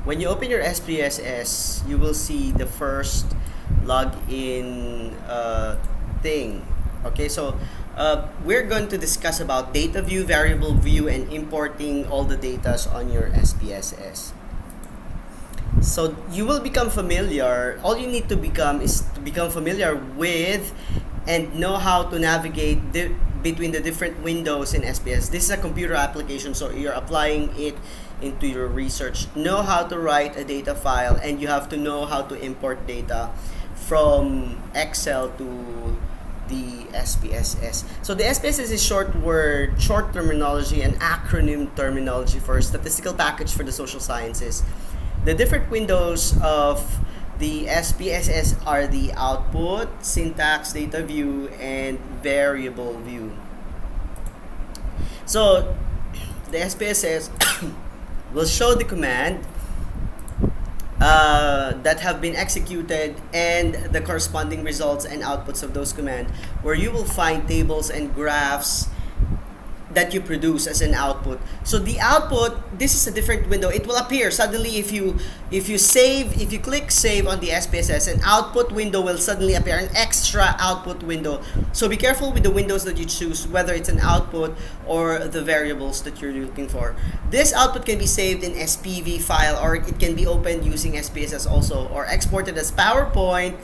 When you open your SPSS, you will see the first login thing. Okay, so we're going to discuss about data view, variable view, and importing all the datas on your SPSS. So you will become familiar. All you need to become is to become familiar with and know how to navigate between the different windows in SPS. This is a computer application, so you're applying it into your research. Know how to write a data file, and you have to know how to import data from Excel to the SPSS. So the SPSS is short terminology, and acronym terminology for statistical package for the social sciences. The different windows of the SPSS are the output, syntax, data view, and variable view. So the SPSS will show the command that have been executed and the corresponding results and outputs of those commands, where you will find tables and graphs that you produce as an output. So the output, this is a different window. It will appear suddenly if you click save on the SPSS, an output window will suddenly appear, an extra output window. So be careful with the windows that you choose, whether it's an output or the variables that you're looking for. This output can be saved in SPV file, or it can be opened using SPSS also, or exported as PowerPoint.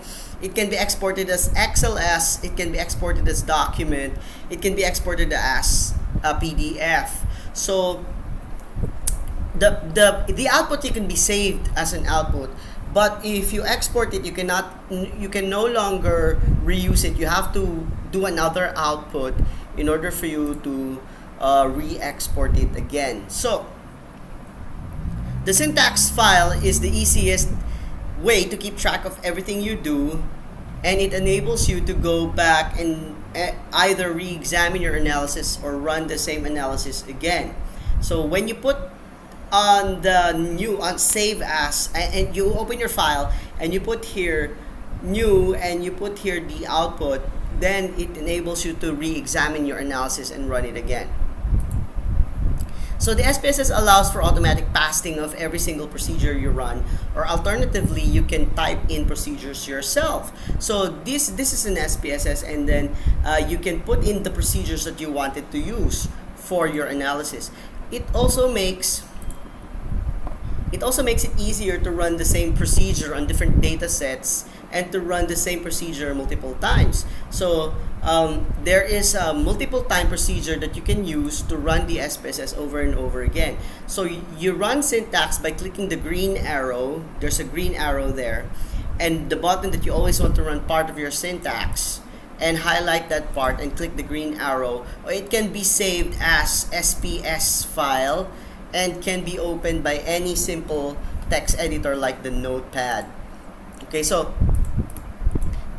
It can be exported as XLS. It can be exported as document. It can be exported as a PDF. So the output, you can be saved as an output, but if you export it, you can no longer reuse it. You have to do another output in order for you to re-export it again. So the syntax file is the easiest way to keep track of everything you do, and it enables you to go back and either re-examine your analysis or run the same analysis again. So when you put on the new on save as, and you open your file and you put here new and you put here the output, then it enables you to re-examine your analysis and run it again. So the SPSS allows for automatic passing of every single procedure you run, or alternatively, you can type in procedures yourself. So this is an SPSS, and then you can put in the procedures that you wanted to use for your analysis. It also makes it easier to run the same procedure on different data sets and to run the same procedure multiple times. So there is a multiple time procedure that you can use to run the SPSS over and over again. So you run syntax by clicking the green arrow. There's a green arrow there, and the button that you always want to run part of your syntax, and highlight that part and click the green arrow. Or it can be saved as SPS file and can be opened by any simple text editor like the Notepad. Okay, so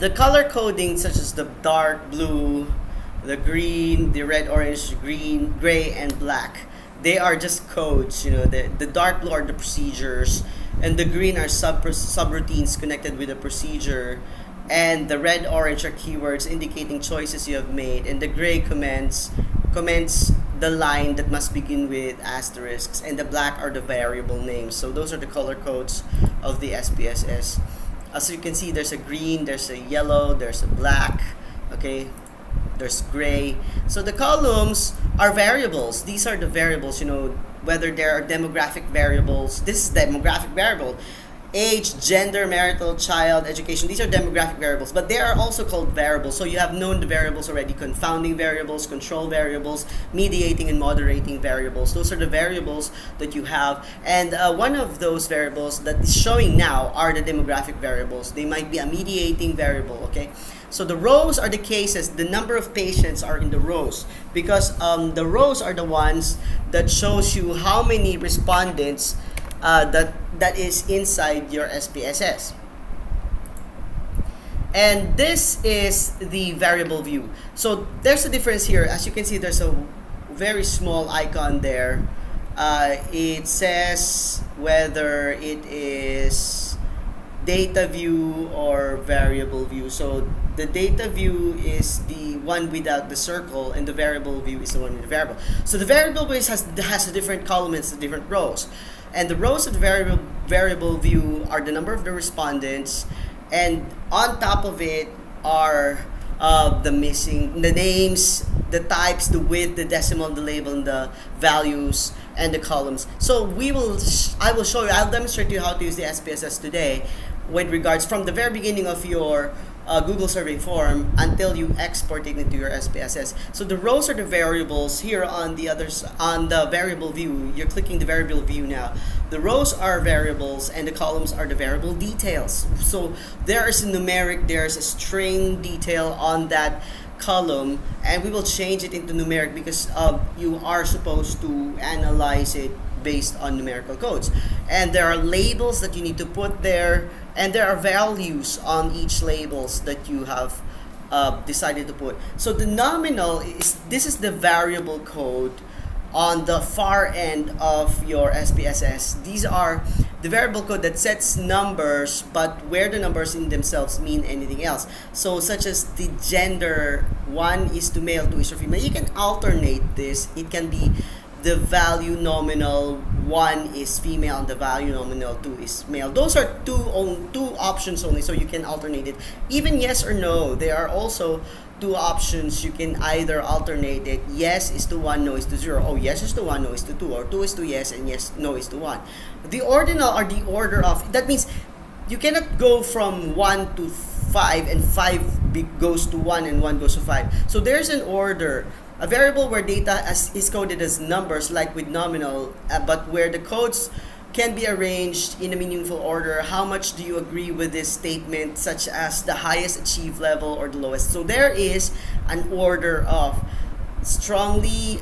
the color coding, such as the dark blue, the green, the red, orange, green, gray, and black, they are just codes. You know, the dark blue are the procedures, and the green are subroutines connected with the procedure, and the red, orange are keywords indicating choices you have made, and the gray comments the line that must begin with asterisks, and the black are the variable names. So those are the color codes of the SPSS. As you can see, there's a green, there's a yellow, there's a black, okay, there's gray. So the columns are variables. These are the variables, you know, whether there are demographic variables. This is demographic variable. Age, gender, marital, child, education. These are demographic variables, but they are also called variables. So you have known the variables already: confounding variables, control variables, mediating and moderating variables. Those are the variables that you have. And one of those variables that is showing now are the demographic variables. They might be a mediating variable, okay? So the rows are the cases. The number of patients are in the rows, because the rows are the ones that shows you how many respondents that is inside your SPSS. And this is the variable view. So there's a difference here. As you can see, there's a very small icon there. It says whether it is data view or variable view. So the data view is the one without the circle, and the variable view is the one with the variable. So the variable view has the different columns, the different rows. And the rows of the variable view are the number of the respondents, and on top of it are the names, the types, the width, the decimal, the label, and the values, and the columns. So I will show you, I'll demonstrate to you how to use the SPSS today with regards from the very beginning of your Google survey form until you export it into your SPSS. So the rows are the variables here on the variable view. You're clicking the variable view now. The rows are variables and the columns are the variable details. So there is a numeric, there's a string detail on that column, and we will change it into numeric because you are supposed to analyze it based on numerical codes. And there are labels that you need to put there, and there are values on each labels that you have decided to put. So the nominal this is the variable code on the far end of your SPSS. These are the variable code that sets numbers, but where the numbers in themselves mean anything else. So such as the gender, 1 is to male, 2 is to female. You can alternate this. It can be the value nominal 1 is female and the value nominal 2 is male. Those are two options only, so you can alternate it. Even yes or no, there are also two options. You can either alternate it. Yes is to 1, no is to 0. Oh, yes is to 1, no is to 2. Or 2 is to yes and yes, no is to 1. The ordinal are the order of, that means you cannot go from 1 to 5 and 5 goes to 1 and 1 goes to 5. So there's an order. A variable where data is coded as numbers, like with nominal, but where the codes can be arranged in a meaningful order. How much do you agree with this statement, such as the highest achieved level or the lowest? So there is an order of strongly,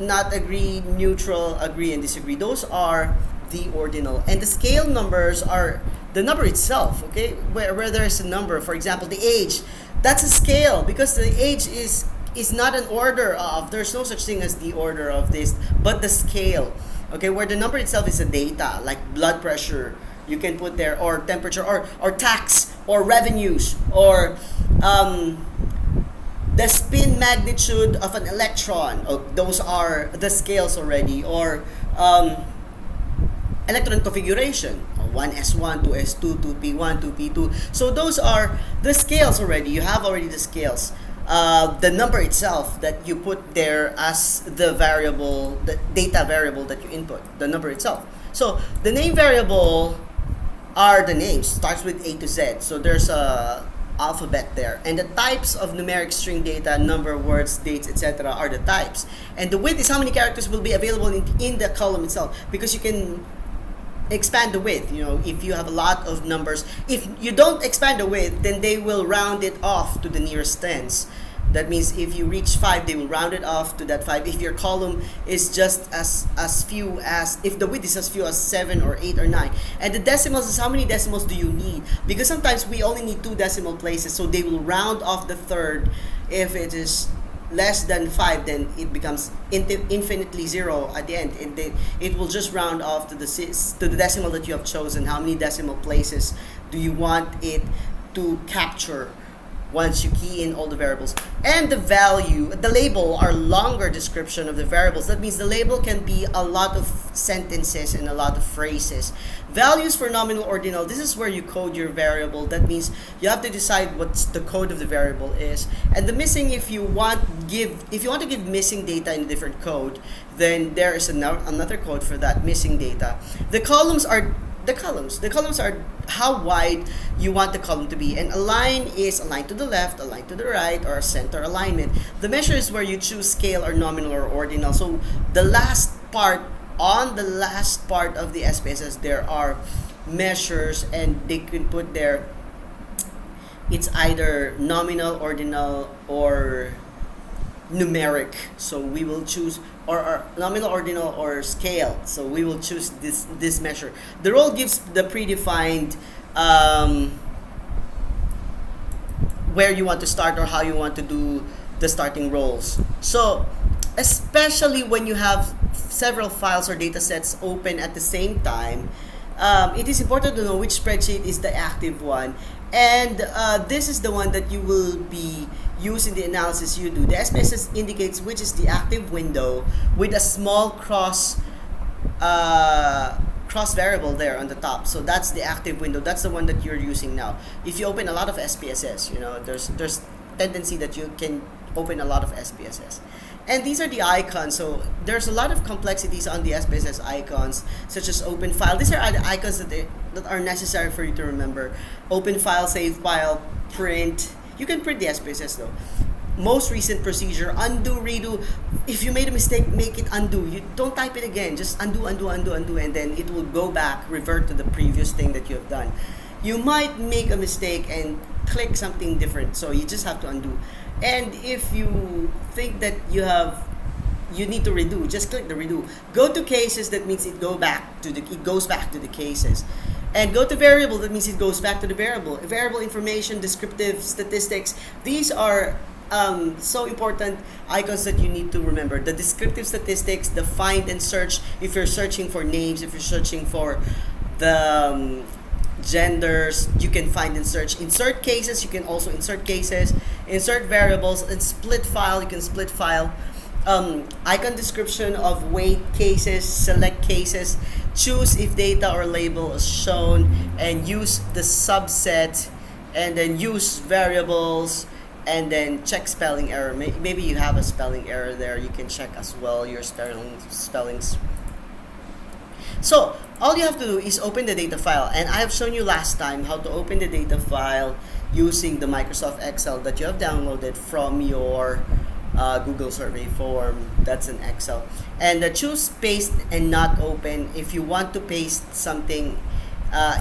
not agree, neutral, agree, and disagree. Those are the ordinal. And the scale numbers are the number itself, okay? Where there's a number, for example, the age, that's a scale because the age is not an order of, there's no such thing as the order of this, but the scale, okay, where the number itself is a data, like blood pressure, you can put there, or temperature, or tax, or revenues, or the spin magnitude of an electron. Oh, those are the scales already, or electron configuration, 1s1, 2s2, 2p1, 2p2. So those are the scales already. You have already the scales. The number itself that you put there as the variable, the data variable that you input, the number itself. So the name variable are the names, starts with A to Z. So there's a alphabet there. And the types of numeric string data, number, words, dates, etc. are the types. And the width is how many characters will be available in the column itself, because you can expand the width. You know, if you have a lot of numbers, if you don't expand the width, then they will round it off to the nearest tens. That means if you reach 5, they will round it off to that 5. If your column is just as few as, if the width is as few as 7 or 8 or 9. And the decimals is how many decimals do you need? Because sometimes we only need 2 decimal places, so they will round off the third. If it is less than 5, then it becomes infinitely 0 at the end, and it will just round off to the decimal that you have chosen. How many decimal places do you want it to capture once you key in all the variables? And the value, the label, are longer description of the variables. That means the label can be a lot of sentences and a lot of phrases. Values for nominal ordinal, this is where you code your variable. That means you have to decide what the code of the variable is. And the missing, if you want to give missing data in a different code, then there is another code for that missing data. The columns are the columns are how wide you want the column to be, and a line is a line to the left, a line to the right, or a center alignment. The measure is where you choose scale or nominal or ordinal. So the last part of the SPSS, there are measures, and they can put there, it's either nominal, ordinal, or numeric. So we will choose or nominal, ordinal, or scale. So we will choose this measure. The role gives the predefined where you want to start or how you want to do the starting roles. So especially when you have several files or data sets open at the same time, it is important to know which spreadsheet is the active one. And this is the one that you will be using the analysis you do. The SPSS indicates which is the active window with a small cross cross variable there on the top. So that's the active window. That's the one that you're using now. If you open a lot of SPSS, you know, there's tendency that you can open a lot of SPSS. And these are the icons. So there's a lot of complexities on the SPSS icons, such as open file. These are the icons that are necessary for you to remember. Open file, save file, print. You can print the SPSS though. Most recent procedure, undo, redo. If you made a mistake, make it undo. You don't type it again. Just undo, undo, undo, undo, and then it will go back, revert to the previous thing that you have done. You might make a mistake and click something different, so you just have to undo. And if you think that you need to redo, just click the redo. Go to cases, that means it goes back to the cases. And go to variable, that means it goes back to the variable. Variable information, descriptive, statistics. These are so important icons that you need to remember. The descriptive statistics, the find and search, if you're searching for names, if you're searching for the genders, you can find and search. Insert cases, you can also insert cases. Insert variables, and split file, you can split file. Icon description of weight cases, select cases, choose if data or label is shown, and use the subset, and then use variables, and then check spelling error. Maybe you have a spelling error there. You can check as well your spellings. So all you have to do is open the data file, and I have shown you last time how to open the data file using the Microsoft Excel that you have downloaded from your Google survey form. That's an Excel. And choose paste and not open. If you want to paste something,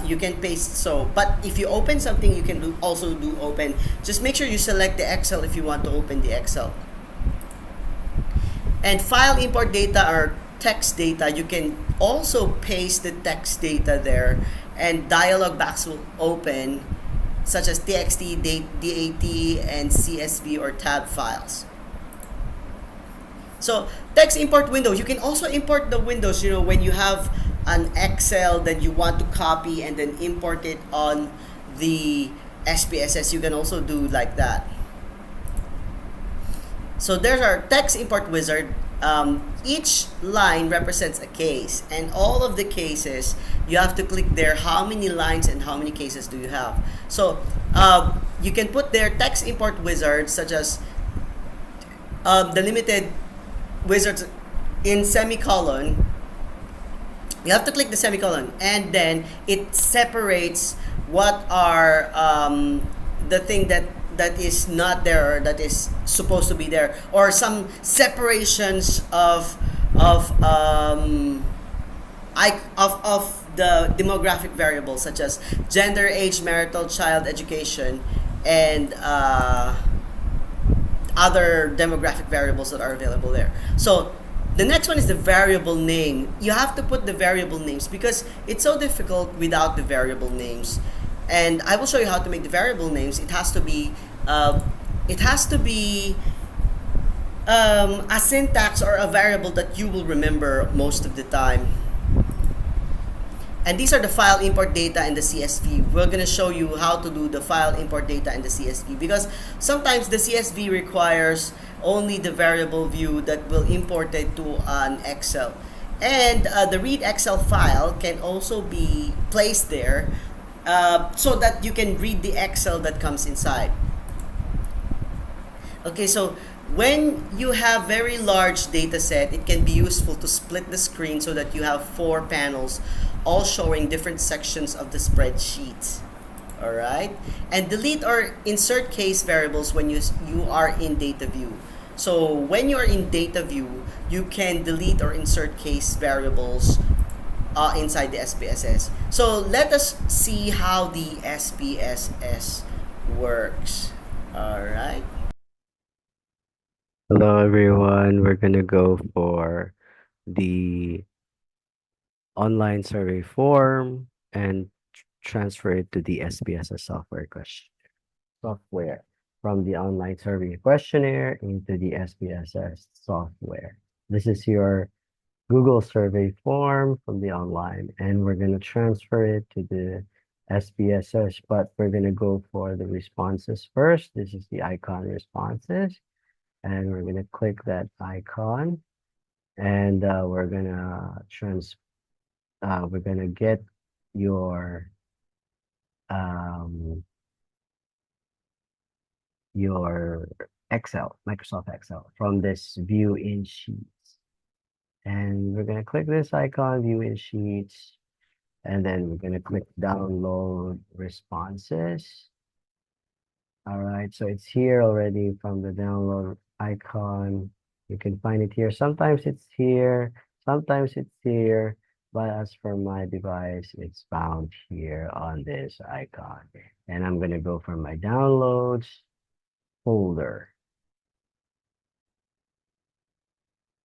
you can paste so. But if you open something, you can also do open. Just make sure you select the Excel if you want to open the Excel. And file import data or text data, you can also paste the text data there, and dialog box will open, such as txt, dat, and csv or tab files. So text import window, you can also import the windows, you know, when you have an Excel that you want to copy and then import it on the SPSS, you can also do like that. So there's our text import wizard. Each line represents a case, and all of the cases, you have to click there how many lines and how many cases do you have. So you can put there text import wizards, such as the limited wizards in semicolon. You have to click the semicolon, and then it separates what are the thing that is not there or that is supposed to be there, or some separations of the demographic variables, such as gender, age, marital, child, education, and other demographic variables that are available there. So the next one is the variable name. You have to put the variable names because it's so difficult without the variable names. And I will show you how to make the variable names. It has to be a syntax or a variable that you will remember most of the time. And these are the file import data and the CSV. We're going to show you how to do the file import data and the CSV, because sometimes the CSV requires only the variable view that will import it to an Excel. And the read Excel file can also be placed there so that you can read the Excel that comes inside. Okay, so when you have very large data set, it can be useful to split the screen so that you have 4 panels all showing different sections of the spreadsheet. All right, and delete or insert case variables when you are in data view. So when you are in data view, you can delete or insert case variables inside the SPSS. So let us see how the SPSS works. All right. Hello everyone, we're gonna go for the online survey form and transfer it to the SPSS software from the online survey questionnaire into the SPSS software. This is your Google survey form from the online, and we're gonna transfer it to the SPSS, but we're gonna go for the responses first. This is the icon responses, and we're gonna click that icon, and we're gonna we're gonna get your um your Excel, Microsoft Excel from this view in sheets. And we're gonna click this icon, view in sheets, and then we're gonna click download responses. All right, so it's here already from the download icon. You can find it here. Sometimes it's here, sometimes it's here, but as for my device, it's found here on this icon. And I'm gonna go for my downloads folder.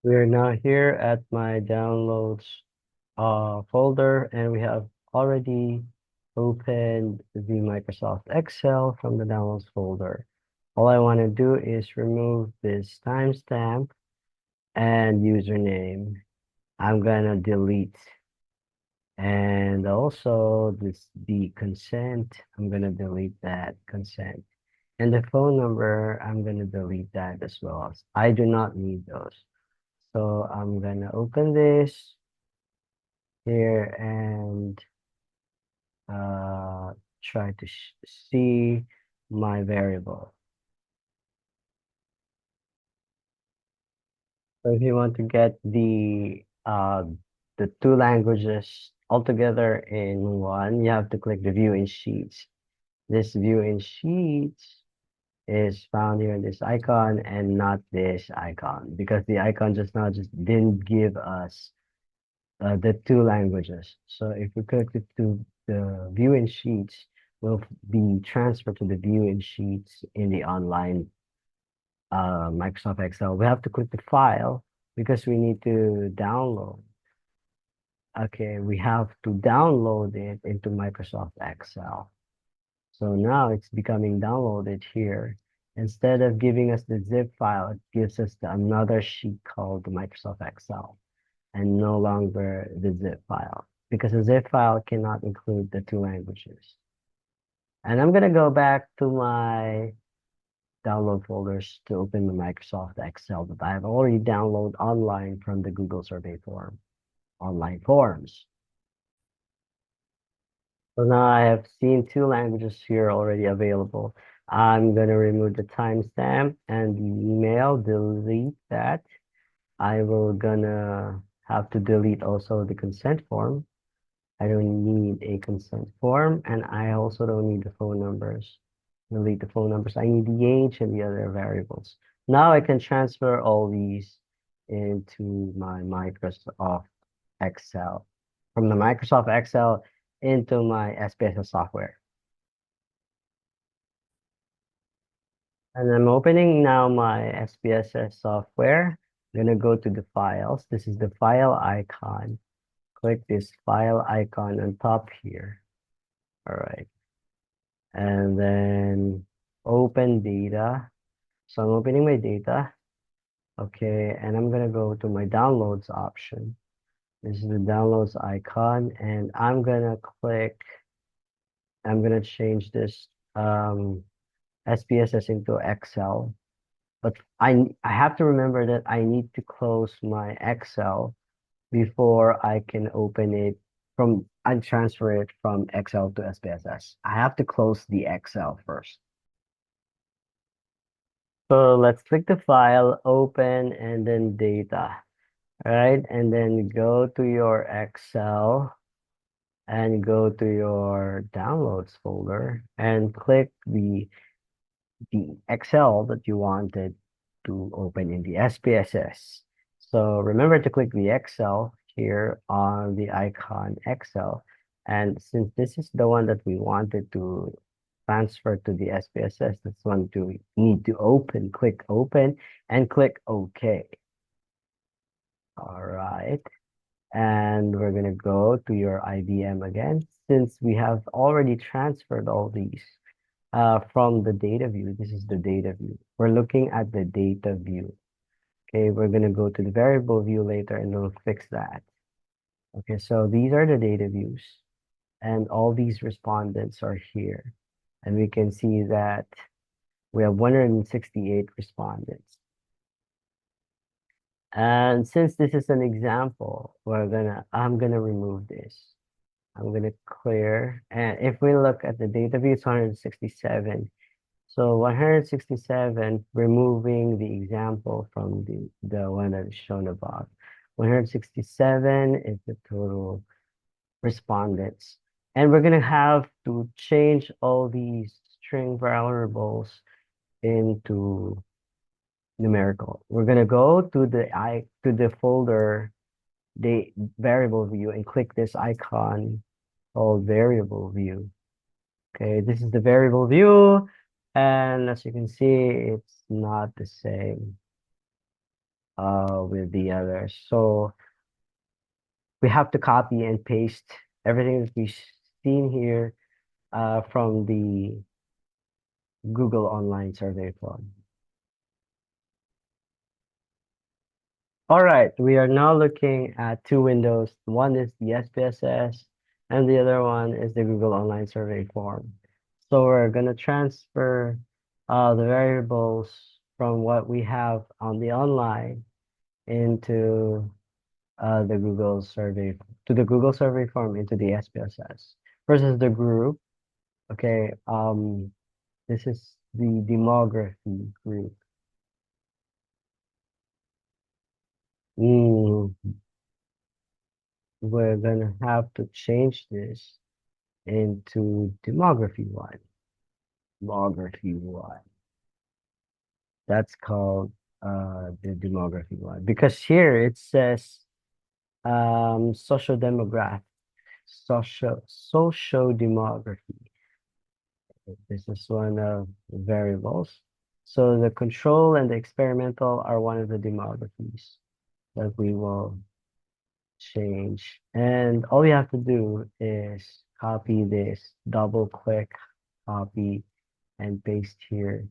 We're now here at my downloads folder, and we have already opened the Microsoft Excel from the downloads folder. All I want to do is remove this timestamp and username. I'm gonna delete, and also the consent. I'm gonna delete that consent, and the phone number. I'm gonna delete that as well. I do not need those. So I'm gonna open this here and uh, try to see my variable. So if you want to get the two languages all together in one, you have to click the view in sheets. This view in sheets is found here in this icon and not this icon, because the icon just now just didn't give us the two languages. So if we click the view in sheets, will be transferred to the view in sheets in the online Microsoft Excel. We have to click the file because we need to download. Okay, we have to download it into Microsoft Excel. So now it's becoming downloaded here. Instead of giving us the zip file, it gives us another sheet called the Microsoft Excel, and no longer the zip file, because the zip file cannot include the two languages. And I'm gonna go back to my download folders to open the Microsoft Excel that I've already downloaded online from the Google survey form, online forms. So now I have seen two languages here already available. I'm gonna remove the timestamp and the email, delete that. I will gonna have to delete also the consent form. I don't need a consent form, and I also don't need the phone numbers. Delete the phone numbers. I need the age and the other variables. Now I can transfer all these into my Microsoft Excel. From the Microsoft Excel into my SPSS software. And I'm opening now my SPSS software. I'm gonna go to the files. This is the file icon. Click this file icon on top here. All right. And then open data. So I'm opening my data. Okay, and I'm gonna go to my downloads option. This is the downloads icon, and I'm gonna change this SPSS into Excel. But I have to remember that I need to close my Excel before I can open it and transfer it from Excel to SPSS. I have to close the Excel first. So let's click the file, open, and then data, right? And then go to your Excel and go to your downloads folder and click the Excel that you wanted to open in the SPSS. So remember to click the Excel here on the icon Excel. And since this is the one that we wanted to transfer to the SPSS, that's one to need to open, click open and click OK. All right. And we're going to go to your IBM again, since we have already transferred all these from the data view. This is the data view. We're looking at the data view. Okay, we're going to go to the variable view later and we'll fix that. Okay, so these are the data views and all these respondents are here. And we can see that we have 168 respondents. And since this is an example, I'm gonna remove this. I'm gonna clear. And if we look at the data view, it's 167. So 167, removing the example from the one that is shown above. 167 is the total respondents. And we're gonna have to change all these string variables into numerical. We're gonna go to the folder, the variable view, and click this icon called variable view. Okay, this is the variable view, and as you can see, it's not the same with the others. So we have to copy and paste everything that we've seen here from the Google Online Survey form. All right, we are now looking at two windows. One is the SPSS, and the other one is the Google Online Survey form. So we're going to transfer the variables from what we have on the online into the Google survey to the Google survey form into the SPSS versus the group. Okay, this is the demography group. Mm, we're gonna have to change this into demography one. Demography one. That's called the demography one because here it says social demographic, social demography. This is one of the variables. So the control and the experimental are one of the demographies that we will change. And all we have to do is copy this, double click, copy, and paste here.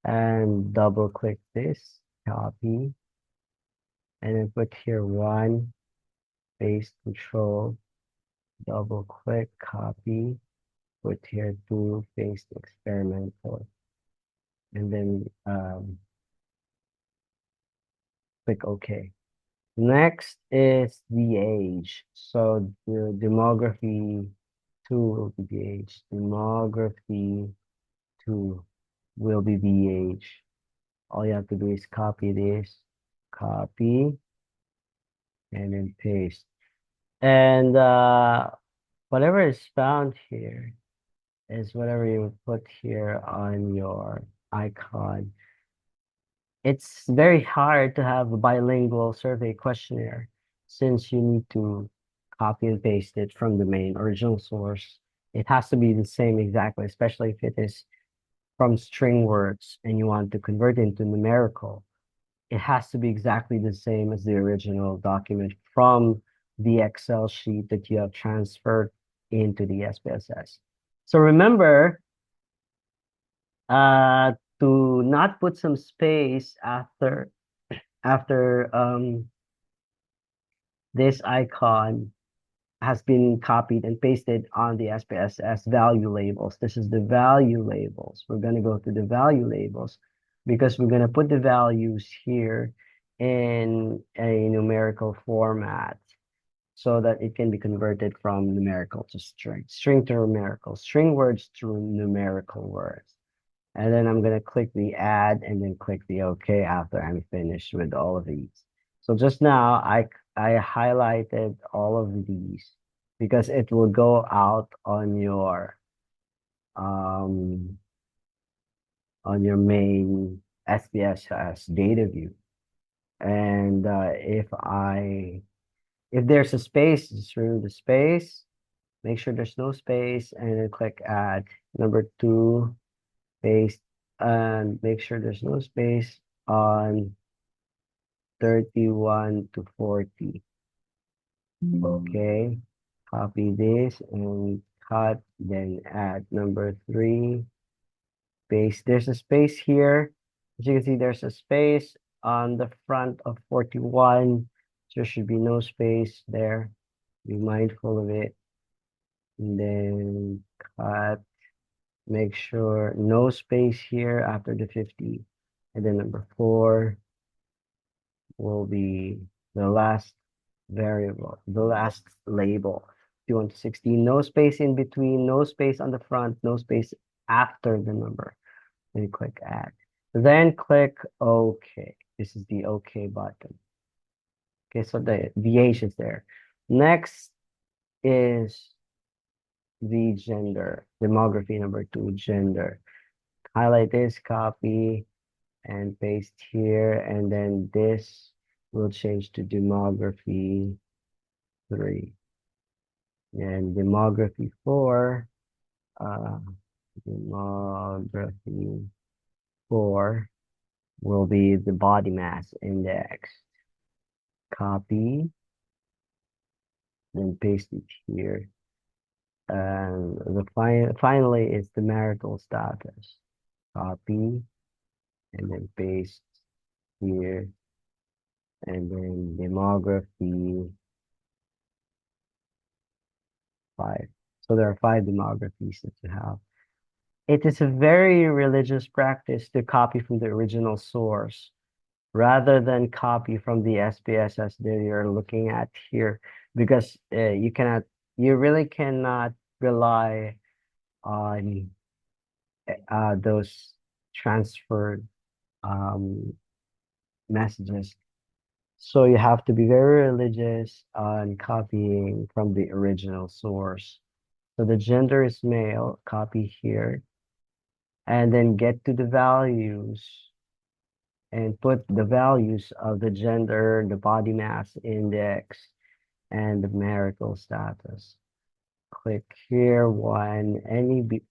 And double click this, copy, and then put here one, paste, control, double click, copy, put here two, paste, experimental, and then click OK. Next is the age. So the demography 2 will be the age. Demography 2 will be the age. All you have to do is copy this, copy, and then paste. And whatever is found here is whatever you put here on your icon. It's very hard to have a bilingual survey questionnaire since you need to copy and paste it from the main original source. It has to be the same exactly, especially if it is from string words and you want to convert it into numerical. It has to be exactly the same as the original document from the Excel sheet that you have transferred into the SPSS. So remember, uh, to not put some space after this icon has been copied and pasted on the SPSS value labels. This is the value labels. We're going to go to the value labels because we're going to put the values here in a numerical format so that it can be converted from numerical to string, string to numerical, string words to numerical words. And then I'm gonna click the add and then click the OK after I'm finished with all of these. So just now I highlighted all of these because it will go out um on your main SPSS data view. And if there's a space, just remove the space, make sure there's no space, and then click add. Number two, paste, and make sure there's no space on 31 to 40. Okay, copy this and cut, then add number three, paste. There's a space here. As you can see, there's a space on the front of 41. There should be no space there. Be mindful of it. And then cut, make sure no space here after the 50. And then number four, will be the last variable, the last label. 21 to 16, no space in between, no space on the front, no space after the number. Then click add. Then click OK. This is the OK button. Okay, so the H is there. Next is the gender, demography number 2, gender. Highlight this, copy, and paste here, and then this will change to demography 3. And demography 4, uh, demography 4 will be the body mass index. Copy, then paste it here. And finally is the marital status. Copy, and then paste here, and then demography 5. So there are 5 demographies that you have. It is a very religious practice to copy from the original source rather than copy from the SPSS that you're looking at here, because you really cannot rely on those transferred messages. So you have to be very religious on copying from the original source. So the gender is male, copy here, and then get to the values and put the values of the gender, the body mass index, and the marital status. Click here,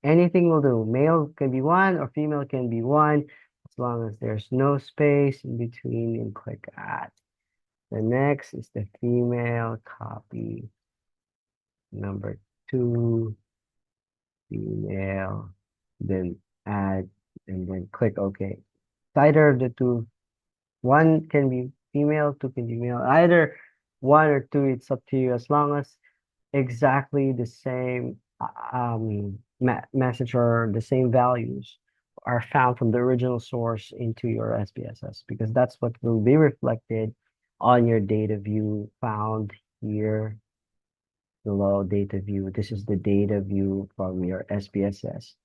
anything will do. Male can be 1 or female can be 1, as long as there's no space in between, and click add. The next is the female, copy number 2, female, then add, and then click OK. It's either the two, 1 can be female, 2 can be male, either 1 or 2, it's up to you, as long as exactly the same message or the same values are found from the original source into your SPSS, because that's what will be reflected on your data view found here below data view. This is the data view from your SPSS.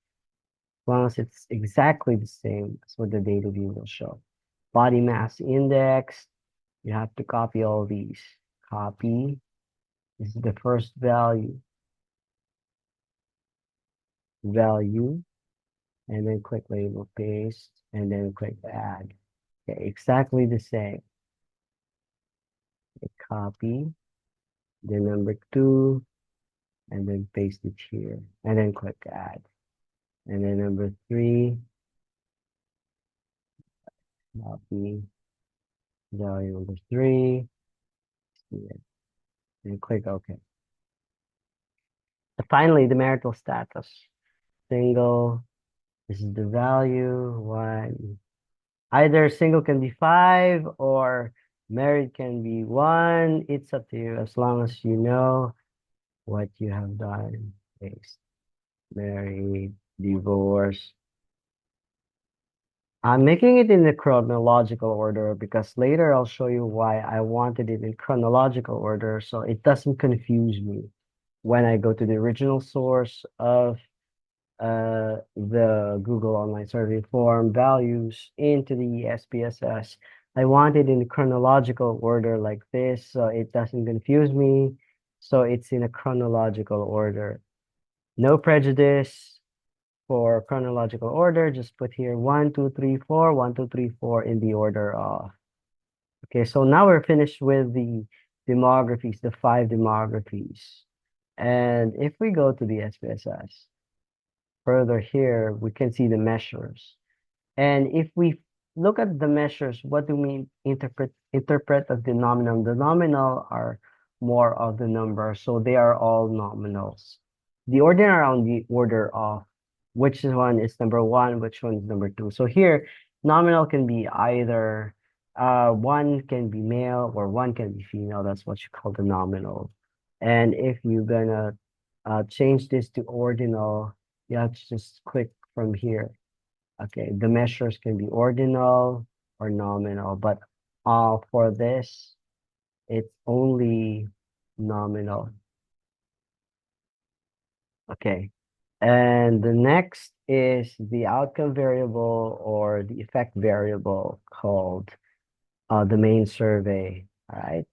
As long as it's exactly the same, that's what the data view will show. Body mass index, you have to copy all these. Copy. This is the first value, and then click label paste, and then click add. Okay, exactly the same. Copy the number 2, and then paste it here, and then click add. And then number 3, copy value number 3, here, and click OK. And finally, the marital status. Single, this is the value, 1. Either single can be 5 or married can be 1. It's up to you, as long as you know what you have done. Paste. Married, divorce. I'm making it in the chronological order because later I'll show you why I wanted it in chronological order, so it doesn't confuse me when I go to the original source of the Google Online Survey form values into the SPSS. I want it in chronological order like this, so it doesn't confuse me. So it's in a chronological order. No prejudice for chronological order. Just put here 1, 2, 3, 4, 1, 2, 3, 4 in the order of. Okay, so now we're finished with the demographies, the 5 demographies. And if we go to the SPSS, further here, we can see the measures. And if we look at the measures, what do we interpret as the nominal? The nominal are more of the number, so they are all nominals. The ordinal are on the order of which one is number 1, which one is number 2. So here, nominal can be either 1 can be male or 1 can be female. That's what you call the nominal. And if you're gonna change this to ordinal, you have to just click from here. Okay, the measures can be ordinal or nominal, but For this, it's only nominal. Okay. And the next is the outcome variable or the effect variable called the main survey. All right.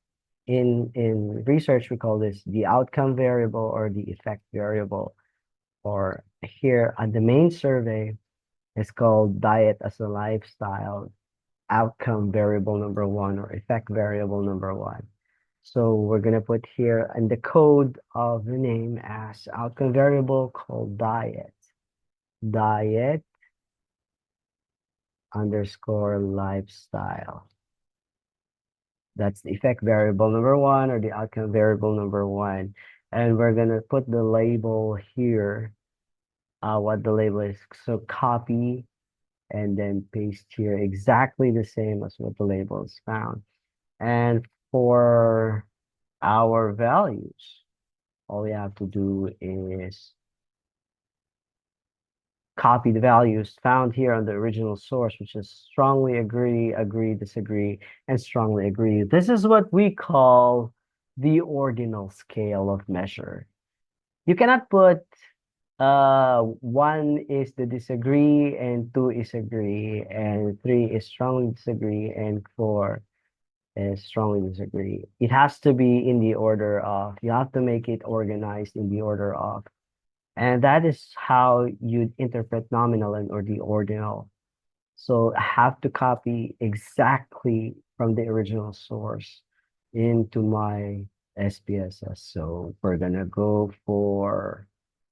In research, we call this the outcome variable or the effect variable. Or here on the main survey, it's called diet as a lifestyle outcome variable number one or effect variable number one. So we're gonna put here in the code of the name as outcome variable called diet underscore lifestyle. That's the effect variable number one or the outcome variable number one. And we're gonna put the label here, what the label is. So copy and then paste here exactly the same as what the label is found. And for our values, all we have to do is copy the values found here on the original source, which is strongly agree, agree, disagree, and strongly agree. This is what we call the ordinal scale of measure. You cannot put one is the disagree and two is agree and three is strongly disagree and four is strongly disagree. It has to be in the order of, you have to make it organized in the order of. And that is how you'd interpret nominal and or the ordinal. So I have to copy exactly from the original source into my SPSS. So we're gonna go for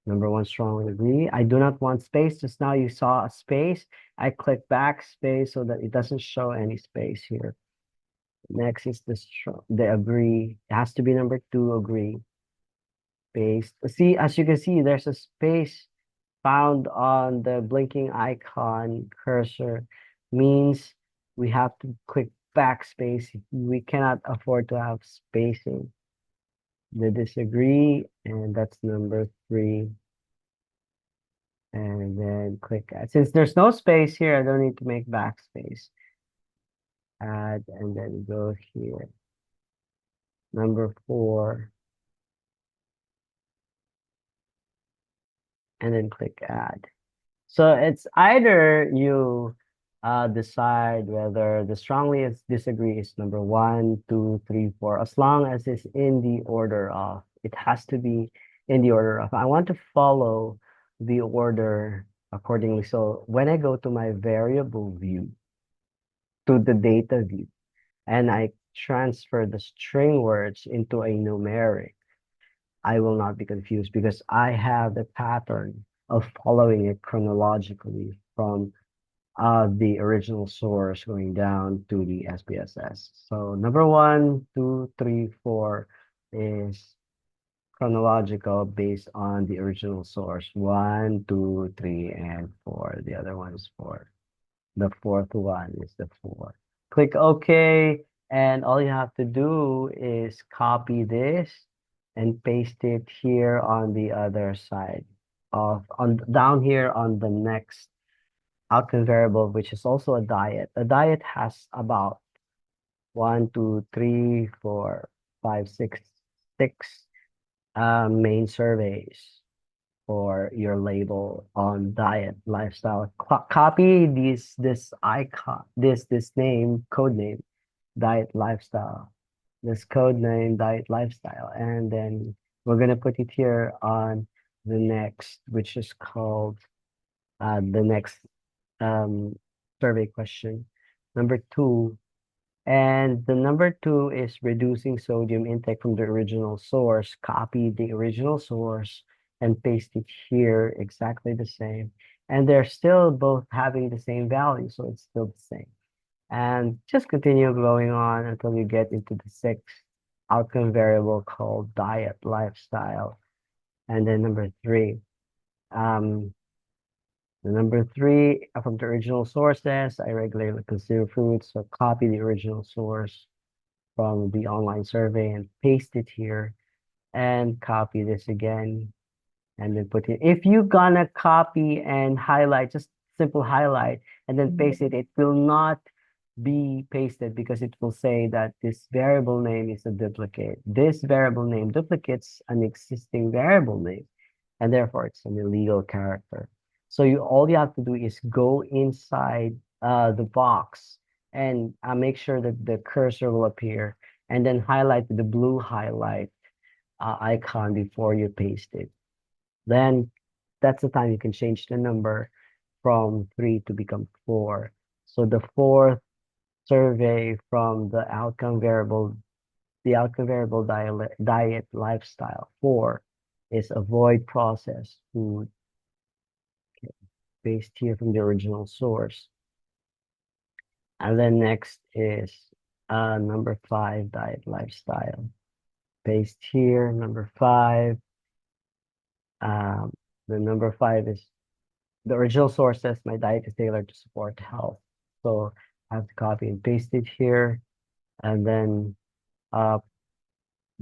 number one, strongly agree. I do not want space. Just now you saw a space. I click backspace so that it doesn't show any space here. Next is the agree. It has to be number two, agree. Paste. See, as you can see, there's a space found on the blinking icon cursor. Means we have to click backspace. We cannot afford to have spacing. The disagree, and that's number three. And then click add. Since there's no space here, I don't need to make backspace. Add, and then go here. Number four. And then click add. So it's either you decide whether the strongly disagree is number one, two, three, four, as long as it's in the order of, it has to be in the order of. I want to follow the order accordingly. So when I go to my variable view, to the data view, and I transfer the string words into a numeric, I will not be confused because I have the pattern of following it chronologically from the original source going down to the SPSS. So number one, two, three, four is chronological based on the original source. One, two, three, and four. The other one is four. The fourth one is the four. Click OK, and all you have to do is copy this and paste it here on the other side of on down here on the next outcome variable, which is also a diet. A diet has about one, two, three, four, five, six main surveys for your label on diet lifestyle. Copy this icon, this name, code name, diet lifestyle. This code name, diet lifestyle, and then we're gonna put it here on the next, which is called the next um, survey question, number two. And the number two is reducing sodium intake from the original source. Copy the original source and paste it here exactly the same. And they're still both having the same value, so it's still the same. And just continue going on until you get into the sixth outcome variable called diet lifestyle. And then number three, um, the number three from the original sources, I regularly consume fruits, so copy the original source from the online survey and paste it here and copy this again and then put it. If you're gonna copy and highlight, just simple highlight and then paste it, it will not be pasted because it will say that this variable name is a duplicate. This variable name duplicates an existing variable name, and therefore it's an illegal character. So all you have to do is go inside the box and make sure that the cursor will appear, and then highlight the blue highlight icon before you paste it. Then that's the time you can change the number from 3 to become 4. So the fourth survey from the outcome variable diet lifestyle. 4 is avoid processed food, based here from the original source. And then next is number 5, diet lifestyle. Paste here, number 5. Um, the number 5 is the original source says my diet is tailored to support health. So I have to copy and paste it here. And then uh,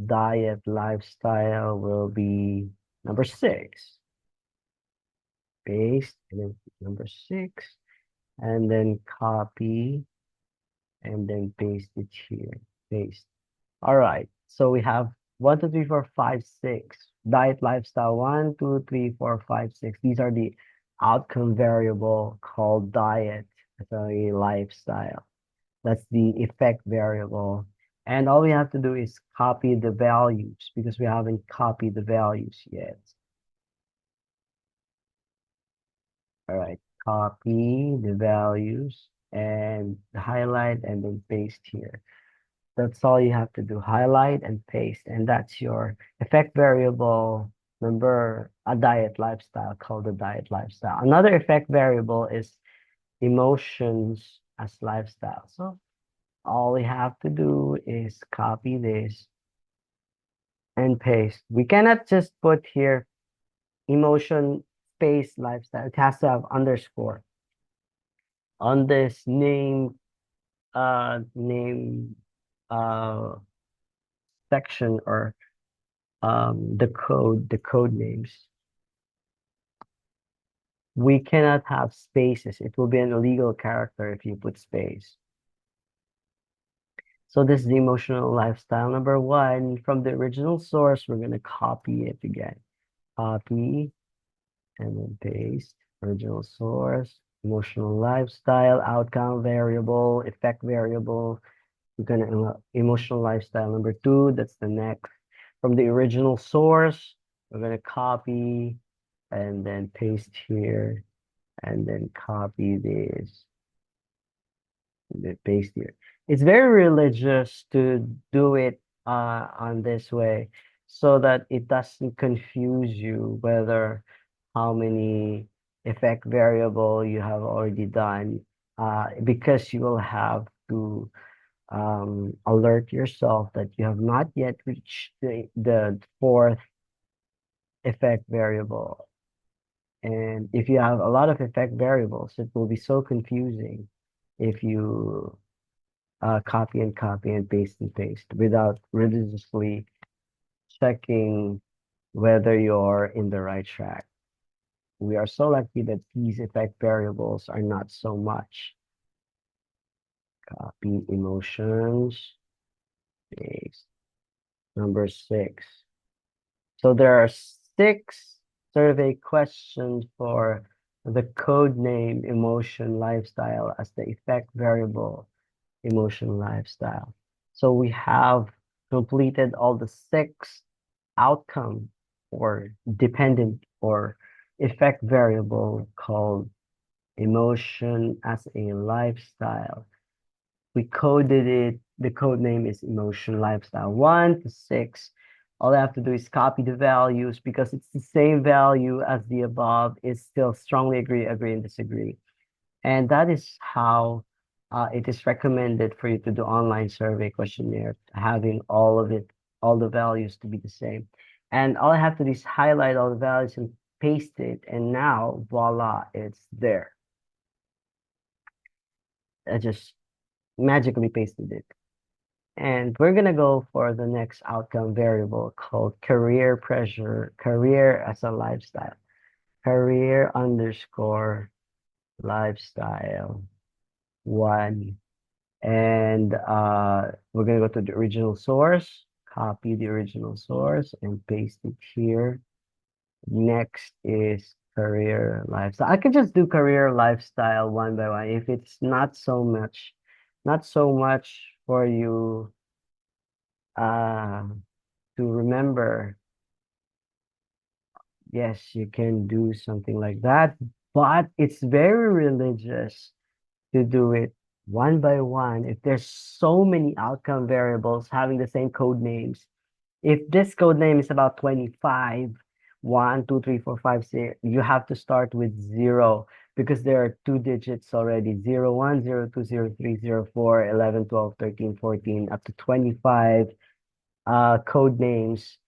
diet lifestyle will be number 6. Paste, and then number 6. And then copy, and then paste it here. Paste. All right. So we have 1, 2, 3, 4, 5, 6. Diet lifestyle 1, 2, 3, 4, 5, 6. These are the outcome variable called diet as a lifestyle. That's the effect variable. And all we have to do is copy the values because we haven't copied the values yet. All right. Copy the values and highlight and then paste here. That's all you have to do. Highlight and paste. And that's your effect variable number, a diet lifestyle called the diet lifestyle. Another effect variable is emotions as lifestyle. So all we have to do is copy this and paste. We cannot just put here emotion space lifestyle. It has to have underscore on this name uh section, or the code names. We cannot have spaces. It will be an illegal character if you put space. So this is the emotional lifestyle number 1 from the original source. We're going to copy it again. Copy and then paste. Original source, emotional lifestyle, outcome variable, effect variable. We're going to emotional lifestyle number 2. That's the next. From the original source, we're going to copy and then paste here, and then copy this, and then paste here. It's very religious to do it on this way so that it doesn't confuse you whether how many effect variable you have already done, because you will have to alert yourself that you have not yet reached the fourth effect variable. And if you have a lot of effect variables, it will be so confusing if you copy and paste without religiously checking whether you're in the right track. We are so lucky that these effect variables are not so much. Copy emotions, paste. Number 6. So there are 6 survey questions for the code name emotion lifestyle as the effect variable emotion lifestyle. So we have completed all the 6 outcome or dependent or effect variable called emotion as a lifestyle. We coded it. The code name is emotion lifestyle 1 to 6. All I have to do is copy the values because it's the same value as the above. It's still strongly agree, and disagree. And that is how it is recommended for you to do online survey questionnaire, having all of it, all the values to be the same. And all I have to do is highlight all the values and paste it. And now, voila, it's there. I just magically pasted it. And we're going to go for the next outcome variable called career pressure, career as a lifestyle, career underscore lifestyle 1. And we're gonna go to the original source, copy the original source and paste it here. Next is career lifestyle. I could just do career lifestyle one by one if it's not so much for you uh to remember. Yes, you can do something like that, but it's very religious to do it one by one. If there's so many outcome variables having the same code names, if this code name is about 25, 1, 2, 3, 4, 5, 6, you have to start with 0 because there are two digits already, 0, 1, 0, 2, 0, 3, 0, 4, 11, 12, 13, 14, up to 25 code names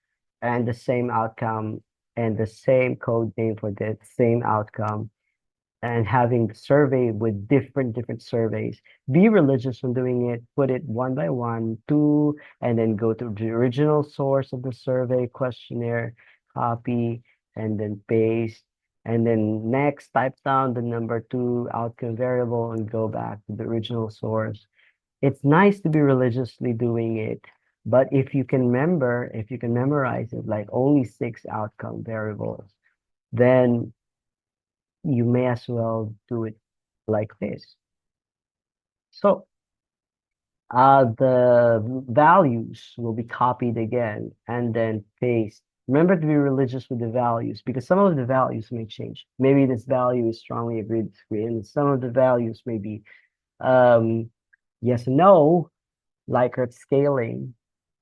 and the same outcome and the same code name for the same outcome and having the survey with different surveys. Be religious on doing it. Put it one by one, two, and then go to the original source of the survey questionnaire, copy, and then paste. And then next, type down the number two outcome variable and go back to the original source. It's nice to be religiously doing it, but if you can memorize it, like only six outcome variables, then you may as well do it like this. So the values will be copied again and then paste. Remember to be religious with the values because some of the values may change. Maybe this value is strongly agreed, disagree, and some of the values may be um, yes and no, Likert scaling,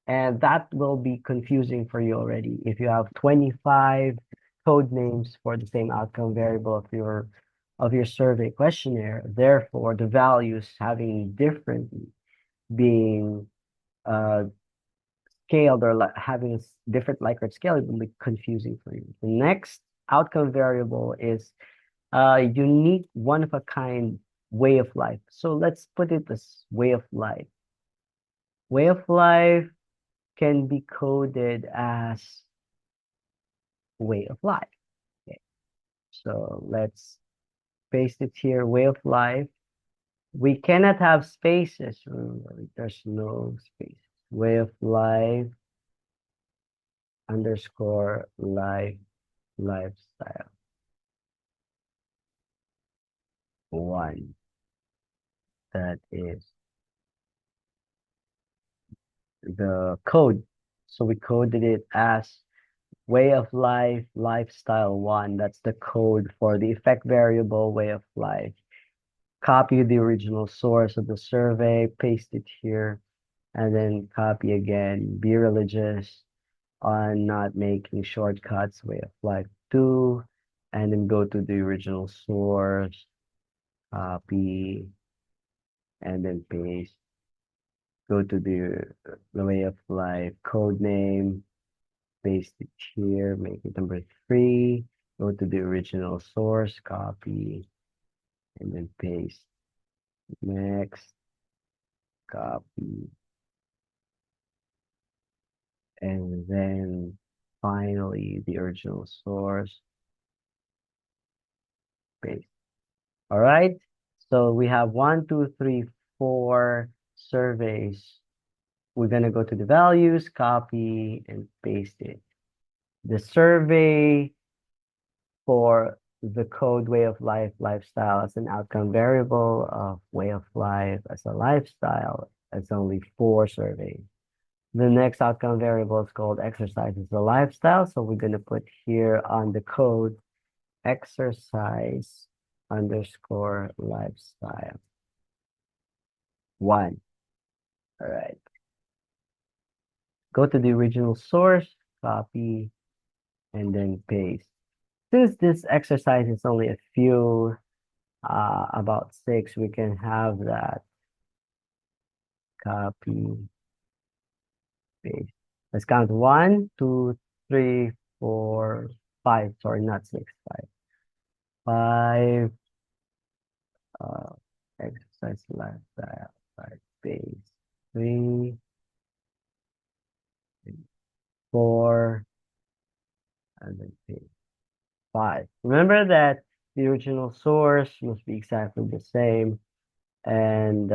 and that will be confusing for you already. If you have 25 code names for the same outcome variable of your survey questionnaire, therefore the values having different being uh, scaled or having a different Likert scale, it will be confusing for you. The next outcome variable is a unique one of a kind way of life. So let's put it as way of life. Way of life can be coded as way of life. Okay. So let's paste it here, way of life. We cannot have spaces. Remember, there's no space. Way of life underscore life lifestyle one. That is the code. So we coded it as way of life lifestyle one. That's the code for the effect variable way of life. Copy the original source of the survey, paste it here, and then copy again. Be religious on not making shortcuts, way of life two, and then go to the original source, copy, and then paste. Go to the way of life code name, paste it here, make it number three, go to the original source, copy, and then paste. Next, copy, and then finally the original source, paste. All right. So we have 1, 2, 3, 4 surveys. We're going to go to the values, copy, and paste it. The survey for the code way of life, lifestyle as an outcome variable of way of life as a lifestyle. It's only 4 surveys. The next outcome variable is called exercise as a lifestyle. So we're going to put here on the code exercise underscore lifestyle one. All right. Go to the original source, copy, and then paste. Since this exercise is only a few, about 6, we can have that copy, paste. Let's count 1, 2, 3, 4, 5. Sorry, not 6, 5. 5, exercise lifestyle, 5, paste. 3, 4, and then paste. 5. Remember that the original source must be exactly the same. And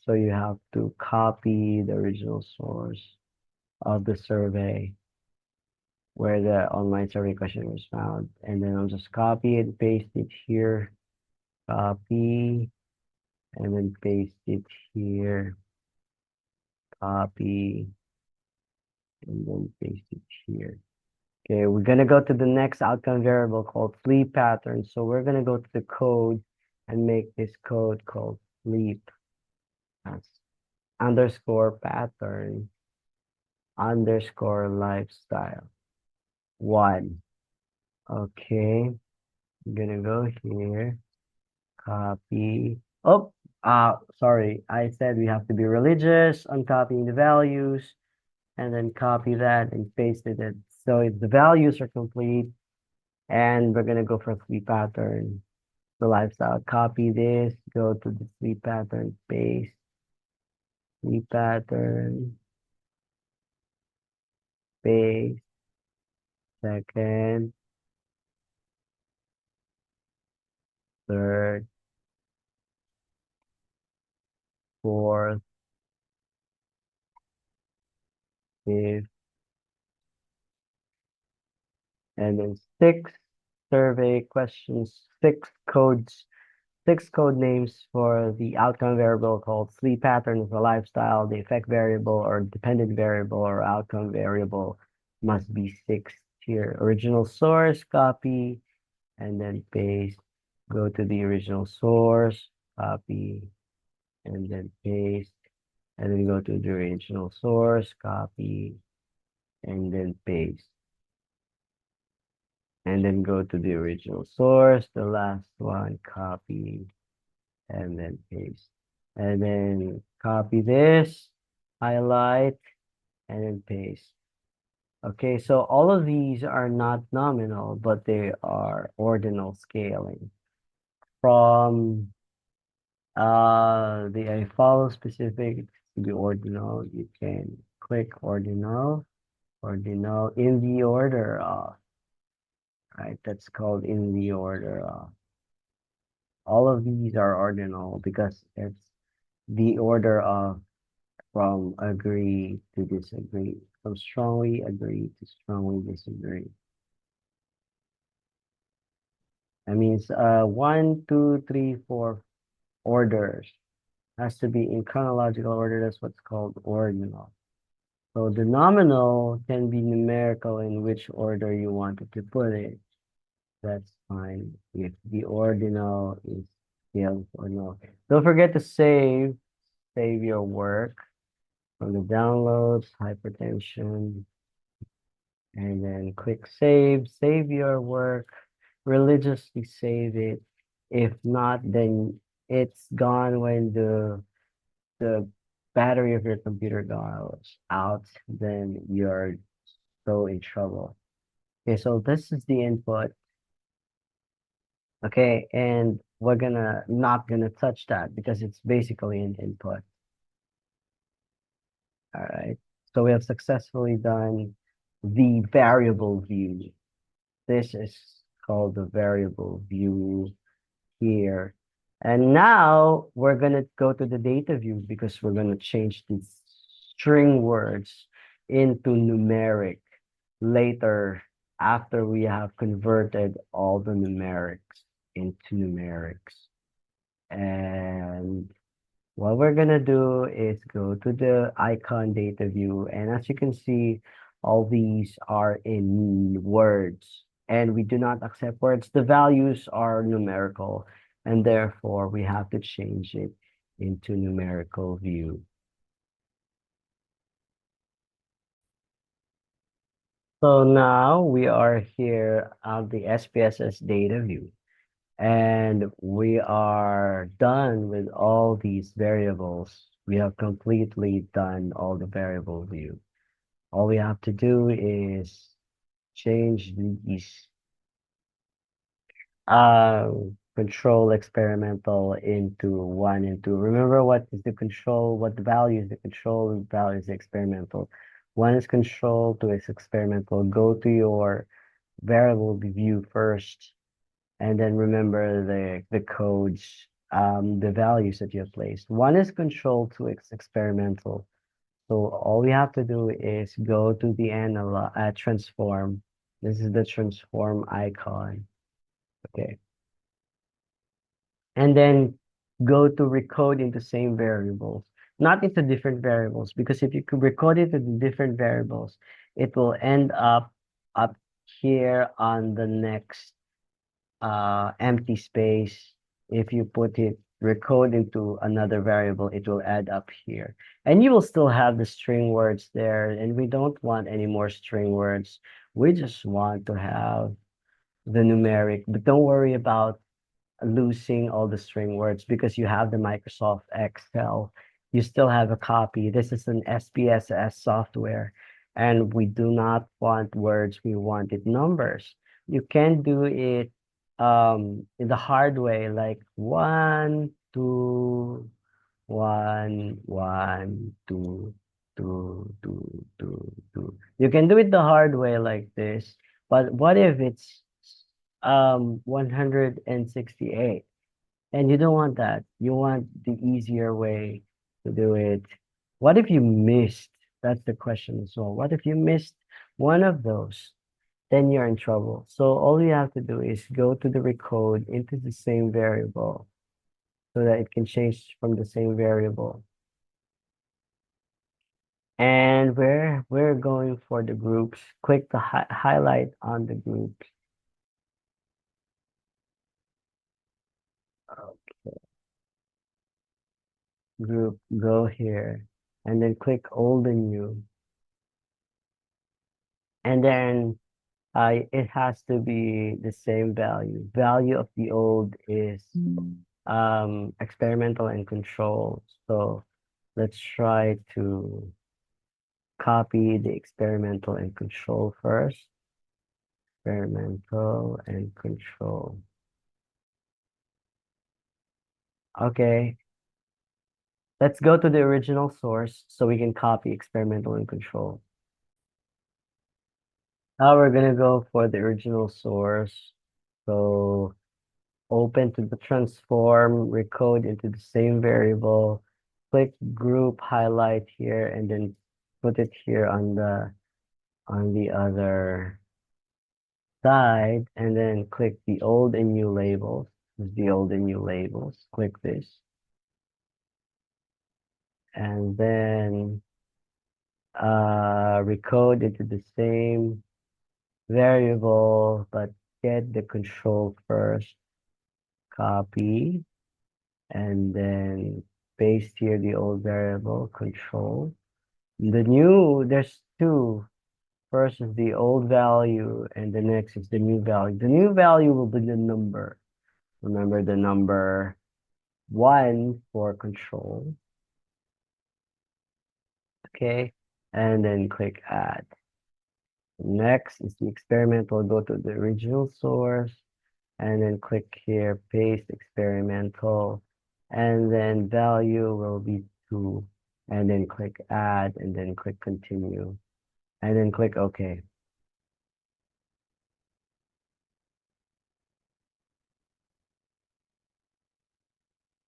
so you have to copy the original source of the survey where the online survey question was found. And then I'll just copy it, paste it here, copy, and then paste it here, copy, and then paste it here. Okay, we're gonna go to the next outcome variable called sleep pattern. So we're gonna go to the code and make this code called sleep. That's underscore pattern underscore lifestyle one. Okay, I'm gonna go here, copy. Oh, sorry, I said we have to be religious on copying the values and then copy that and paste it in. So if the values are complete and we're gonna go for sleep pattern, the lifestyle, copy this, go to the sleep pattern, paste, sleep pattern, paste, second, third, fourth, fifth, and then six survey questions, six code names for the outcome variable called sleep pattern is a lifestyle. The effect variable or dependent variable or outcome variable must be six here. Original source, copy, and then paste. Go to the original source, copy, and then paste. And then go to the original source, copy, and then paste. And then go to the original source, the last one, copy, and then paste. And then copy this, highlight, and then paste. Okay, so all of these are not nominal, but they are ordinal scaling. From the I follow specific to the ordinal, you can click ordinal, ordinal in the order of, right? That's called in the order of. All of these are ordinal because it's the order of from agree to disagree, from strongly agree to strongly disagree. That means 1, 2, 3, 4 orders has to be in chronological order. That's what's called ordinal. So the nominal can be numerical in which order you wanted to put it. That's fine if the ordinal is scaled ordinal. Don't forget to save your work from the downloads, hypertension, and then click save your work, religiously save it. If not, then it's gone when the battery of your computer goes out, then you're so in trouble. Okay, so this is the input. Okay, and we're gonna not gonna touch that because it's basically an input. All right, so we have successfully done the variable view. This is called the variable view here. And now we're gonna go to the data view because we're gonna change these string words into numeric later after we have converted all the numerics into numerics. And what we're gonna do is go to the icon data view, and as you can see, all these are in words, and we do not accept words. The values are numerical, and therefore we have to change it into numerical view. So now we are here on the SPSS data view. And we are done with all these variables. We have completely done all the variable view. All we have to do is change these uh, control experimental into 1 and 2. Remember what is the control, what the value is the control, and value is the experimental. 1 is control, 2 is experimental. Go to your variable view first, and then remember the codes the values that you have placed. One is control, two is experimental. So all we have to do is go to the analog transform. This is the transform icon. Okay. And then go to recode into same variables, not into different variables, because if you could recode it into different variables, it will end up here on the next empty space. If you put it recode into another variable, it will add up here. And you will still have the string words there, and we don't want any more string words. We just want to have the numeric, but don't worry about losing all the string words because you have the Microsoft Excel. You still have a copy. This is an SPSS software, and we do not want words. We wanted numbers. You can do it in the hard way, like one, two, one, one, two, two, two, two, two. You can do it the hard way like this, but what if it's 168? And you don't want that. You want the easier way to do it. What if you missed? That's the question as well. What if you missed one of those? Then you're in trouble. So all you have to do is go to the recode into the same variable so that it can change from the same variable. And we're going for the groups. Click the highlight on the groups. Group, go here, and then click old and new. And then it has to be the same value. Value of the old is experimental and control. So let's try to copy the experimental and control first. Experimental and control. Okay, let's go to the original source so we can copy experimental and control. Now we're gonna go for the original source. So open to the transform, recode into the same variable, click group, highlight here, and then put it here on the other side, and then click the old and new labels. This is the old and new labels. Click this. And then recode into the same variable, but get the control first. Copy, and then paste here the old variable control. The new, there's two. First is the old value, and the next is the new value. The new value will be the number. Remember the number 1 for control. Okay, and then click add. Next is the experimental. Go to the original source, and then click here, paste experimental, and then value will be 2, and then click add, and then click continue, and then click OK.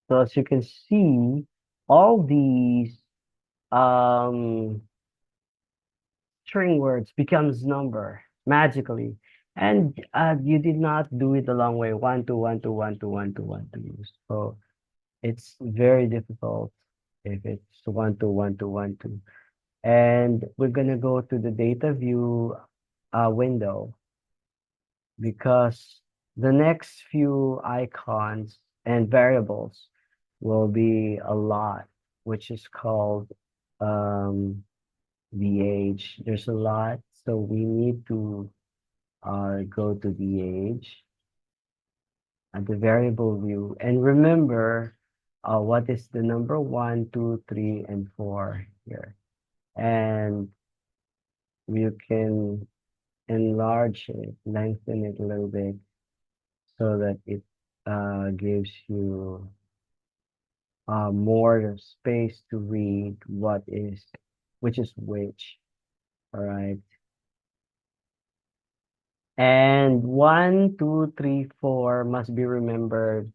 So as you can see, all these um, string words becomes number magically. And you did not do it the long way, 1, 2, 1, 2, 1, 2, 1, 2, 1, 2. So it's very difficult if it's 1, 2, 1, 2, 1, 2. And we're gonna go to the data view window because the next few icons and variables will be a lot, which is called the age. There's a lot, so we need to go to the age at the variable view and remember what is the number 1, 2, 3, and 4 here. And you can enlarge it, lengthen it a little bit so that it gives you more space to read what is, which is which. All right. And 1, 2, 3, 4 must be remembered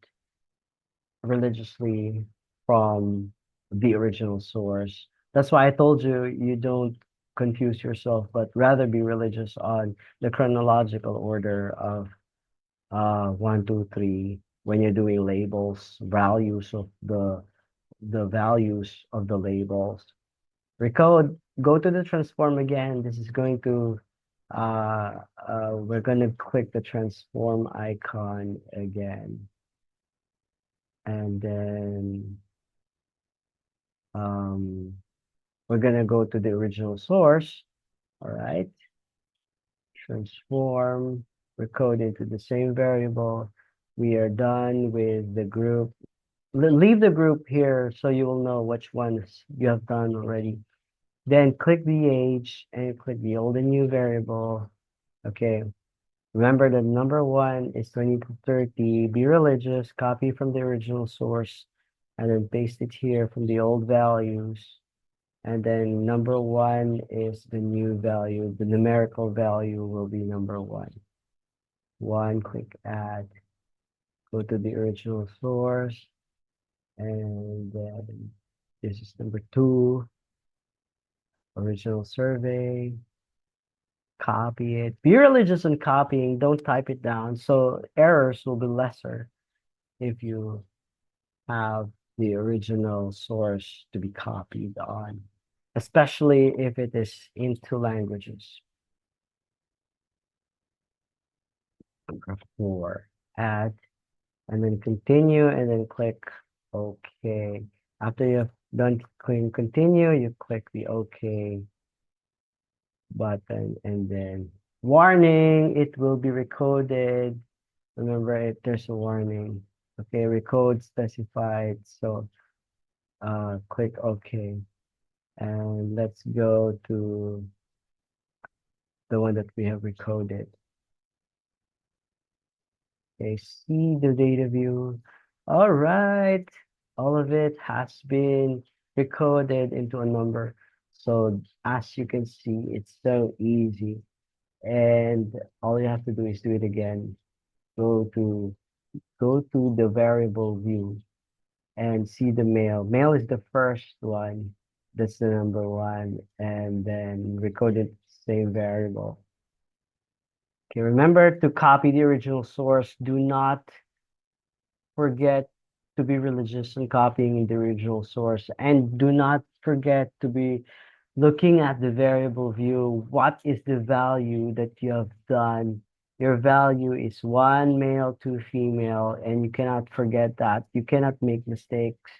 religiously from the original source. That's why I told you you don't confuse yourself, but rather be religious on the chronological order of one, two, three when you're doing labels, values of the values of the labels. Recode, go to the transform again. This is going to we're gonna click the transform icon again. And then um, we're gonna go to the original source. All right, transform, recode into the same variable. We are done with the group. Leave the group here so you will know which ones you have done already. Then click the age and click the old and new variable. Okay. Remember that number one is 20 to 30. Be religious, copy from the original source, and then paste it here from the old values. And then number one is the new value. The numerical value will be number one. One, click add, go to the original source, and then this is number two, original survey, copy it. Be religious in copying, don't type it down. So errors will be lesser if you have the original source to be copied on, especially if it is in two languages. Number four, add, and then continue, and then click OK. After you've done clicking continue, you click the OK button, and then warning, it will be recoded. Remember, there's a warning. Okay, recode specified. So click OK. And let's go to the one that we have recoded. Okay, see the data view. All right, all of it has been recoded into a number. So as you can see, it's so easy. And all you have to do is do it again. Go to the variable view and see the male. Male is the first one. That's the number one. And then record it same variable. Okay, remember to copy the original source. Do not forget to be religious in copying the original source. And do not forget to be looking at the variable view. What is the value that you have done? Your value is one male, two female, and you cannot forget that. You cannot make mistakes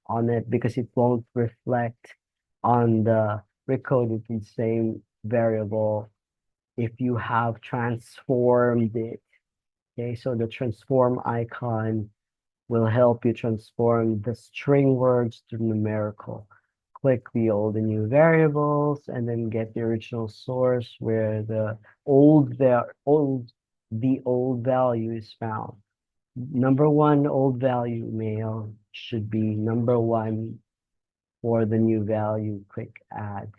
on it because it won't reflect on the recoded in the same variable if you have transformed it. Okay, so the transform icon will help you transform the string words to numerical. Click the old and new variables and then get the original source where the old value is found. Number one old value male should be number one for the new value. Click add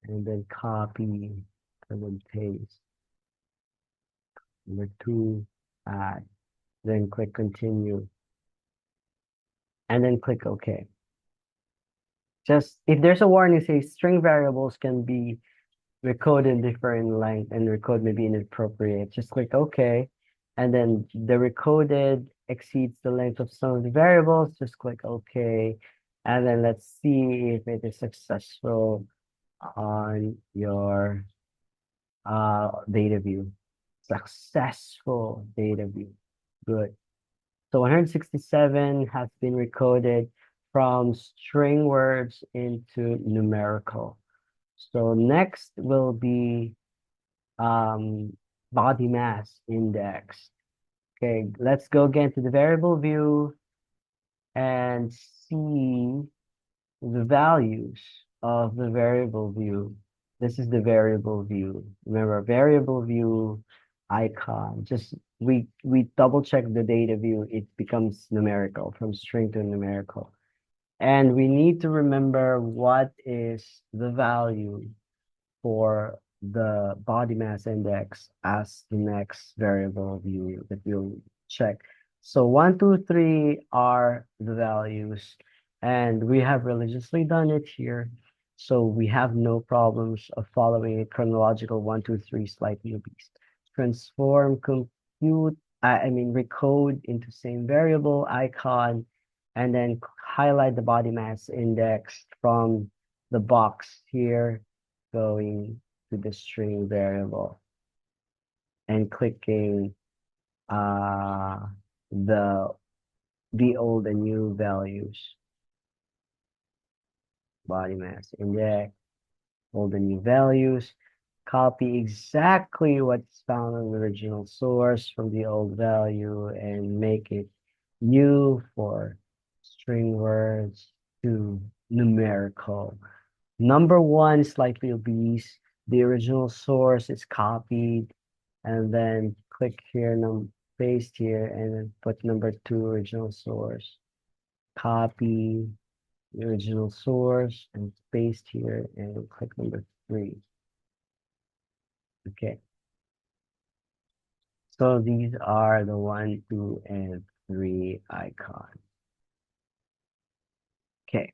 and then copy and then paste. Number two, add, then click continue and then click OK. Just if there's a warning, say string variables can be recoded in different length and recode may be inappropriate. Just click OK. And then the recoded exceeds the length of some of the variables. Just click OK. And then let's see if it is successful on your data view. Successful data view. Good. So 167 has been recoded from string words into numerical. So next will be body mass index. Okay, let's go again to the variable view and see the values of the variable view. This is the variable view. Remember, variable view icon. Just we double check the data view, it becomes numerical from string to numerical. And we need to remember what is the value for the body mass index as the next variable view that we'll check. So 1, 2, 3 are the values, and we have religiously done it here. So we have no problems of following a chronological 1, 2, 3 slightly obese. Transform, compute, I mean, recode into same variable icon, and then highlight the body mass index from the box here, going to the string variable and clicking uh, the old and new values, body mass index, old and new values, copy exactly what's found on the original source from the old value and make it new for string words to numerical. Number one, slightly obese. The original source is copied, and then click here, paste here, and then put number two original source. Copy the original source and paste here and click number 3. Okay, so these are the 1, 2, and 3 icons. Okay,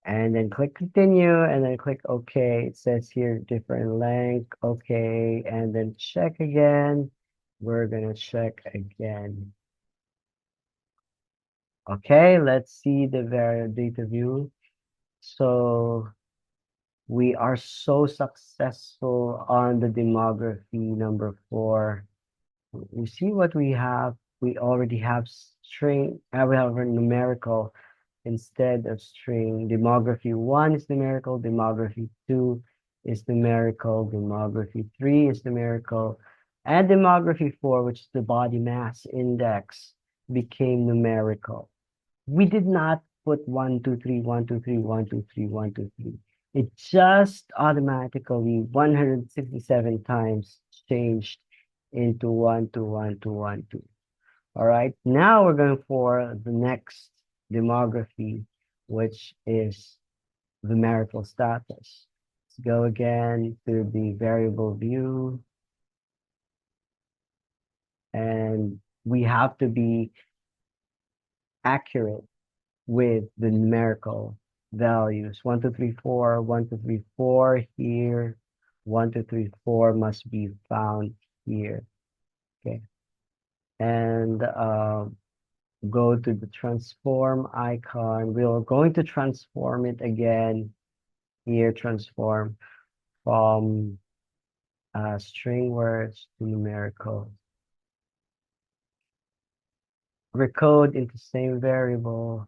and then click continue and then click OK. It says here different length. Okay, and then check again. We're gonna check again. Okay, let's see the data view. So we are so successful on the demography number 4. We see what we have. We already have string, we have a numerical instead of string. Demography 1 is numerical, demography 2 is numerical, demography 3 is numerical, and demography 4, which is the body mass index, became numerical. We did not put 1, 2, 3, 1, 2, 3, 1, 2, 3, 1, 2, 3. It just automatically 167 times changed into 1, 2, 1, 2, 1, 2. All right, now we're going for the next demography, which is the marital status. Let's go again to the variable view, and we have to be accurate with the numerical values. 1, 2, 3, 4, 1, 2, 3, 4 here. 1, 2, 3, 4 must be found here. Okay. And go to the transform icon. We're going to transform it again. Here, transform from string words to numerical. Recode into same variable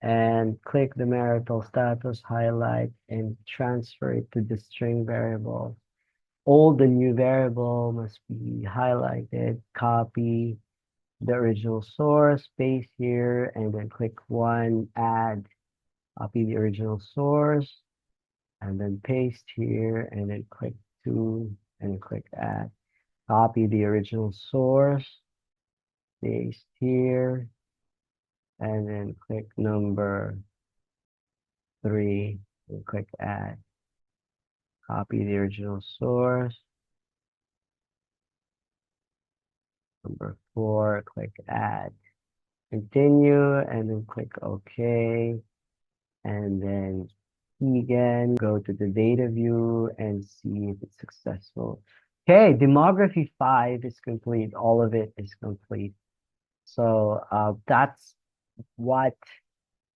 and click the marital status, highlight, and transfer it to the string variable. All the new variable must be highlighted, copy the original source, paste here, and then click 1, add, copy the original source, and then paste here, and then click 2, and click add. Copy the original source, paste here, and then click number 3, and click add. Copy the original source. Number 4, click add. Continue, and then click OK. And then again, go to the data view and see if it's successful. Okay, demography 5 is complete. All of it is complete. So that's what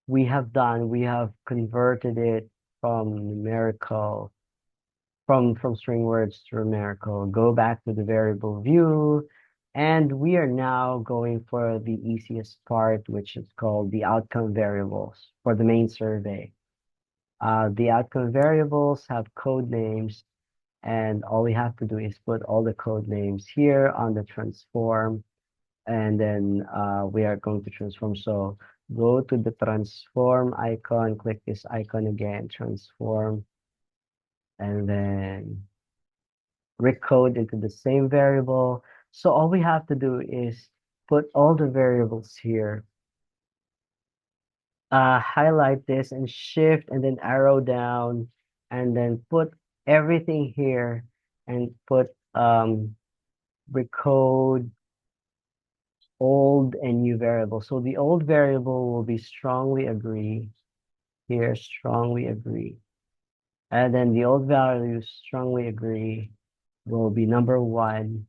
we have done. We have converted it from numerical, from string words to numerical. Go back to the variable view, and we are now going for the easiest part, which is called the outcome variables for the main survey. The outcome variables have code names, and all we have to do is put all the code names here on the transform, and then we are going to transform. So go to the transform icon, click this icon again, transform, and then recode into the same variable. So all we have to do is put all the variables here, highlight this and shift and then arrow down, and then put everything here and put recode old and new variable. So the old variable will be strongly agree here, strongly agree. And then the old value strongly agree will be number one.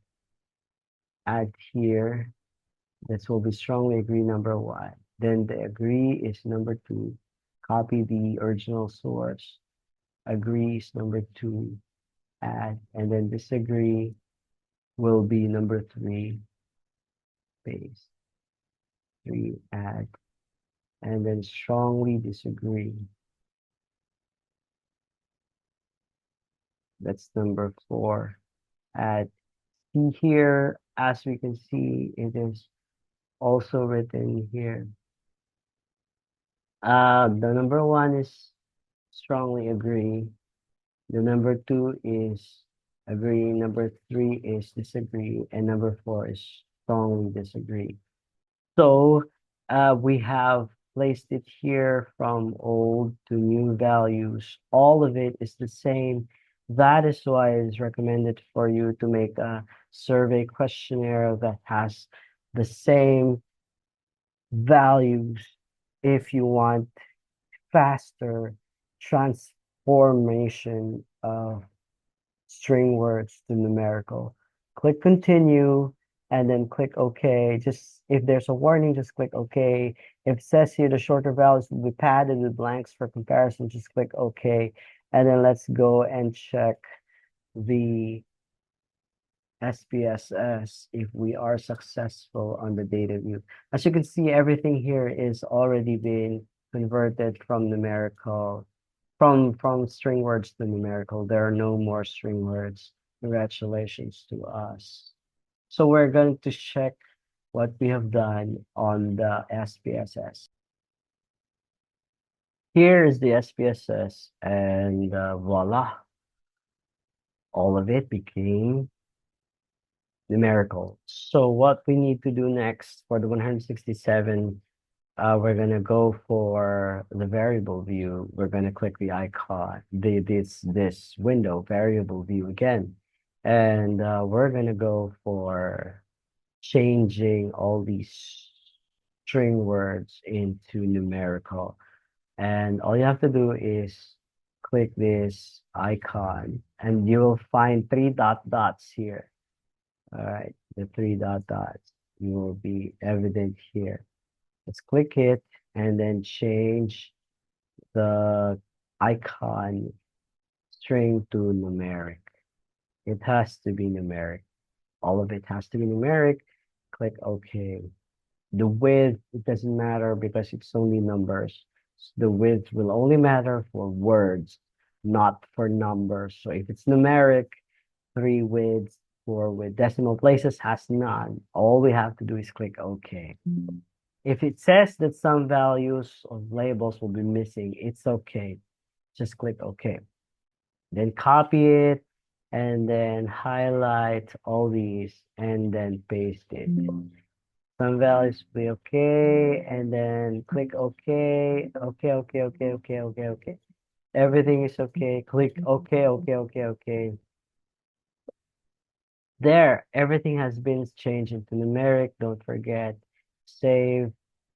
Add here. This will be strongly agree number one. Then the agree is number two. Copy the original source. Agree is number two. Add. And then disagree will be number three. Paste. Three. Add. And then strongly disagree. That's number four. Add. See here, as we can see, it is also written here. The number one is strongly agree. The number two is agree. Number three is disagree. And number four is strongly disagree. So we have placed it here from old to new values. All of it is the same. That is why it's recommended for you to make a survey questionnaire that has the same values if you want faster transformation of string words to numerical. Click continue and then click OK. Just if there's a warning, just click OK. If it says here the shorter values will be padded with blanks for comparison, just click OK. And then let's go and check the SPSS if we are successful on the data view. As you can see, everything here is already been converted from numerical, from string words to numerical. There are no more string words. Congratulations to us. So we're going to check what we have done on the SPSS. Here is the SPSS and voila, all of it became numerical. So what we need to do next for the 167, we're gonna go for the variable view. We're gonna click the icon, this window, variable view again. And we're gonna go for changing all these string words into numerical. And all you have to do is click this icon and you will find three dots here. All right, the three dots will be evident here. Let's click it and then change the icon string to numeric. It has to be numeric. All of it has to be numeric. Click OK. The width, it doesn't matter because it's only numbers. The width will only matter for words, not for numbers. So if it's numeric, 3 widths, 4 with decimal places has none. All we have to do is click OK. If it says that some values of labels will be missing, it's okay. Just click OK. Then copy it and then highlight all these and then paste it. Some values will be okay and then click OK. OK. Everything is okay. Click OK. There, everything has been changed into numeric. Don't forget, save,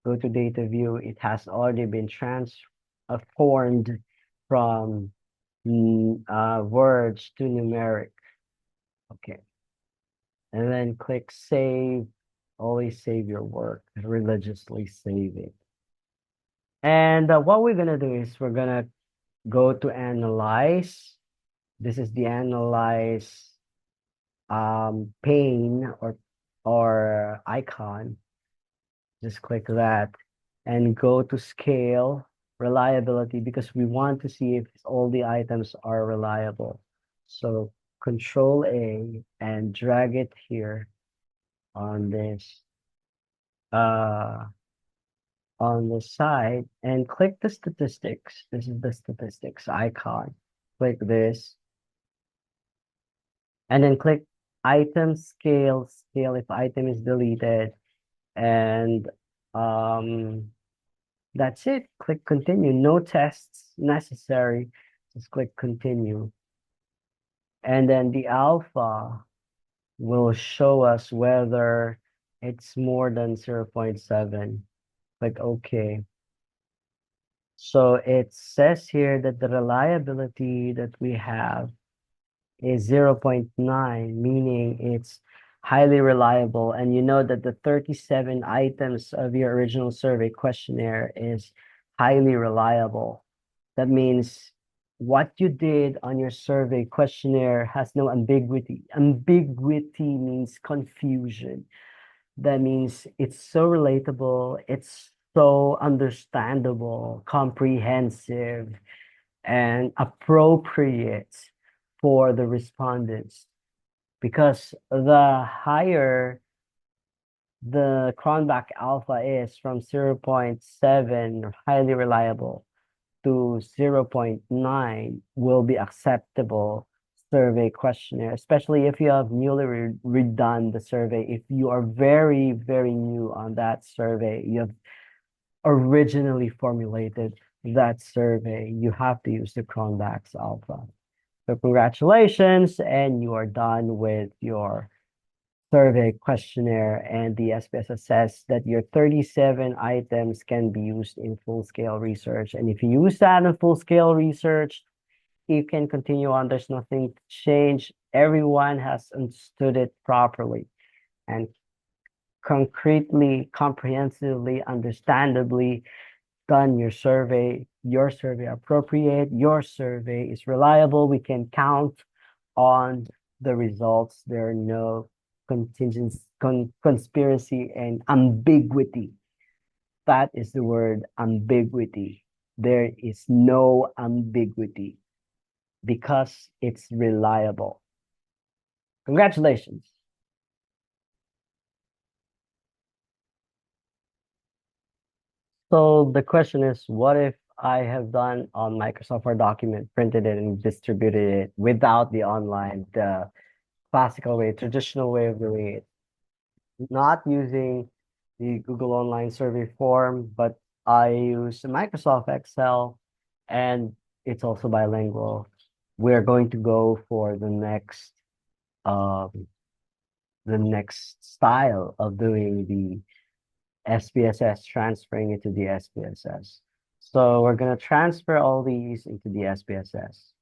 go to data view. It has already been transformed from words to numeric. Okay. And then click save. Always save your work. Religiously save it. And what we're going to do is we're going to go to analyze. This is the analyze pane or icon. Just click that and go to scale reliability because we want to see if all the items are reliable. So Control A and drag it here on this on the side and click the statistics. This is the statistics icon. Click this and then click item scale if item is deleted, and that's it. Click continue. No tests necessary. Just click continue, and then the alpha will show us whether It's more than 0.7. Like, okay. So it says here that the reliability that we have is 0.9, meaning it's highly reliable. And you know that the 37 items of your original survey questionnaire is highly reliable. That means what you did on your survey questionnaire has no ambiguity. Ambiguity means confusion. That means it's so relatable, it's so understandable, comprehensive, and appropriate for the respondents. Because the higher the Cronbach alpha is from 0.7, highly reliable, to 0.9 will be acceptable survey questionnaire, especially if you have newly redone the survey. If you are very, very new on that survey, you have originally formulated that survey, you have to use the Cronbach's alpha. So congratulations, and you are done with your survey questionnaire, and the SPSS says that your 37 items can be used in full-scale research. And if you use that in full-scale research, you can continue on. There's nothing to change. Everyone has understood it properly and concretely, comprehensively, understandably done your survey appropriate, your survey is reliable. We can count on the results. There are no conspiracy and ambiguity. That is the word ambiguity. There is no ambiguity because it's reliable. Congratulations. So the question is, what if I have done on Microsoft Word document, printed it and distributed it without the online, the classical way, traditional way of doing it, not using the Google Online survey form, but I use Microsoft Excel, and it's also bilingual. We're going to go for um the next style of doing the SPSS, transferring it to the SPSS. So we're gonna transfer all these into the SPSS.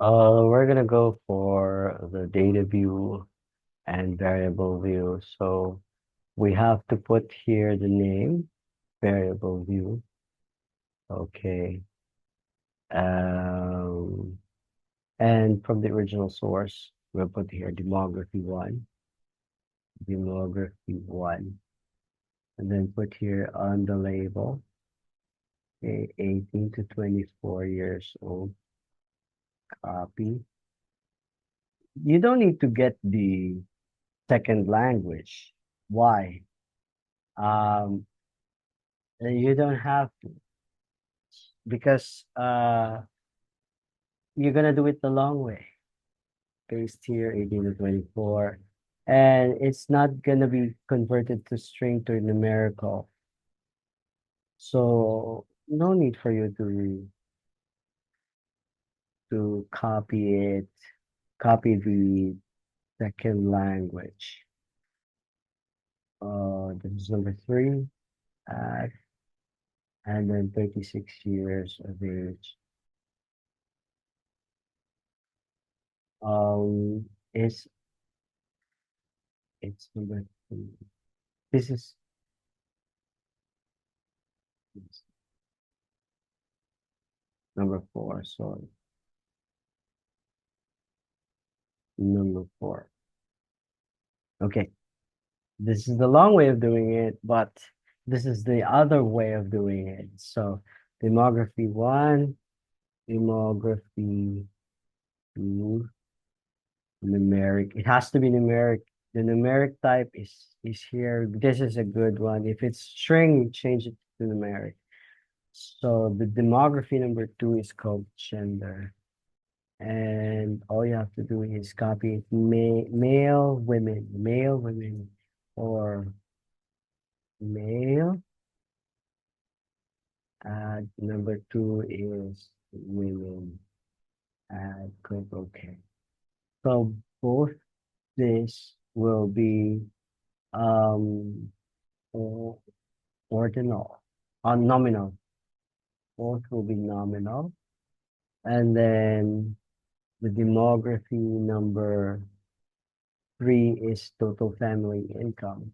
We're gonna go for the data view and variable view. So we have to put here the name, variable view. Okay. Um, and from the original source, we'll put here demography one, and then put here on the label, okay, 18 to 24 years old, copy. You don't need to get the second language. Why? Um, you don't have to, because you're gonna do it the long way. Paste here 18 to 24, and it's not gonna be converted to string to numerical. So no need for you to copy the second language. This is number three, add, and then 36 years of age. Um, it's it's number three. This is number four. Sorry, number four. Okay, this is the long way of doing it, but this is the other way of doing it. So demography one, demography two, numeric. It has to be numeric. The numeric type is here. This is a good one. If it's string, you change it to numeric. So the demography number two is called gender. And all you have to do is copy it. Male, women, or male. Number two is women. Click OK. So both this will be um ordinal, nominal. Both will be nominal. And then the demography number 3 is total family income.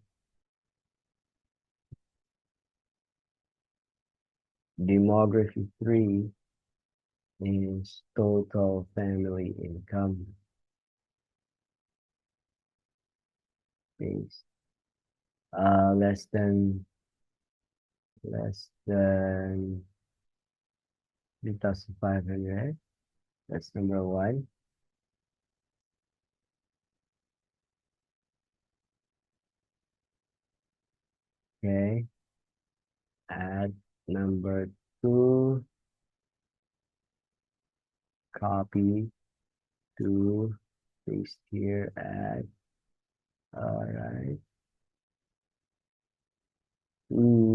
Demography 3 is total family income base. Less than 3,500. That's number 1. Okay. Add number 2. Copy to paste here. Add. All right.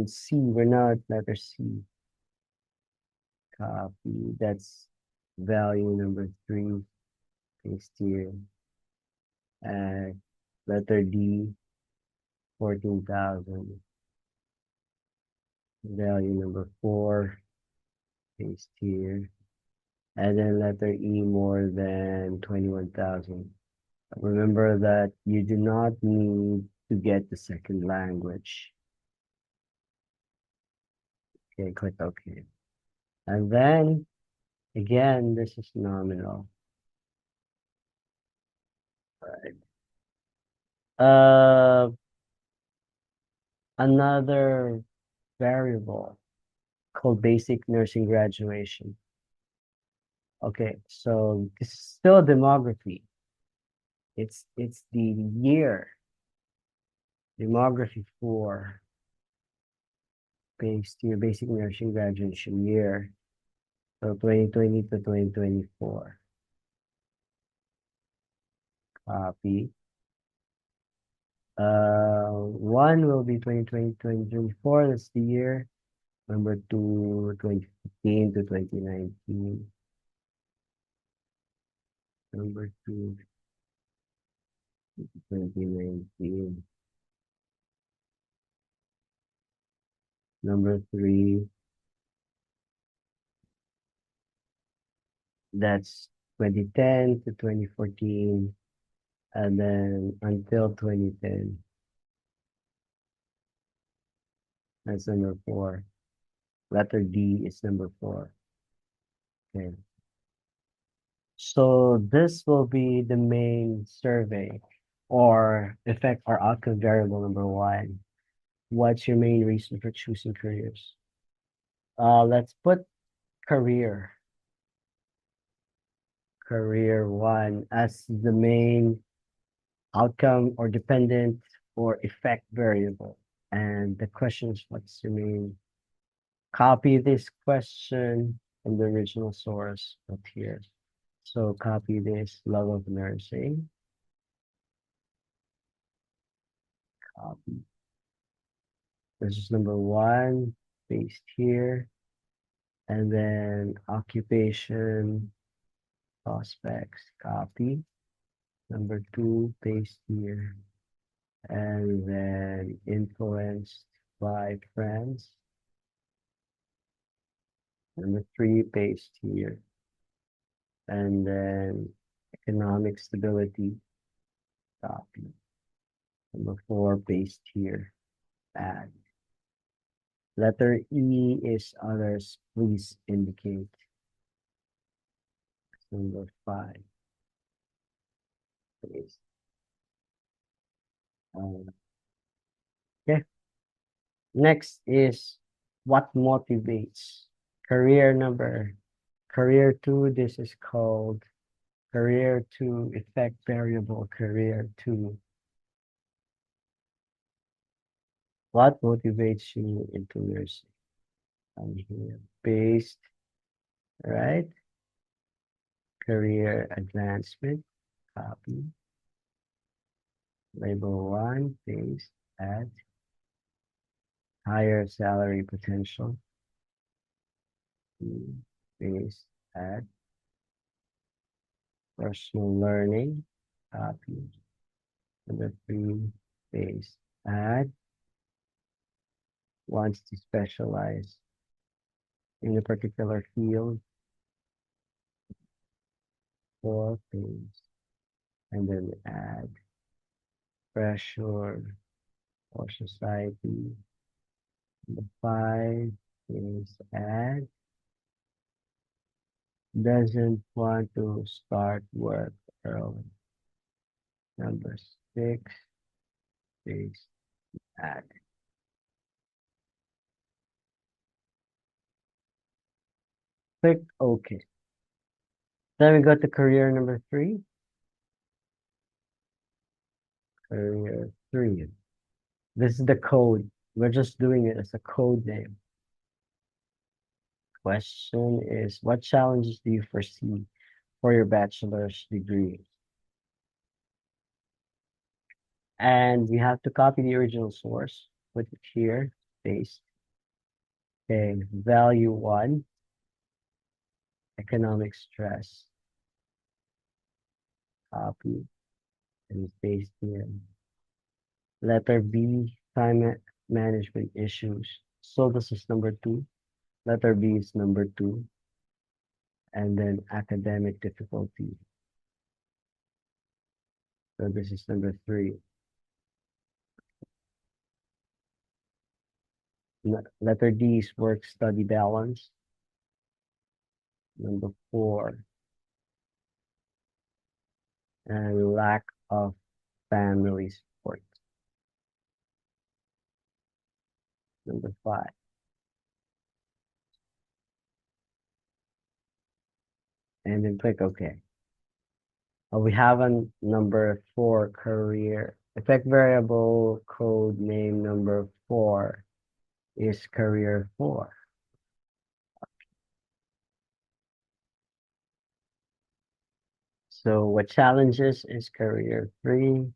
C. We're not letter C. Copy. That's value number 3. Paste here. Add letter D. 14,000. Value number 4. Paste here. And then letter E more than 21,000. Remember that you do not need to get the second language. Okay, click OK. And then, again, this is nominal. Right. Another variable called basic nursing graduation. Okay, so this is still demography. It's the year. Demography 4. Based your basic nursing graduation year. So 2020 to 2024. Copy. 1 will be 2020 2024. That's the year. Number 2, 2015 to 2019. Number 2, 2019. Number 3, that's 2010 to 2014. And then until 2010. That's number 4. Letter D is number 4. Okay. So this will be the main survey or effect or outcome variable number 1. What's your main reason for choosing careers? Let's put career 1 as the main outcome or dependent or effect variable. And the question is what's your main. Copy this question from the original source up here. So copy this love of nursing. Copy. This is number 1, paste here. And then occupation, prospects, copy. Number 2, paste here. And then influenced by friends. Number 3, paste here. And then economic stability, copy. Number 4, paste here. Add. Letter E is others, please indicate. Number 5. Paste. Okay. Next is what motivates. Career 2, this is called career 2 effect variable, career 2. What motivates you into nursing? I'm here, paste, right? Career advancement, copy. Label 1, paste, add. Higher salary potential, paste, add. Personal learning, copy. Number three, paste. Add, wants to specialize in a particular field for paste. And then add pressure or society. Number five is add, doesn't want to start work early. Number six is add. Click OK. Then we go to career number three. Career three. This is the code. We're just doing it as a code name. Question is, what challenges do you foresee for your bachelor's degree? And we have to copy the original source, put it here, paste. Okay, value one, economic stress, copy, and paste here. Letter B, management issues. So this is number two. Letter B is number two. And then academic difficulty. So this is number three. Letter D is work-study balance. Number four. And lack of family support. Number five. And then click OK. We have a number four, career. Effect variable code name number four is career four. So what challenges is career three?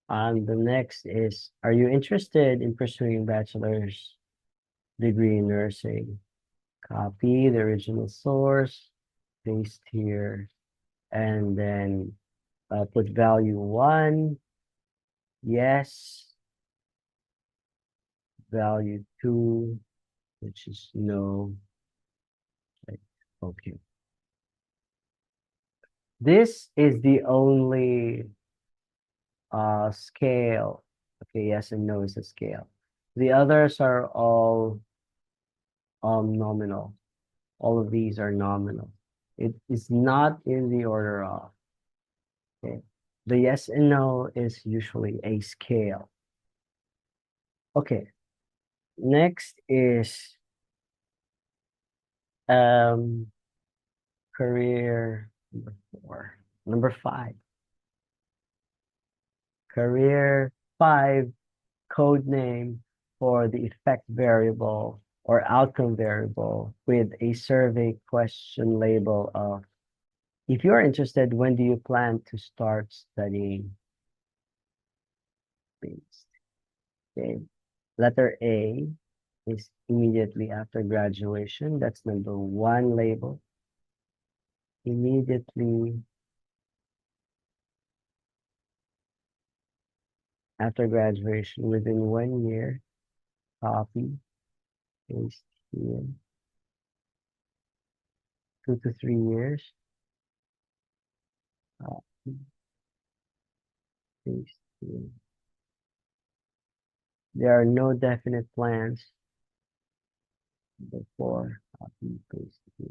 The next is, are you interested in pursuing bachelor's degree in nursing? Copy the original source, paste here, and then put value one, yes, value two, which is no. Okay. This is the only scale. Okay, yes and no is a scale. The others are all nominal. All of these are nominal. It is not in the order of. Okay. The yes and no is usually a scale. Okay. Next is career number four. Number five. Career five, code name for the effect variable or outcome variable with a survey question label of, if you're interested, when do you plan to start studying? Okay. Letter A is immediately after graduation. That's number one label. Immediately after graduation, within 1 year, copy, paste here. 2 to 3 years, copy, paste here. There are no definite plans. Therefore, copy, paste here.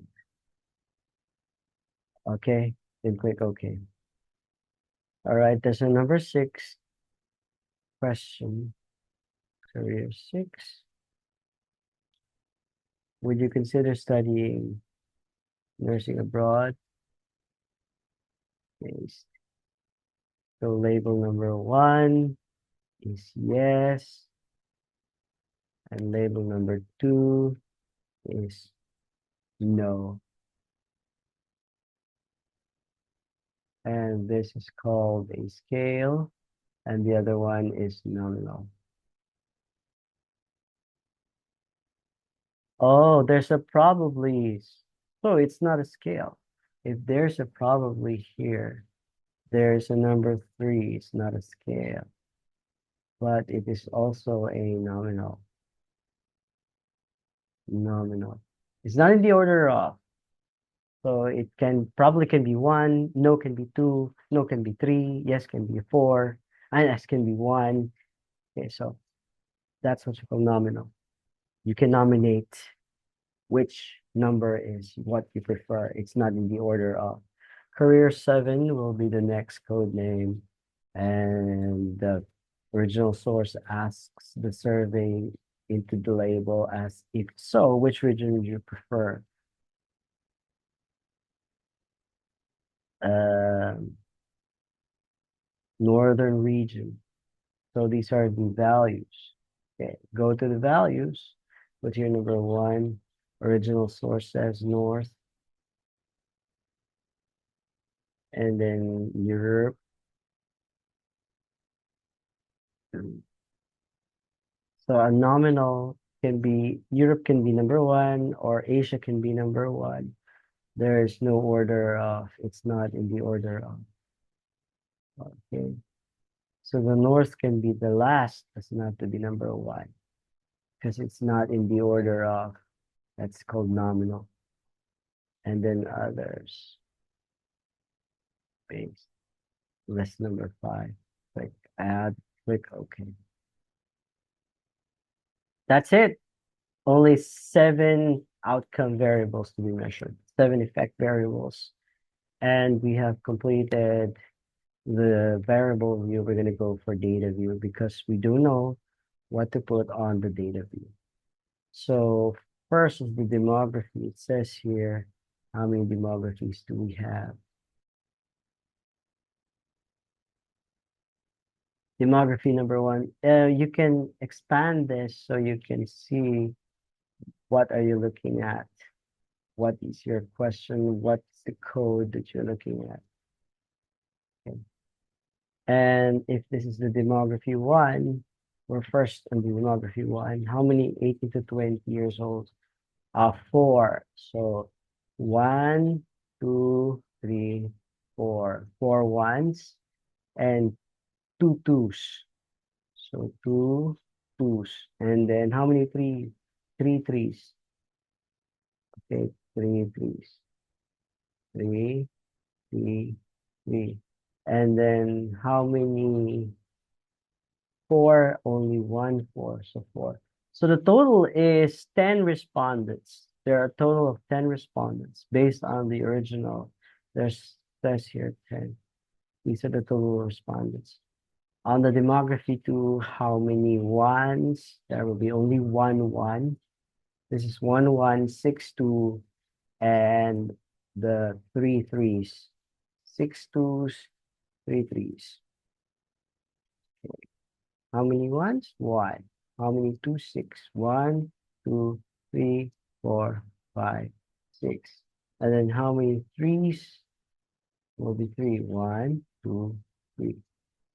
Okay, then click OK. All right, there's a number 6 question. Career 6. Would you consider studying nursing abroad? Paste. So label number 1 is yes. And label number 2 is no. And this is called a scale. And the other one is nominal. Oh, there's a probably. So it's not a scale. If there's a probably here, There's a number three. It's not a scale, but it is also a nominal. Nominal. It's not in the order of. So it can probably can be one, no can be two, no can be three, yes can be four, and yes can be one. Okay, so that's what you call nominal. You can nominate which number is what you prefer. It's not in the order of. Career 7 will be the next code name, and the original source asks the survey into the label as if so, which region would you prefer? Um, Northern region. So these are the values. Okay, go to the values. Put here number one. Original source says north, and then Europe. So a nominal can be Europe can be number one or Asia can be number one. There is no order of, it's not in the order of. Okay. So the north can be the last, does not to be number one because it's not in the order of. That's called nominal. And then others. Base. List number 5. Click add, click OK. That's it. Only 7 outcome variables to be measured, 7 effect variables. And we have completed the variable view. We're going to go for data view because we do know what to put on the data view. So first is the demography. It says here, how many demographies do we have? Demography number 1. You can expand this so you can see what are you looking at. What is your question? What's the code that you're looking at? Okay. And if this is the demography 1, we're first on the demography 1. How many 18 to 20 years old? 4. So 1, 2, 3, 4. 4 ones and 2 twos. So 2 twos. And then how many 3? 3 threes. Okay, 3 threes. 3, 3, 3. And then how many 4? Only 1 4. So 4. So the total is 10 respondents. There are a total of 10 respondents based on the original. There's says here 10. These are the total respondents. On the demography 2, how many ones? There will be only 1 1. This is 1 1 6 2, and the 3 threes. 6 twos, 3 threes. Okay. How many ones? 1. How many 2 6? 1, 2, 3, 4, 5, 6. And then how many threes? Will be 3. 1, 2, 3.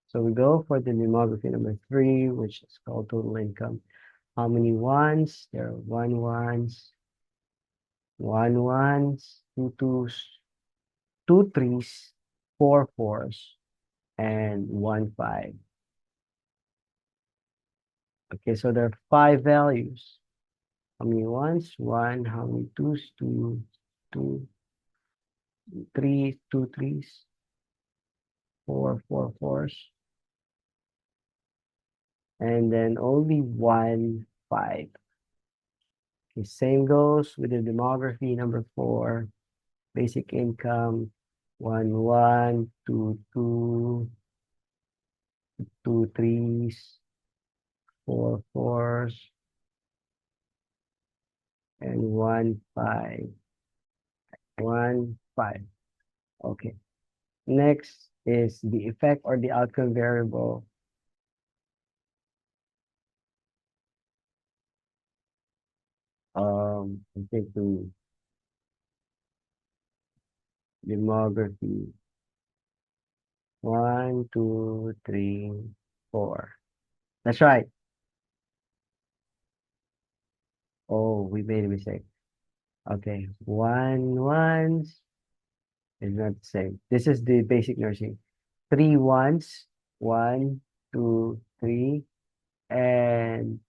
So we go for the demography number 3, which is called total income. How many ones? There are 1 ones, 1 ones, 2 twos, 2 threes, 4 fours, and 1 5. Okay, so there are 5 values. How many ones? 1. How many twos? 2, 2, 3, 2 threes, 4 4 fours, and then only 1 5. Okay, same goes with the demography number 4. Basic income 1 1, 2 2, 2 threes, 4 fours, and 1 5. 1 5. Okay. Next is the effect or the outcome variable. I think the demography 1 2 3 4. That's right. Oh, we made a mistake. Okay, 1 1 is not the same. This is the basic nursing. three ones, 1, 2, 3, and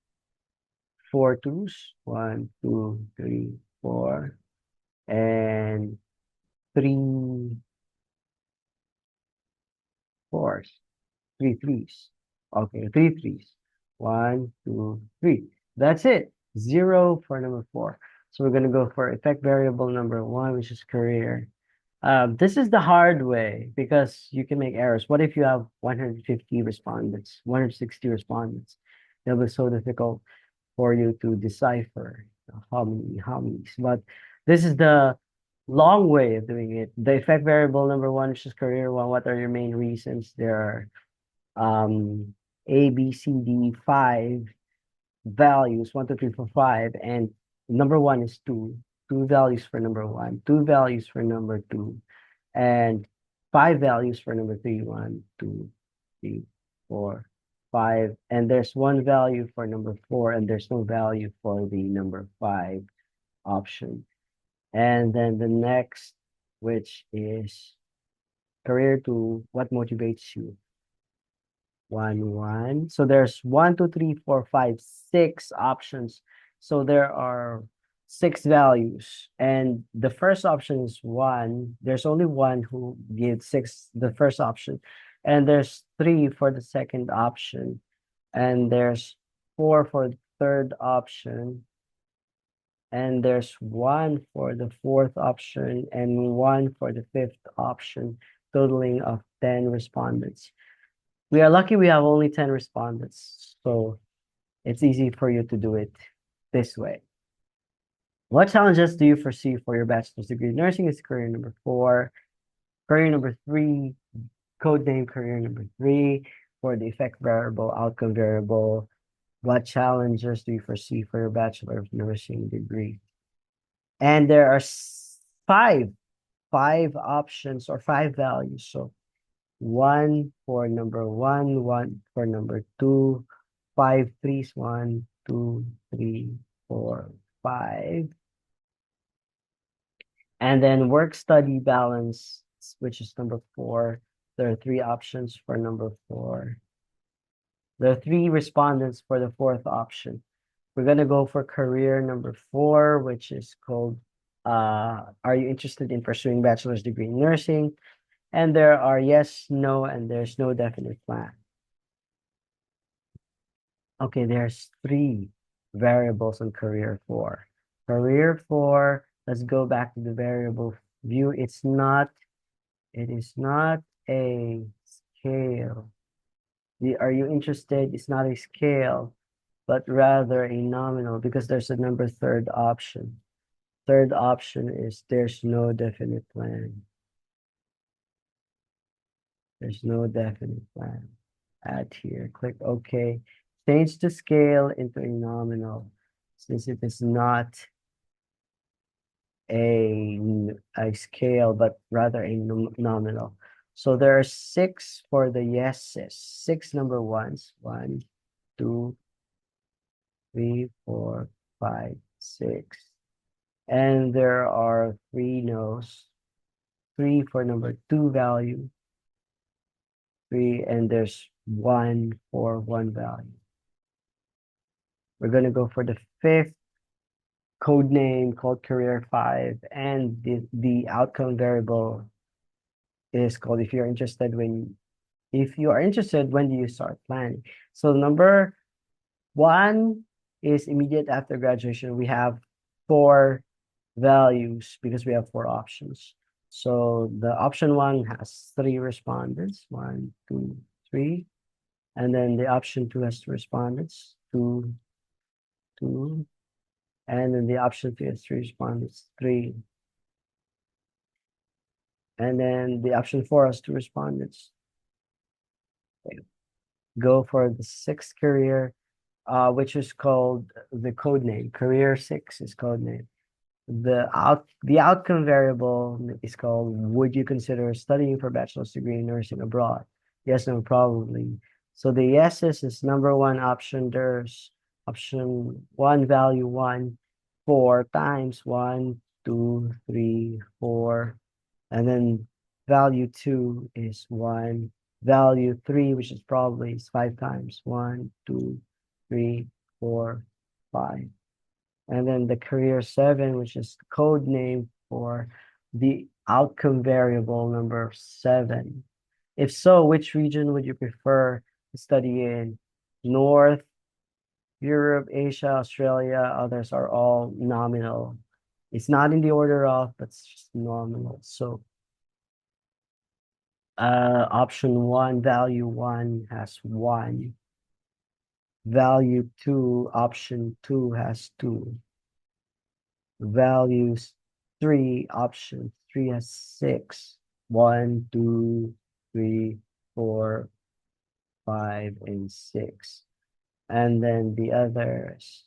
four twos, 1, 2, 3, 4, and three fours, three threes. Okay, three threes. 1, 2, 3. That's it. Zero for number four. So we're gonna go for effect variable number one, which is career. This is the hard way because you can make errors. What if you have 150 respondents, 160 respondents? It'll be so difficult for you to decipher how many. But this is the long way of doing it. The effect variable number one, which is career one. What are your main reasons? There are A, B, C, D, five values, 1, 2, 3, 4, 5, and number one is two. Two values for number one, two values for number two, and five values for number three. 1, 2, 3, 4, 5. And there's one value for number four, and there's no value for the number five option. And then the next, which is career two, what motivates you? 1, 1. So there's 1, 2, 3, 4, 5, 6 options. So there are six values. And the first option is one. There's only one who gives six, the first option. And there's three for the second option. And there's four for the third option. And there's one for the fourth option and one for the fifth option, totaling of 10 respondents. We are lucky we have only 10 respondents, so it's easy for you to do it this way. What challenges do you foresee for your bachelor's degree? Nursing is career number four. Career number three, code name career number three. For the effect variable, outcome variable, what challenges do you foresee for your Bachelor of Nursing degree? And there are five options or five values. So one for number one for number two, 5 threes, 1, 2, 3, 4, 5. And then work study balance, which is number four. There are three options for number four. There are three respondents for the fourth option. We're gonna go for career number four, which is called are you interested in pursuing bachelor's degree in nursing? And there are yes, no, and there's no definite plan. Okay, there's three variables on career four. Career four, let's go back to the variable view. It is not a scale. Are you interested? It's not a scale, but rather a nominal because there's a number third option. Third option is there's no definite plan. There's no definite plan. Add here, click OK. Change the scale into a nominal since it is not a scale, but rather a nominal. So there are six for the yeses, six number ones. 1, 2, 3, 4, 5, 6. And there are three no's, three for number two value, three, and there's one for one value. We're going to go for the fifth code name called career 5, and the outcome variable is called if you are interested, when do you start planning? So number one is immediate after graduation. We have four values because we have four options. So the option one has three respondents, 1, 2, 3. And then the option two has two respondents, 2, 2. And then the option three has three respondents, 3. And then the option four has two respondents. Okay. Go for the sixth career, which is called the code name. Career 6 is code name. The outcome variable is called, would you consider studying for bachelor's degree in nursing abroad? Yes, no, probably. So the yeses is number one option. There's option one value 1, 4 times 1, 2, 3, 4. And then value 2 is 1, value 3, which is probably is 5 times. 1, 2, 3, 4, 5. And then the career 7, which is code name for the outcome variable number 7. If so, which region would you prefer to study in? North, Europe, Asia, Australia, others are all nominal. It's not in the order of, but it's just nominal. So option 1, value 1 has 1. Value 2, option 2 has 2. Values 3, option 3 has 6. 1, 2, 3, 4, 5, and 6. And then the others,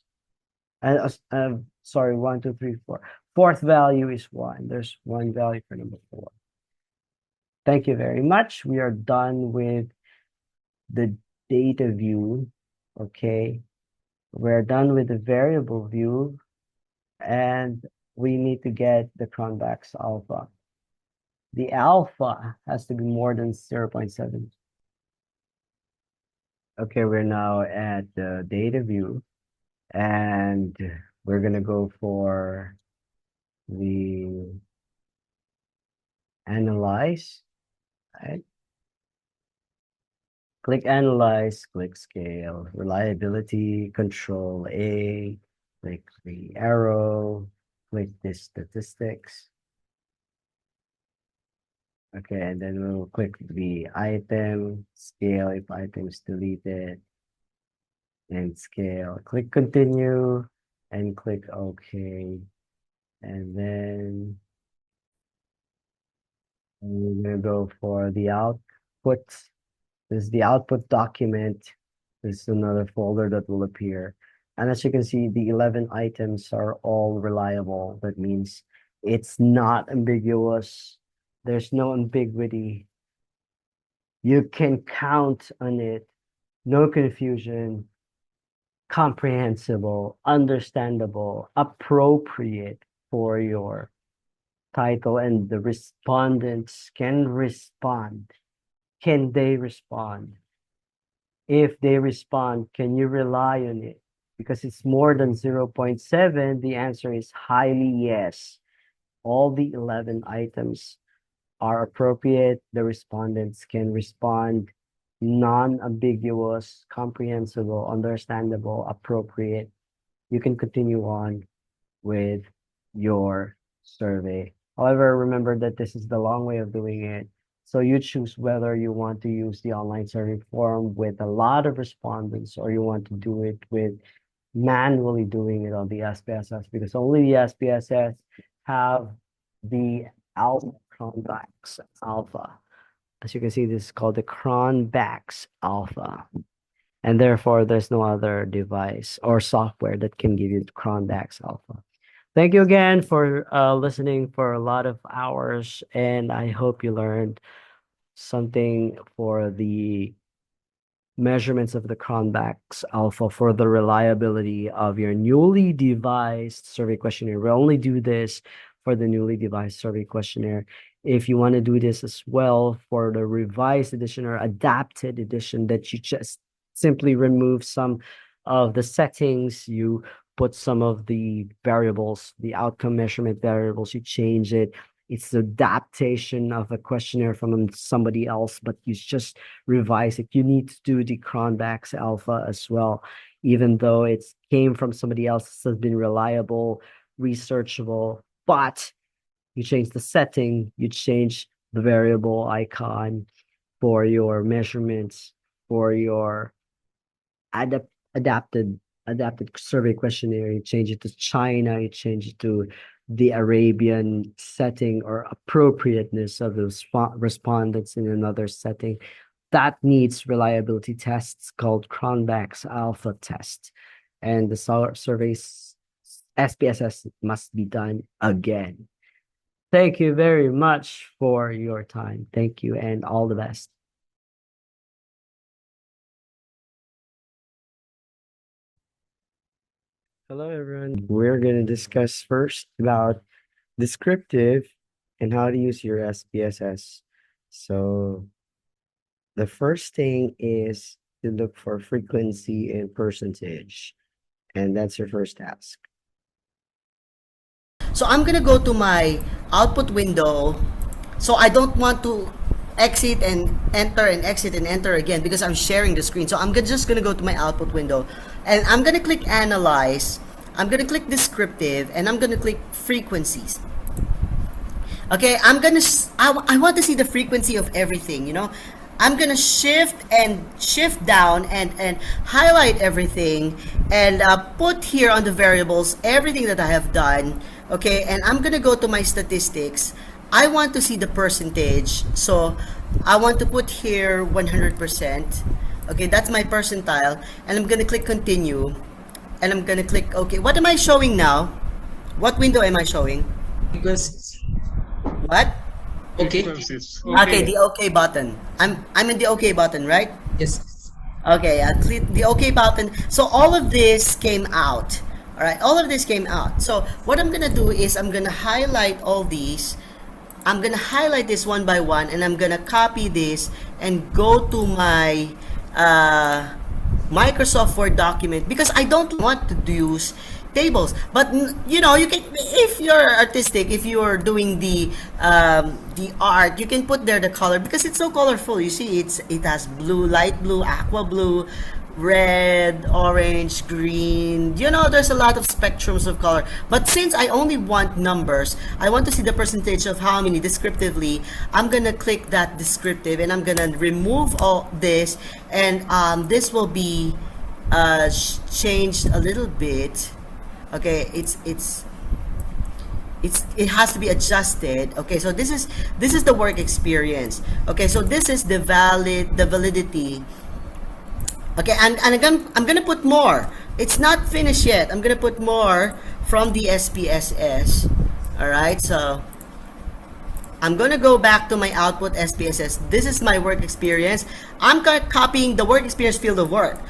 sorry, 1, 2, 3, 4. Fourth value is 1. There's one value for number 4. Thank you very much. We are done with the data view. Okay. We're done with the variable view, and we need to get the convex alpha. The alpha has to be more than 0.7. Okay, we're now at the data view, and we're gonna go for the analyze, right? Click analyze, click scale, reliability, control A, click the arrow, click this statistics. Okay, and then we'll click the item, scale if item is deleted, and scale. Click continue and click OK. And then we're gonna go for the output. This is the output document. This is another folder that will appear. And as you can see, the 11 items are all reliable. That means it's not ambiguous. There's no ambiguity. You can count on it. No confusion. Comprehensible, understandable, appropriate for your title, and the respondents can respond. Can they respond? If they respond, can you rely on it? Because it's more than 0.7, the answer is highly yes. All the 11 items are appropriate. The respondents can respond. Non-ambiguous, comprehensible, understandable, appropriate. You can continue on with your survey. However, remember that this is the long way of doing it. So you choose whether you want to use the online survey form with a lot of respondents, or you want to do it with manually doing it on the SPSS, because only the SPSS have the alpha Cronbach's alpha. As you can see, this is called the Cronbach's alpha. And therefore, there's no other device or software that can give you the Cronbach's alpha. Thank you again for listening for a lot of hours, and I hope you learned something for the measurements of the Cronbach's alpha for the reliability of your newly devised survey questionnaire. We only do this for the newly devised survey questionnaire. If you want to do this as well for the revised edition or adapted edition, that you just simply remove some of the settings, you put some of the variables, the outcome measurement variables, you change it. It's the adaptation of a questionnaire from somebody else, but you just revise it. You need to do the Cronbach's alpha as well, even though it came from somebody else. It has been reliable, researchable, but you change the setting, you change the variable icon for your measurements, for your adapted survey questionnaire. You change it to China, you change it to the Arabian setting or appropriateness of the respondents in another setting. That needs reliability tests called Cronbach's alpha test. And the surveys SPSS must be done again. Thank you very much for your time. Thank you and all the best. Hello, everyone. We're going to discuss first about descriptive and how to use your SPSS. So The first thing is to look for frequency and percentage, and that's your first task. So I'm gonna go to my output window. So I don't want to exit and exit and enter again because I'm sharing the screen. So just gonna go to my output window, and I'm gonna click analyze. I'm gonna click descriptive, and I'm gonna click frequencies. Okay, I want to see the frequency of everything, you know. I'm gonna shift down and highlight everything and put here on the variables everything that I have done. Okay, and I'm gonna go to my statistics. I want to see the percentage, so I want to put here 100%. Okay, that's my percentile, and I'm gonna click continue, and I'm gonna click OK. What am I showing now? What window am I showing? Because What? okay, Frequencies. Okay, the OK button. I'm in the OK button, right? yes, Okay, I click the OK button. So all of this came out. All right, all of this came out. So what I'm gonna do is I'm gonna highlight all these. I'm gonna highlight this one by one, and I'm gonna copy this and go to my Microsoft Word document because I don't want to use tables. But you know, you can, if you're artistic, if you're doing the art, you can put there the color because it's so colorful. You see, it has blue, light blue, aqua blue, red, orange, green. You know, there's a lot of spectrums of color. But since I only want numbers, I want to see the percentage of how many descriptively. I'm gonna click that descriptive, and I'm gonna remove all this, and this will be changed a little bit. Okay, it has to be adjusted. Okay, so this is the work experience. Okay, so this is the validity. Okay, and I'm gonna put more. It's not finished yet. I'm gonna put more from the SPSS. All right, so I'm gonna go back to my output SPSS. This is my work experience. I'm copying the work experience field of work.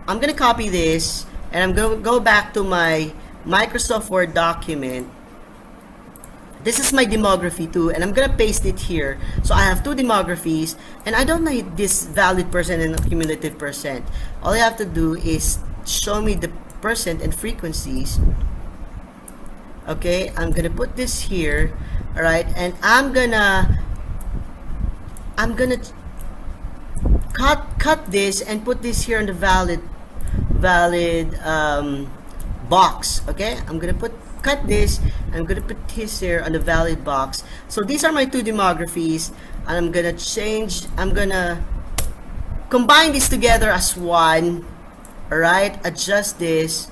I'm gonna copy this, and I'm gonna go back to my Microsoft Word document. This is my demography too, and I'm gonna paste it here. So I have two demographies, and I don't need this valid percent and cumulative percent. All I have to do is show me the percent and frequencies. Okay, I'm gonna put this here. All right, and I'm gonna cut this and put this here in the valid box. Okay, I'm gonna cut this. I'm gonna put this here on the valid box. So these are my two demographies, and I'm gonna combine this together as one. All right, adjust this.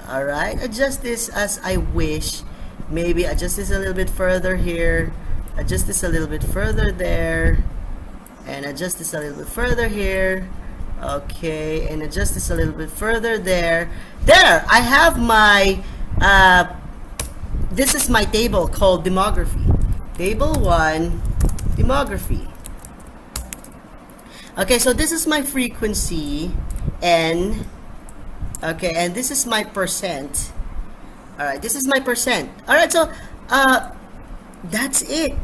All right, adjust this as I wish. Maybe adjust this a little bit further here, adjust this a little bit further there, and adjust this a little bit further here. Okay, and adjust this a little bit further there. There, I have my this is my table called demography. Table 1, demography. Okay, so this is my frequency N. Okay, and this is my percent. All right, this is my percent. All right, so that's it.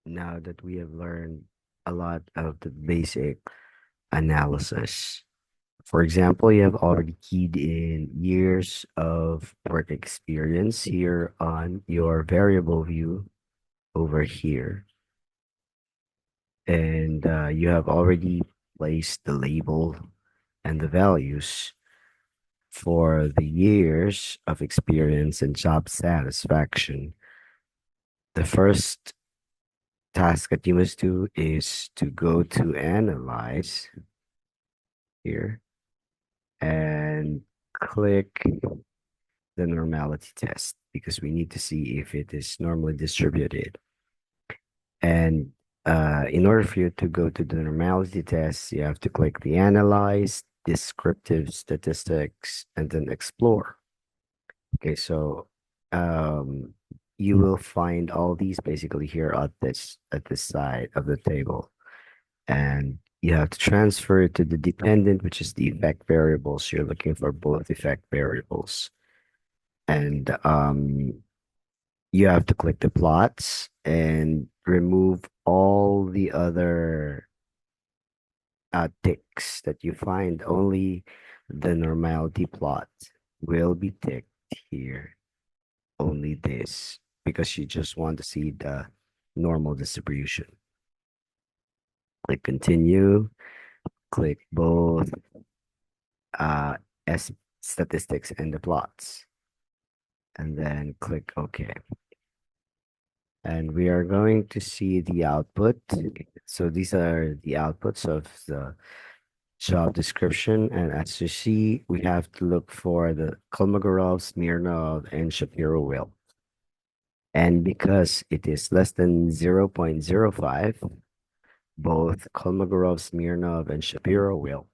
Now that we have learned a lot of the basic analysis, for example, you have already keyed in years of work experience here on your variable view over here. And you have already placed the label and the values for the years of experience and job satisfaction. The first task that you must do is to go to analyze here and click the normality test because we need to see if it is normally distributed. And in order for you to go to the normality test, you have to click the analyze, descriptive statistics, and then explore. Okay, so you will find all these basically here at this side of the table, and you have to transfer it to the dependent, which is the effect variables. You're looking for both effect variables. And you have to click the plots and remove all the other ticks that you find. Only the normality plot will be ticked here. Only this, because you just want to see the normal distribution. Click continue, click both uh, S statistics and the plots, and then click OK. And we are going to see the output. So these are the outputs of the job description. And as you see, we have to look for the Kolmogorov, Smirnov, and Shapiro will. And because it is less than 0.05, both Kolmogorov, Smirnov, and Shapiro will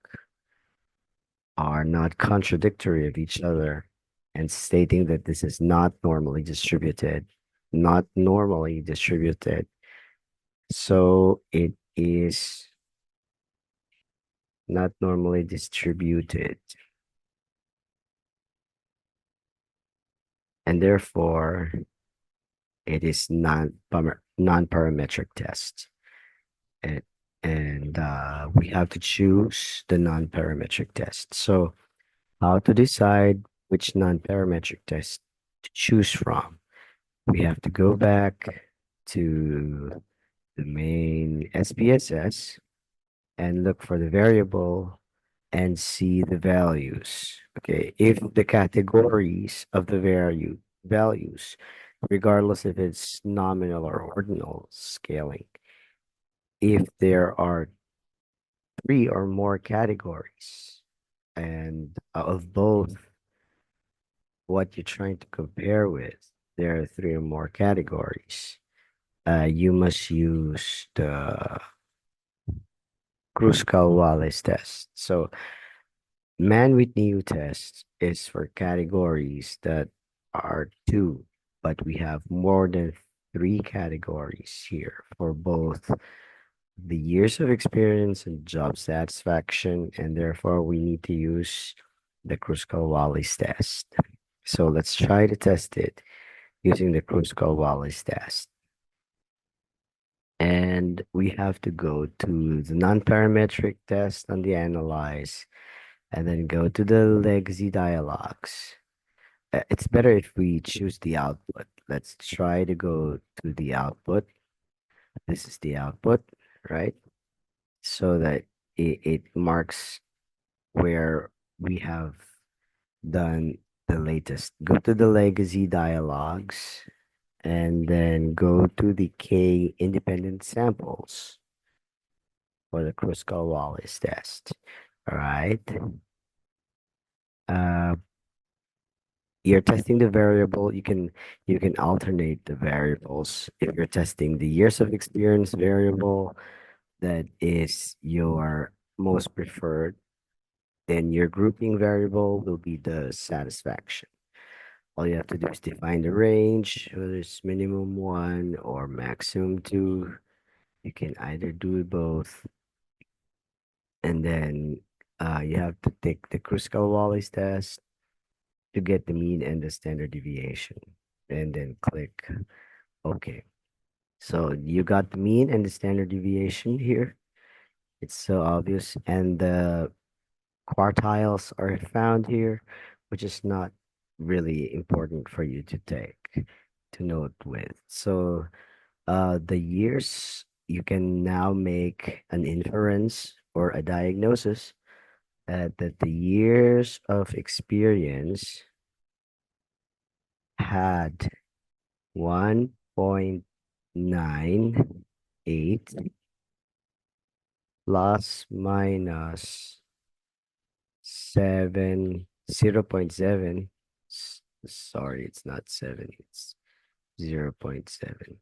are not contradictory of each other and stating that this is not normally distributed, not normally distributed. So it is not normally distributed. And therefore, it is non-parametric test. And, and we have to choose the non-parametric test. So how to decide which non-parametric test to choose from? We have to go back to the main SPSS and look for the variable and see the values. Okay, if the categories of the values, regardless if it's nominal or ordinal scaling, if there are three or more categories and of both what you're trying to compare with, there are three or more categories. You must use the Kruskal-Wallis test. So Man-Whitney test is for categories that are two, but we have more than three categories here for both the years of experience and job satisfaction, and therefore we need to use the Kruskal-Wallis test. So let's try to test it using the Kruskal-Wallis test. And we have to go to the non-parametric test on the analyze, and then go to the legacy dialogues. It's better if we choose the output. Let's try to go to the output. This is the output, right? So that it marks where we have done the latest. Go to the legacy dialogues and then go to the K independent samples for the Kruskal-Wallis test. All right. Uh, you're testing the variable. You can alternate the variables. If you're testing the years of experience variable, that is your most preferred, then your grouping variable will be the satisfaction. All you have to do is define the range, whether it's minimum one or maximum two. You can either do both. And then you have to take the Kruskal-Wallis test to get the mean and the standard deviation. And then click OK. So you got the mean and the standard deviation here. It's so obvious. And the quartiles are found here, which is not really important for you to take to note with. So the years, you can now make an inference or a diagnosis that the years of experience had 1.98 plus minus 0.7. Sorry, it's not 7, it's 0.7.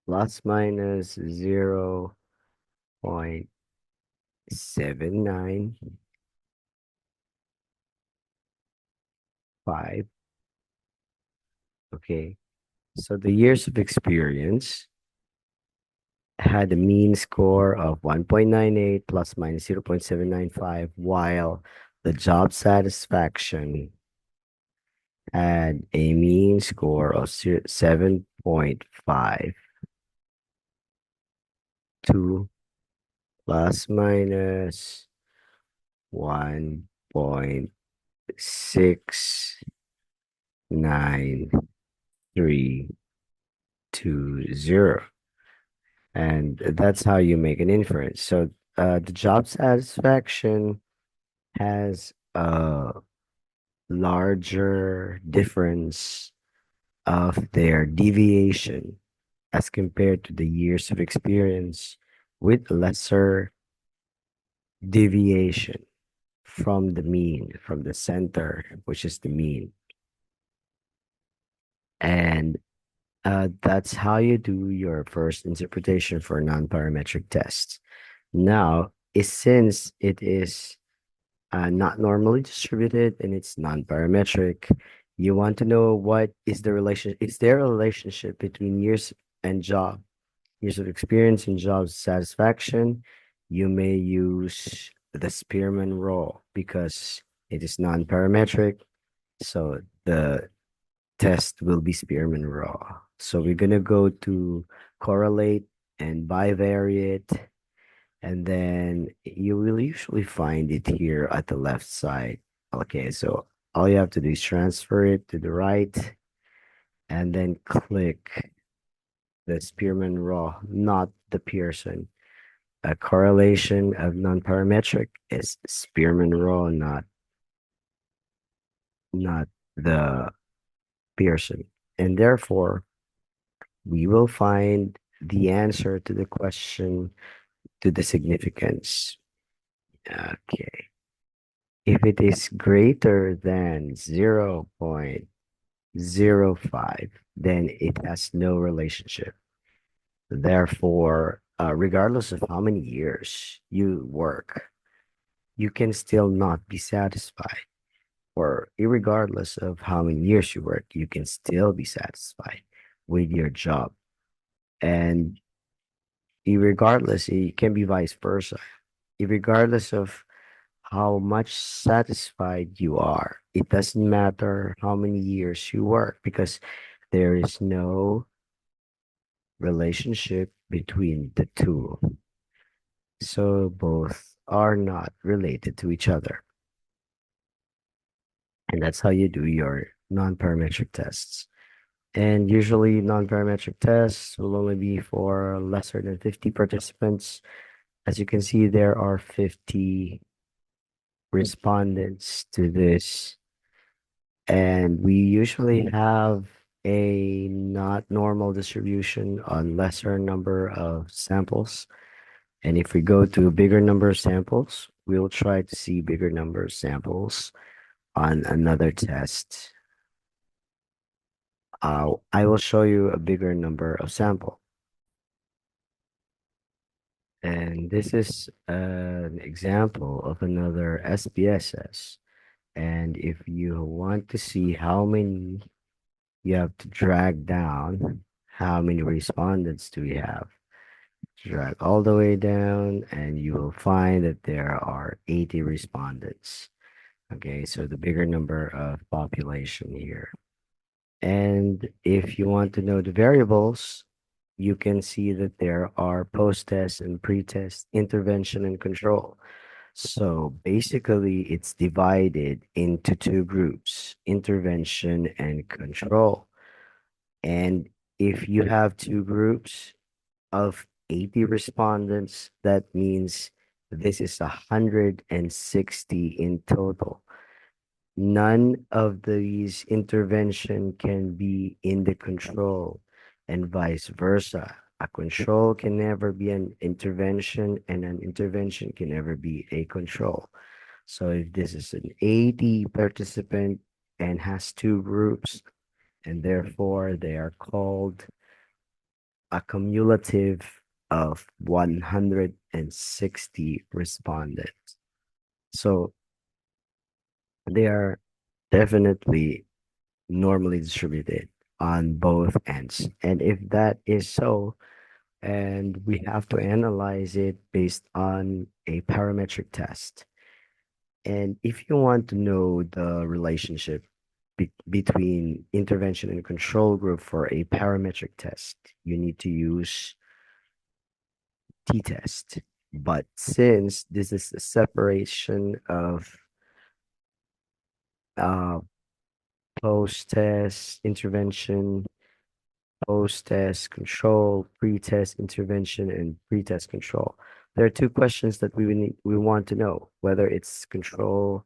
Plus minus 0.795. Okay. So the years of experience had a mean score of 1.98 plus minus 0.795, while the job satisfaction had a mean score of 7.52 plus minus 1.6930. And that's how you make an inference. So the job satisfaction has a larger difference of their deviation as compared to the years of experience with lesser deviation from the mean, from the center, which is the mean. And that's how you do your first interpretation for non-parametric tests. Now, since it is not normally distributed and it's non-parametric, you want to know what is the relation, is there a relationship between years and job, years of experience and job satisfaction? You may use the Spearman rule because it is non-parametric, so the test will be Spearman rule. So we're gonna go to correlate and bivariate, and then you will usually find it here at the left side. Okay, so all you have to do is transfer it to the right and then click the Spearman rule, not the Pearson. A correlation of non-parametric is Spearman rule, not the Pearson. And therefore, we will find the answer to the question, to the significance. Okay. If it is greater than 0.05, then it has no relationship. Therefore, regardless of how many years you work, you can still not be satisfied. Or irregardless of how many years you work, you can still be satisfied with your job. And irregardless, it can be vice versa. Irregardless of how much satisfied you are, it doesn't matter how many years you work because there is no relationship between the two. So both are not related to each other. And that's how you do your non-parametric tests. And usually non-parametric tests will only be for lesser than 50 participants. As you can see, there are 50 respondents to this. And we usually have a not normal distribution on lesser number of samples. And if we go to a bigger number of samples, we'll try to see bigger number of samples on another test. I will show you a bigger number of sample. And this is an example of another SPSS. And if you want to see how many, you have to drag down how many respondents do we have. Drag all the way down and you will find that there are 80 respondents. Okay, so the bigger number of population here. And if you want to know the variables, you can see that there are post-test and pre-test, intervention and control. So basically, it's divided into two groups, intervention and control. And if you have two groups of 80 respondents, that means this is 160 in total. None of these intervention can be in the control and vice versa. A control can never be an intervention and an intervention can never be a control. So if this is an 80 participant and has two groups, and therefore they are called a cumulative of 160 respondents. So they are definitely normally distributed on both ends. And if that is so, and we have to analyze it based on a parametric test. And if you want to know the relationship between intervention and control group for a parametric test, you need to use t-test. But since this is a separation of uh, post-test intervention, post-test control, pre-test intervention, and pre-test control, there are two questions that we want to know whether it's control,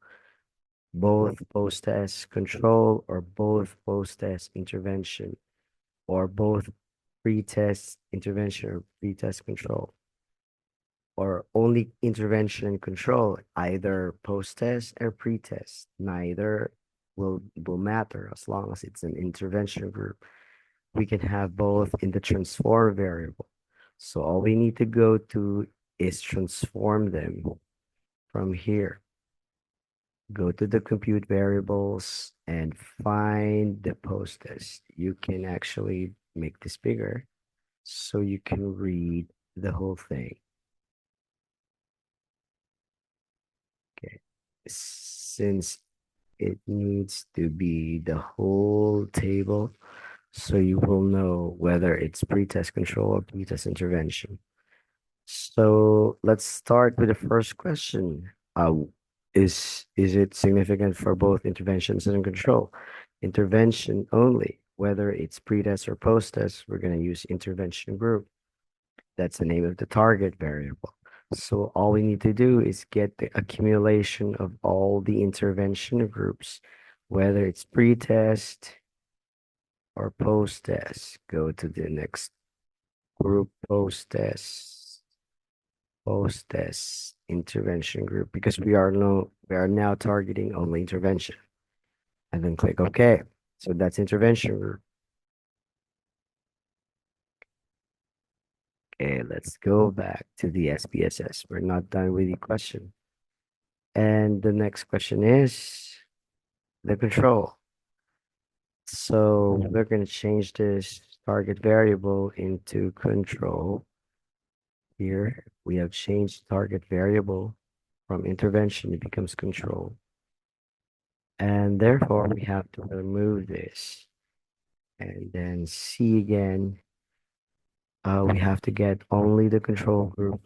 both post-test control, or both post-test intervention, or both pre-test intervention or pre-test control, or only intervention and control, either post-test or pre-test. Neither will matter as long as it's an intervention group. We can have both in the transform variable. So all we need to go to is transform them from here. Go to the compute variables and find the post-test. You can actually make this bigger so you can read the whole thing. Okay. Since it needs to be the whole table, so you will know whether it's pre-test control or pre-test intervention. So let's start with the first question. Is it significant for both interventions and control? Intervention only, whether it's pre-test or post-test, we're going to use intervention group. That's the name of the target variable. So all we need to do is get the accumulation of all the intervention groups, whether it's pre-test or post-test. Go to the next group, post-test intervention group, because we are now targeting only intervention. And then click OK. So that's intervention group. Okay, let's go back to the SPSS. We're not done with the question. And the next question is the control. So we're going to change this target variable into control. Here we have changed target variable from intervention, it becomes control. And therefore we have to remove this and then see again. We have to get only the control group,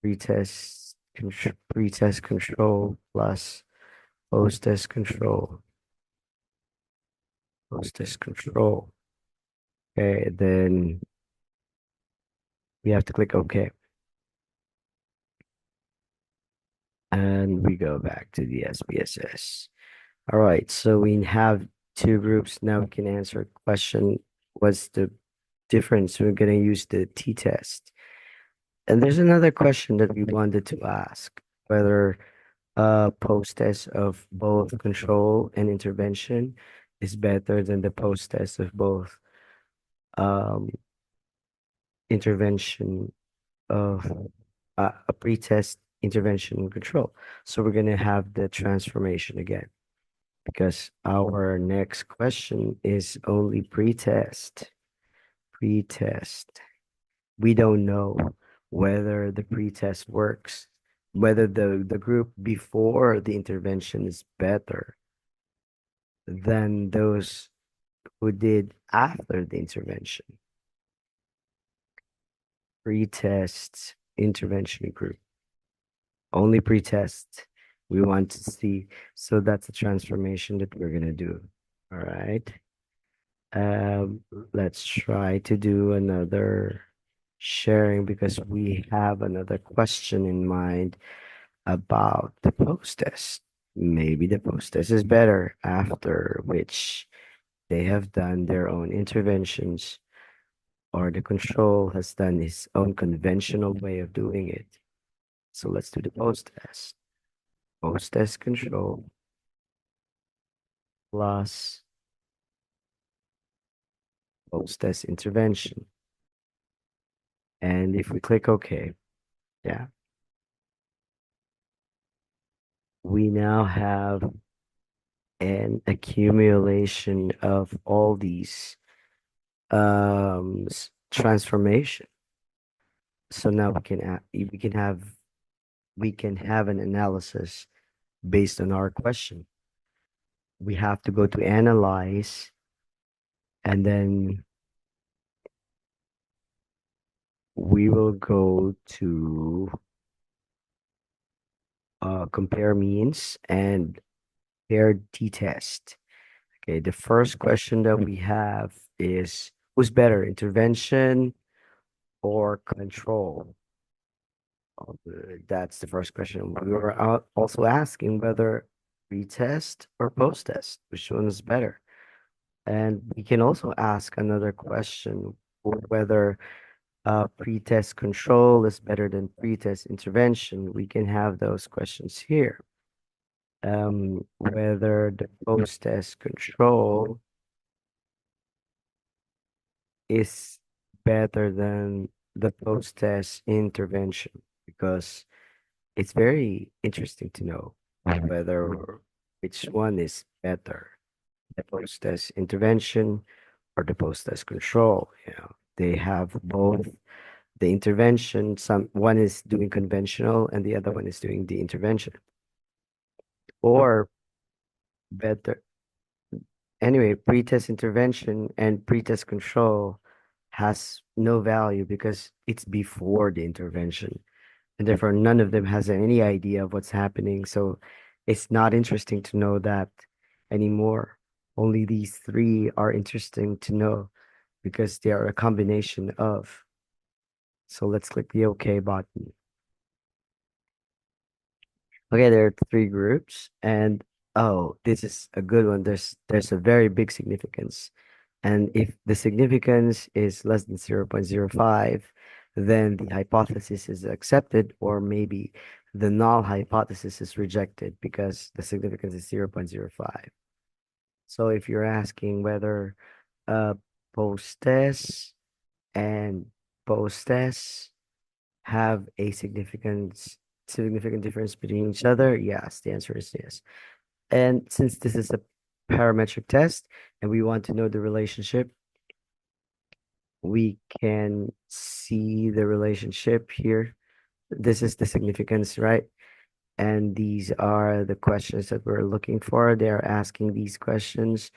pretest control plus post-test control. Post-test control. Okay, then we have to click OK. And we go back to the SPSS. All right, so we have two groups. Now we can answer a question. What's the difference? We're going to use the t-test. And there's another question that we wanted to ask, whether post-test of both control and intervention is better than the post-test of both um, intervention of a pre-test intervention and control. So we're going to have the transformation again, because our next question is only pre-test. Pre-test. We don't know whether the pre-test works, whether the group before the intervention is better than those who did after the intervention. Pre-test intervention group. Only pre-test. We want to see. So that's the transformation that we're going to do. All right. Let's try to do another sharing, because we have another question in mind about the post-test. Maybe the post-test is better, after which they have done their own interventions, or the control has done its own conventional way of doing it. So let's do the post-test. Post-test control plus post-test intervention. And if we click OK, yeah, we now have an accumulation of all these transformation. So now we can have an analysis based on our question. We have to go to analyze, and then we will go to compare means and paired t-test. Okay, the first question that we have is, who's better, intervention or control? That's the first question. We were also asking whether pre-test or post-test, which one is better? And we can also ask another question, whether pre-test control is better than pre-test intervention. We can have those questions here. Whether the post-test control is better than the post-test intervention, because it's very interesting to know whether which one is better, the post-test intervention or the post-test control. They have both the intervention. One is doing conventional and the other one is doing the intervention. Or better, anyway, pre-test intervention and pre-test control has no value because it's before the intervention, and therefore none of them has any idea of what's happening. So it's not interesting to know that anymore. Only these three are interesting to know because they are a combination of. So let's click the OK button. Okay, there are three groups, and oh, this is a good one. There's a very big significance. And if the significance is less than 0.05, then the hypothesis is accepted, or maybe the null hypothesis is rejected because the significance is 0.05. So if you're asking whether post-test and post-test have a significant difference between each other, yes, the answer is yes. And since this is a parametric test and we want to know the relationship, we can see the relationship here. This is the significance, right? And these are the questions that we're looking for. They're asking these questions.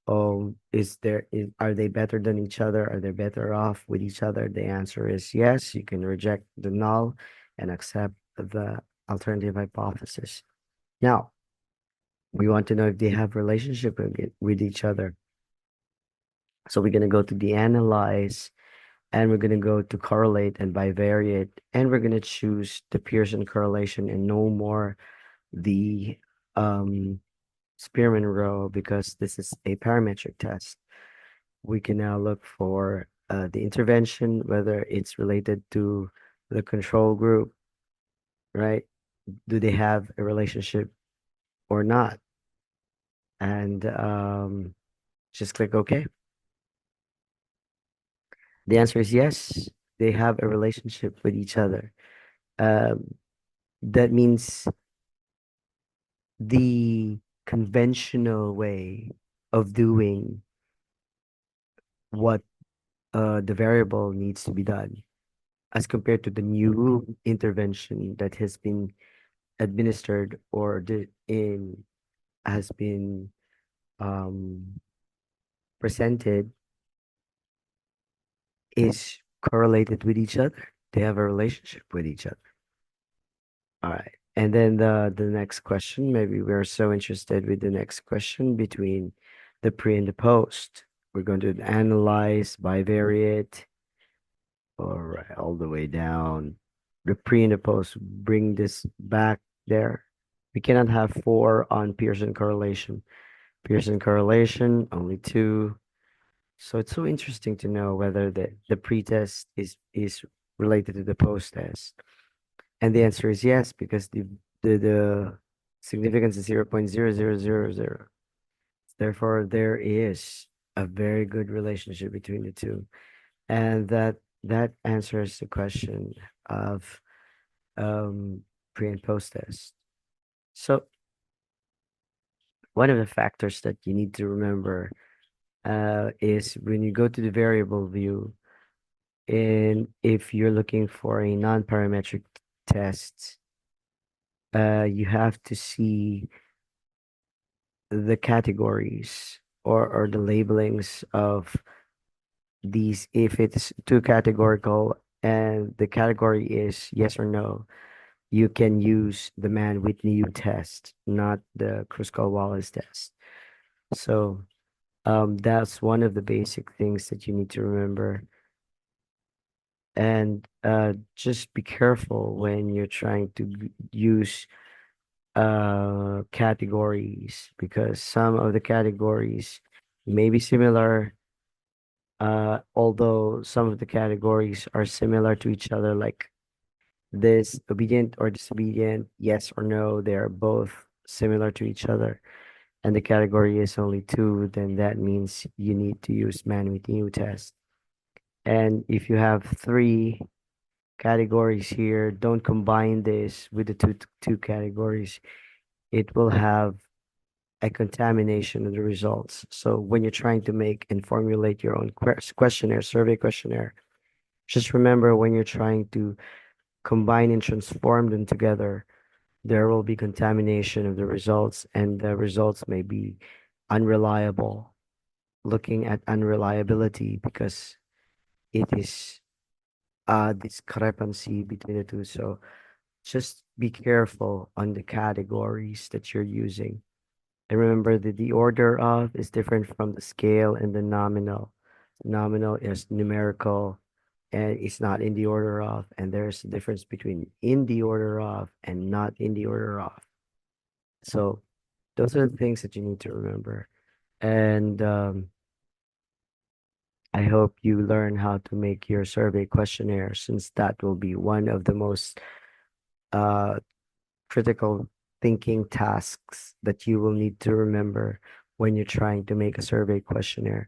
Are they better than each other? Are they better off with each other? The answer is yes. You can reject the null and accept the alternative hypothesis. Now, we want to know if they have relationship with each other. So we're going to go to the analyze, and we're going to go to correlate and bivariate, and we're going to choose the Pearson correlation and no more the Spearman row, because this is a parametric test. We can now look for the intervention, whether it's related to the control group, right? Do they have a relationship or not? And just click OK. The answer is yes, they have a relationship with each other. That means the conventional way of doing what the variable needs to be done, as compared to the new intervention that has been administered or has been presented, is correlated with each other. They have a relationship with each other. All right. And then the next question, maybe we're so interested with the next question between the pre and the post. We're going to analyze, bivariate, all right, all the way down. The pre and the post, bring this back there. We cannot have four on Pearson correlation. Pearson correlation, only two. So it's so interesting to know whether the pre-test is related to the post-test. And the answer is yes, because the significance is 0.0000. Therefore, there is a very good relationship between the two. And that answers the question of pre and post test. So one of the factors that you need to remember is when you go to the variable view, and if you're looking for a non-parametric test, you have to see the categories or the labelings of these. If it's too categorical and the category is yes or no, you can use the Mann-Whitney test, not the Kruskal-Wallis test. So that's one of the basic things that you need to remember. And just be careful when you're trying to use categories, because some of the categories may be similar, although some of the categories are similar to each other, like this obedient or disobedient, yes or no, they're both similar to each other, and the category is only two, then that means you need to use Mann-Whitney test. And if you have three categories here, don't combine this with the two categories. It will have a contamination of the results. So when you're trying to make and formulate your own questionnaire, survey questionnaire, just remember when you're trying to combine and transform them together, there will be contamination of the results, and the results may be unreliable. Looking at unreliability, because it is discrepancy between the two. So just be careful on the categories that you're using. And remember that the order of is different from the scale and the nominal. Nominal is numerical and it's not in the order of, and there's a difference between in the order of and not in the order of. So those are the things that you need to remember. And I hope you learn how to make your survey questionnaire, since that will be one of the most uh, critical thinking tasks that you will need to remember when you're trying to make a survey questionnaire.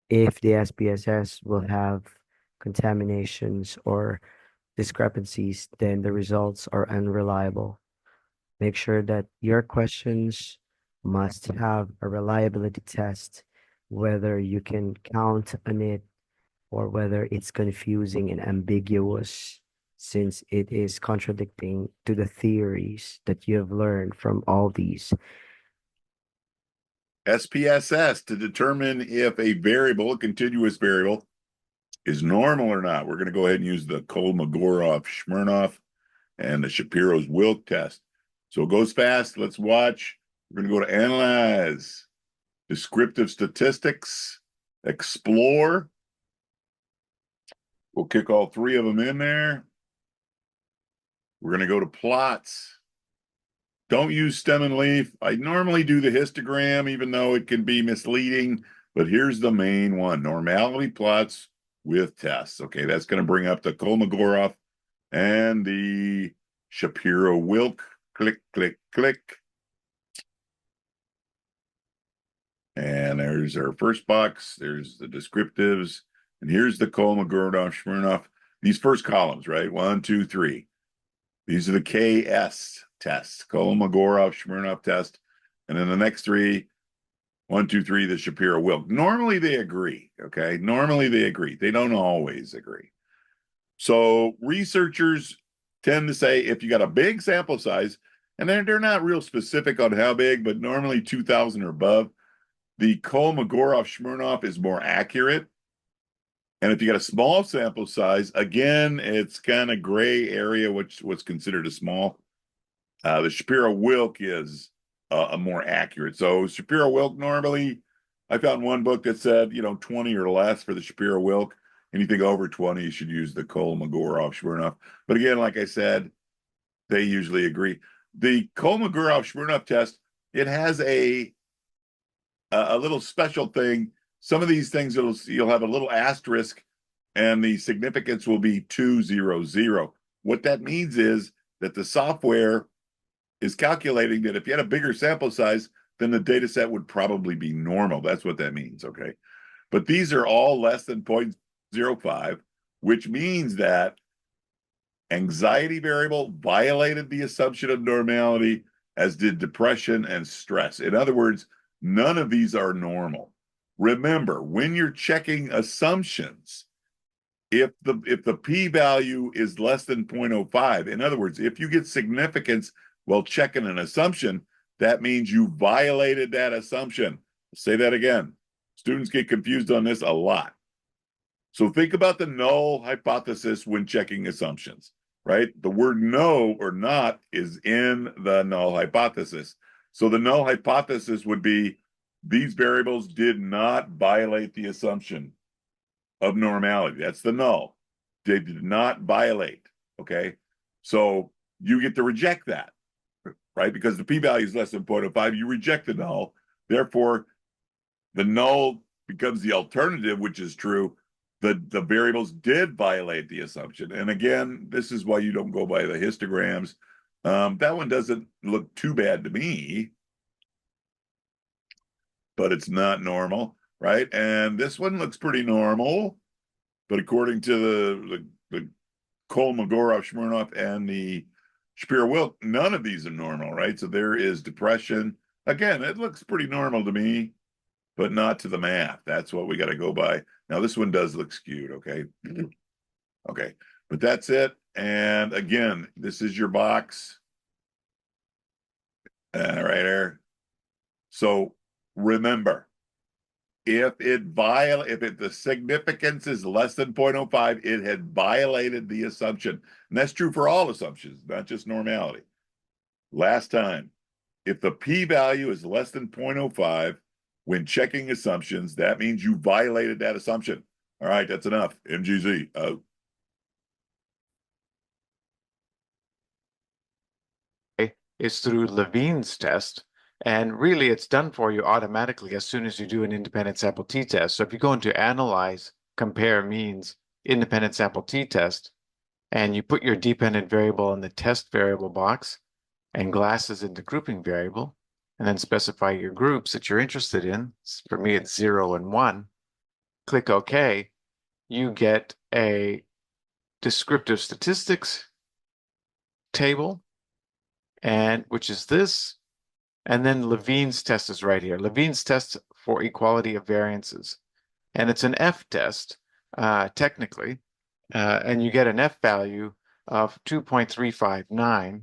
If the SPSS will have contaminations or discrepancies, then the results are unreliable. Make sure that your questions must have a reliability test, whether you can count on it or whether it's confusing and ambiguous, since it is contradicting to the theories that you have learned from all these. SPSS, to determine if a variable, a continuous variable, is normal or not. We're going to go ahead and use the Kolmogorov-Smirnov and the Shapiro's Wilk test. So it goes fast. Let's watch. We're going to go to Analyze, Descriptive Statistics, Explore. We'll kick all three of them in there. We're going to go to Plots. Don't use stem and leaf. I normally do the histogram, even though it can be misleading, but here's the main one: normality plots with tests. Okay, that's going to bring up the Kolmogorov and the Shapiro-Wilk. Click, click, click. And there's our first box. There's the descriptives. And here's the Kolmogorov-Smirnov. These first columns, right? 1, 2, 3. These are the KS tests, Kolmogorov-Smirnov test. And then the next three, 1, 2, 3, the Shapiro-Wilk. Normally they agree, okay? Normally they agree. They don't always agree. So researchers tend to say if you got a big sample size, and they're not real specific on how big, but normally 2,000 or above, the Kolmogorov-Smirnov is more accurate. And if you got a small sample size, again, it's kind of gray area, which was considered a small. The Shapiro-Wilk is a more accurate. So Shapiro-Wilk normally, I found one book that said, 20 or less for the Shapiro-Wilk. Anything over 20, you should use the Kolmogorov-Smirnov. But again, like I said, they usually agree. The Kolmogorov-Smirnov test, it has a little special thing. Some of these things you'll have a little asterisk, and the significance will be 200. What that means is that the software is calculating that if you had a bigger sample size, then the data set would probably be normal. That's what that means, okay? But these are all less than 0.05, which means that anxiety variable violated the assumption of normality, as did depression and stress. In other words, none of these are normal. remember, when you're checking assumptions, if the p-value is less than 0.05, in other words, if you get significance while checking an assumption, that means you violated that assumption. I'll say that again. Students get confused on this a lot. So think about the null hypothesis when checking assumptions, right? The word no or not is in the null hypothesis. So the null hypothesis would be these variables did not violate the assumption of normality. That's the null. They did not violate, okay? So you get to reject that, right? Because the p-value is less than 0.05, you reject the null. Therefore, the null becomes the alternative, which is true. The variables did violate the assumption. And again, this is why you don't go by the histograms. That one doesn't look too bad to me, but it's not normal, right? And this one looks pretty normal, but according to the Kolmogorov, Smirnov, and the Shapiro-Wilk, none of these are normal, right? So there is depression. Again, it looks pretty normal to me, but not to the math. That's what we got to go by. Now, this one does look skewed, okay? Okay, but that's it. And again, this is your box. Right there. So remember, if the significance is less than 0.05, it had violated the assumption. And that's true for all assumptions, not just normality. Last time, if the p-value is less than 0.05, when checking assumptions, that means you violated that assumption. All right, that's enough. MGZ out. Is through Levine's test. And really, it's done for you automatically as soon as you do an independent sample t-test. So if you go into Analyze, Compare Means, Independent Sample t-test, and you put your dependent variable in the test variable box and glasses in the grouping variable, and then specify your groups that you're interested in. For me, it's 0 and 1. Click OK. You get a descriptive statistics table, and which is this. And then Levine's test is right here. Levine's test for equality of variances. And it's an F test, technically. And you get an F value of 2.359.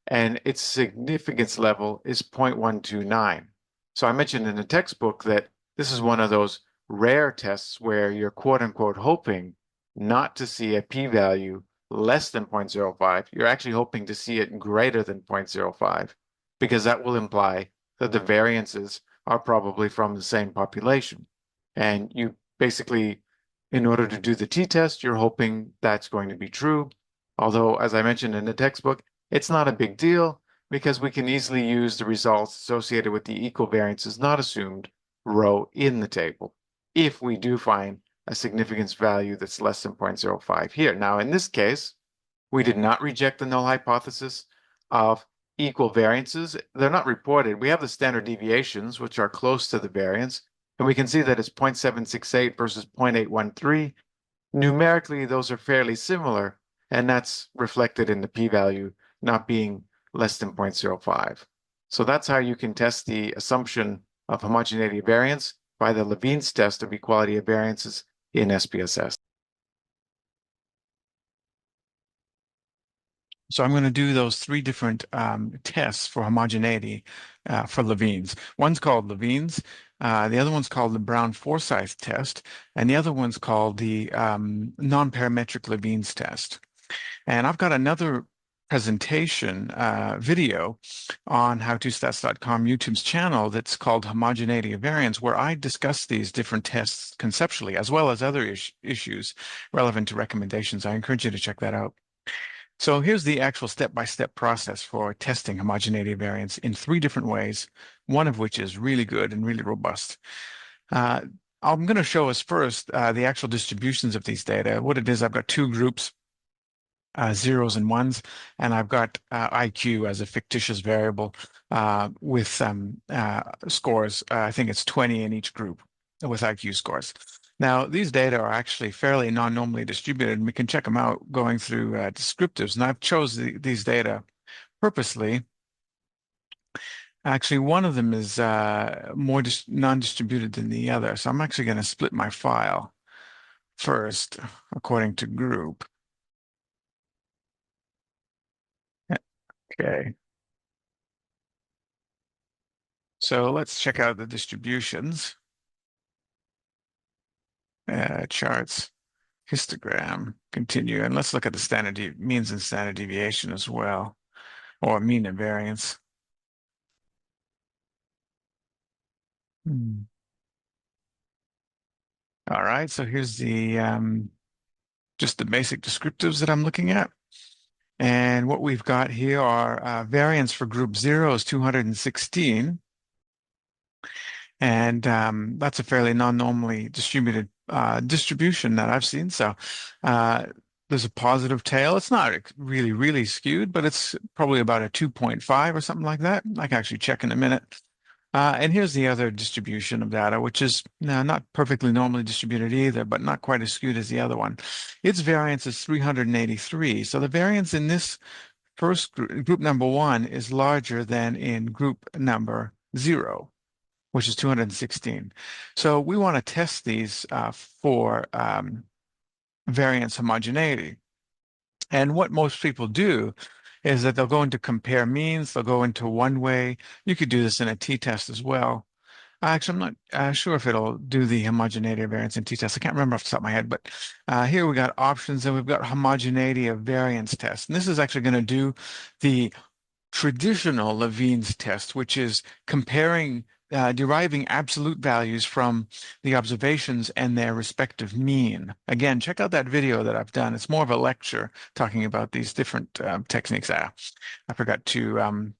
And its significance level is 0.129. So I mentioned in the textbook that this is one of those rare tests where you're quote unquote hoping not to see a p-value less than 0.05. You're actually hoping to see it greater than 0.05, because that will imply that the variances are probably from the same population. And you basically, in order to do the t-test, you're hoping that's going to be true. Although, as I mentioned in the textbook, it's not a big deal because we can easily use the results associated with the equal variances not assumed row in the table if we do find a significance value that's less than 0.05 here. Now, in this case, we did not reject the null hypothesis of equal variances. They're not reported. We have the standard deviations, which are close to the variance, and we can see that it's 0.768 versus 0.813. Numerically, those are fairly similar, and that's reflected in the p-value not being less than 0.05. So that's how you can test the assumption of homogeneity of variance by the Levine's test of equality of variances in SPSS. So I'm going to do those three different tests for homogeneity for Levine's. One's called Levine's, the other one's called the Brown-Forsyth test, and the other one's called the non-parametric Levine's test. And I've got another presentation video on howtostats.com YouTube's channel that's called Homogeneity of Variance, where I discuss these different tests conceptually, as well as other issues relevant to recommendations. I encourage you to check that out. So here's the actual step-by-step process for testing homogeneity of variance in three different ways, one of which is really good and really robust. I'm going to show us first the actual distributions of these data. What it is, I've got two groups, zeros and ones, and I've got IQ as a fictitious variable with scores. I think it's 20 in each group with IQ scores. Now, these data are actually fairly non-normally distributed, and we can check them out going through descriptives. And I've chose these data purposely Actually, one of them is more non-distributed than the other. So I'm actually going to split my file first according to group. Okay. So let's check out the distributions. Charts, histogram, continue. And let's look at the standard means and standard deviation as well, or mean and variance. All right, so here's the just the basic descriptives that I'm looking at. And what we've got here are variance for group 0 is 216. And that's a fairly non-normally distributed distribution that I've seen. So there's a positive tail. It's not really, really skewed, but it's probably about a 2.5 or something like that. I can actually check in a minute. And here's the other distribution of data, which is not perfectly normally distributed either, but not quite as skewed as the other one. Its variance is 383. So the variance in this first group number 1 is larger than in group number 0, which is 216. So we want to test these for variance homogeneity. And what most people do is that they'll go into compare means, they'll go into one way. You could do this in a t-test as well. Actually, I'm not sure if it'll do the homogeneity of variance in t-test. I can't remember off the top of my head, but here we got options and we've got homogeneity of variance test. And this is actually going to do the traditional Levene's test, which is comparing, deriving absolute values from the observations and their respective mean. Again, check out that video that I've done. It's more of a lecture talking about these different techniques. I forgot to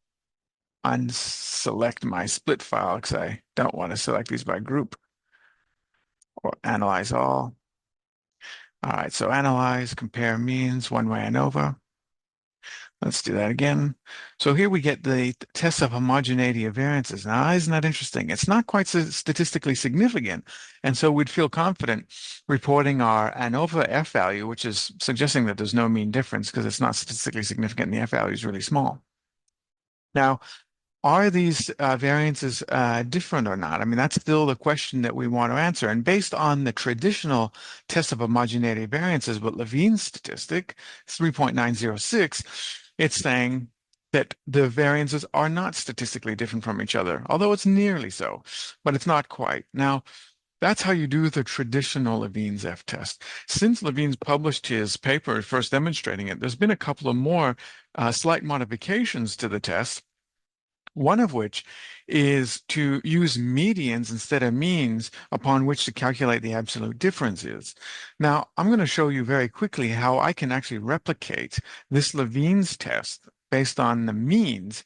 unselect my split file because I don't want to select these by group or analyze all. All right, so analyze, compare means, one-way ANOVA. Let's do that again. So here we get the test of homogeneity of variances. Now, isn't that interesting? It's not quite so statistically significant. And so we'd feel confident reporting our ANOVA F value, which is suggesting that there's no mean difference because it's not statistically significant and the F value is really small. Now, are these variances different or not? I mean, that's still the question that we want to answer. And based on the traditional test of homogeneity of variances with Levene's statistic, 3.906, it's saying that the variances are not statistically different from each other, although it's nearly so, but it's not quite. Now, that's how you do the traditional Levene's F test. Since Levene's published his paper first demonstrating it, there's been a couple of more slight modifications to the test. One of which is to use medians instead of means upon which to calculate the absolute differences. Now, I'm going to show you very quickly how I can actually replicate this Levene's test based on the means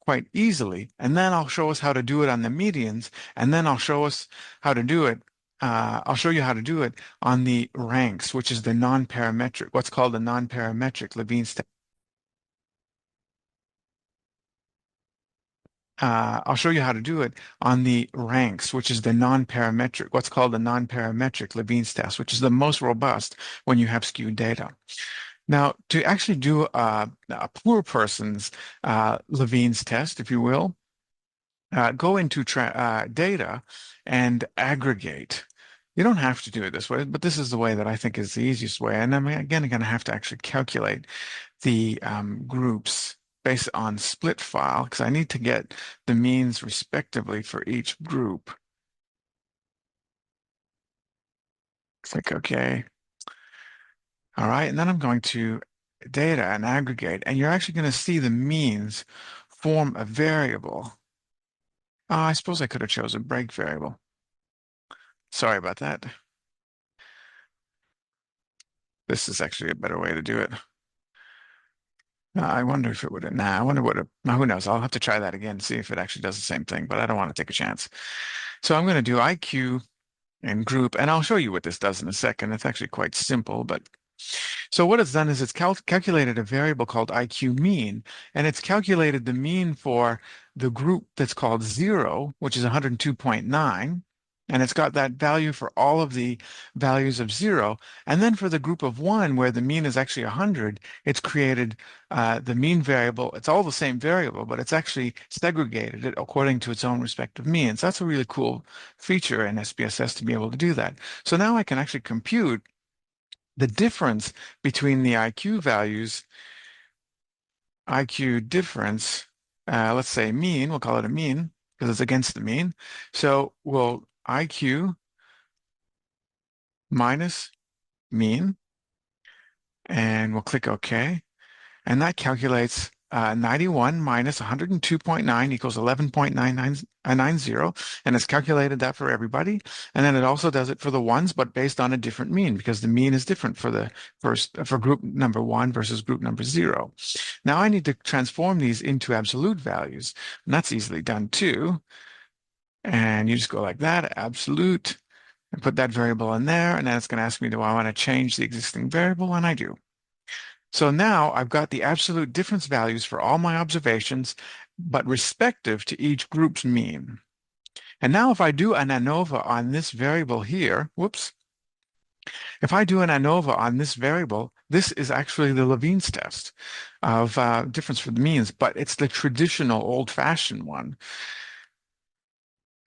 quite easily. And then I'll show us how to do it on the medians. And then I'll show us how to do it. I'll show you how to do it on the ranks, which is the non-parametric, what's called the non-parametric Levene's test. I'll show you how to do it on the ranks, which is the non-parametric, what's called the non-parametric Levene's test, which is the most robust when you have skewed data. Now, to actually do a poor person's Levene's test, if you will, go into data and aggregate. You don't have to do it this way, but this is the way that I think is the easiest way. And I'm again going to have to actually calculate the groups based on split file because I need to get the means respectively for each group. Click OK. All right, and then I'm going to data and aggregate, and you're actually going to see the means form a variable. I suppose I could have chosen a break variable. Sorry about that. This is actually a better way to do it. I wonder if it would have, I wonder what, who knows? I'll have to try that again, see if it actually does the same thing, but I don't want to take a chance. So I'm going to do IQ and group, and I'll show you what this does in a second. It's actually quite simple, but so what it's done is it's calculated a variable called IQ mean, and it's calculated the mean for the group that's called 0, which is 102.9, And it's got that value for all of the values of 0. And then for the group of 1, where the mean is actually 100, it's created the mean variable. It's all the same variable, but it's actually segregated it according to its own respective means. That's a really cool feature in SPSS to be able to do that. So now I can actually compute the difference between the IQ values, IQ difference, let's say mean, we'll call it a mean because it's against the mean. So we'll IQ minus mean, and we'll click OK. And that calculates 91 minus 102.9 equals 11.990. And it's calculated that for everybody. And then it also does it for the ones, but based on a different mean, because the mean is different for the for group number 1 versus group number 0. Now I need to transform these into absolute values. And that's easily done too. And you just go like that, absolute, and put that variable in there. And then it's going to ask me, do I want to change the existing variable? And I do. So now I've got the absolute difference values for all my observations, but respective to each group's mean. And now if I do an ANOVA on this variable here, whoops, if I do an ANOVA on this variable, this is actually the Levene's test of difference for the means, but it's the traditional old-fashioned one.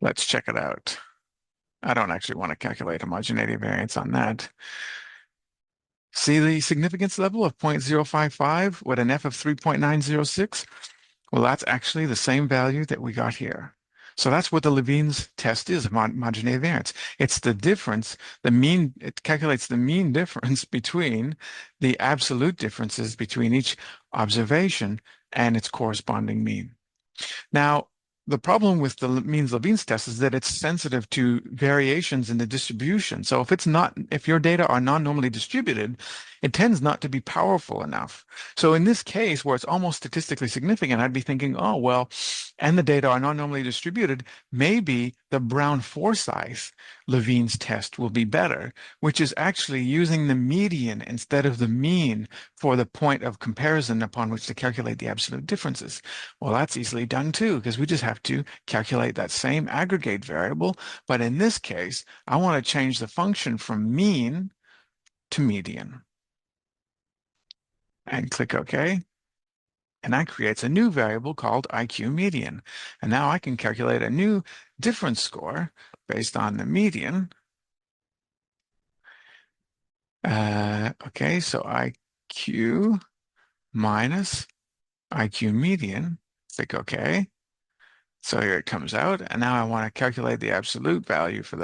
Let's check it out. I don't actually want to calculate homogeneity variance on that. See the significance level of 0.055 with an F of 3.906? Well, that's actually the same value that we got here. So that's what the Levene's test is, homogeneity variance. It's the difference, the mean, it calculates the mean difference between the absolute differences between each observation and its corresponding mean. Now, the problem with the means-Levene's test is that it's sensitive to variations in the distribution. So if your data are non-normally distributed, it tends not to be powerful enough. So in this case, where it's almost statistically significant, I'd be thinking, oh, well, and the data are non-normally distributed, maybe the Brown-Forsyth Levene's test will be better, which is actually using the median instead of the mean for the point of comparison upon which to calculate the absolute differences. Well, that's easily done too, because we just have to calculate that same aggregate variable. But in this case, I want to change the function from mean to median. And click OK. And that creates a new variable called IQ median. And now I can calculate a new difference score based on the median. Okay, so IQ minus IQ median. Click OK. So here it comes out. And now I want to calculate the absolute value for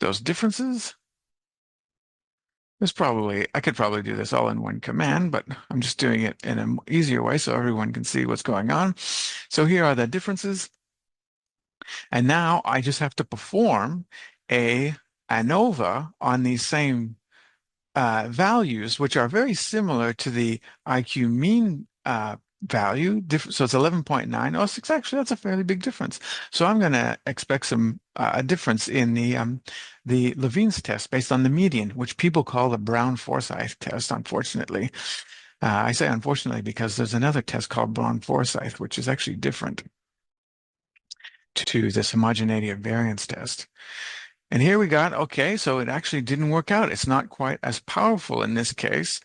those differences. I could probably do this all in one command, but I'm just doing it in an easier way so everyone can see what's going on. So here are the differences. And now I just have to perform a ANOVA on these same values, which are very similar to the IQ mean value. So it's 11.906. Actually, that's a fairly big difference. So I'm going to expect some a difference in the Levene's test based on the median, which people call the Brown-Forsyth test, unfortunately. I say unfortunately because there's another test called Brown-Forsyth, which is actually different to this homogeneity of variance test. And here we got, okay, so it actually didn't work out. It's not quite as powerful in this case.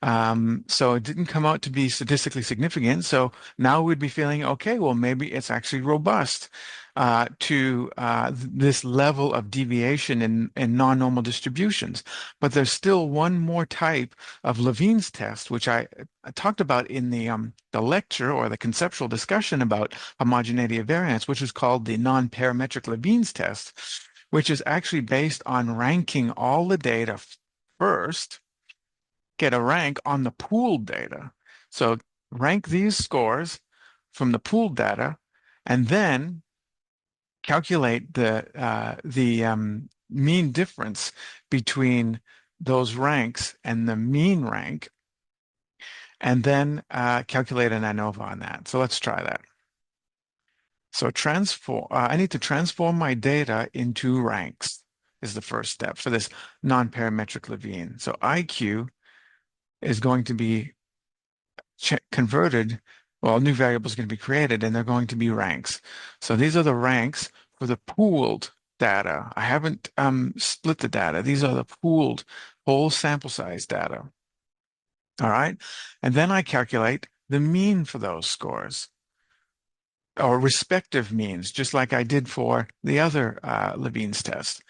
So it didn't come out to be statistically significant. So now we'd be feeling, okay, well, maybe it's actually robust to this level of deviation in non-normal distributions. But there's still one more type of Levene's test, which I talked about in the lecture or the conceptual discussion about homogeneity of variance, which is called the non-parametric Levene's test, which is actually based on ranking all the data first, get a rank on the pooled data. So rank these scores from the pooled data, and then calculate the mean difference between those ranks and the mean rank, and then calculate an ANOVA on that. So let's try that. So I need to transform my data into ranks is the first step for this non-parametric Levene. So IQ is going to be converted, well, a new variable is going to be created, and they're going to be ranks. So these are the ranks for the pooled data. I haven't split the data. These are the pooled whole sample size data. All right. And then I calculate the mean for those scores, or respective means, just like I did for the other Levine's test,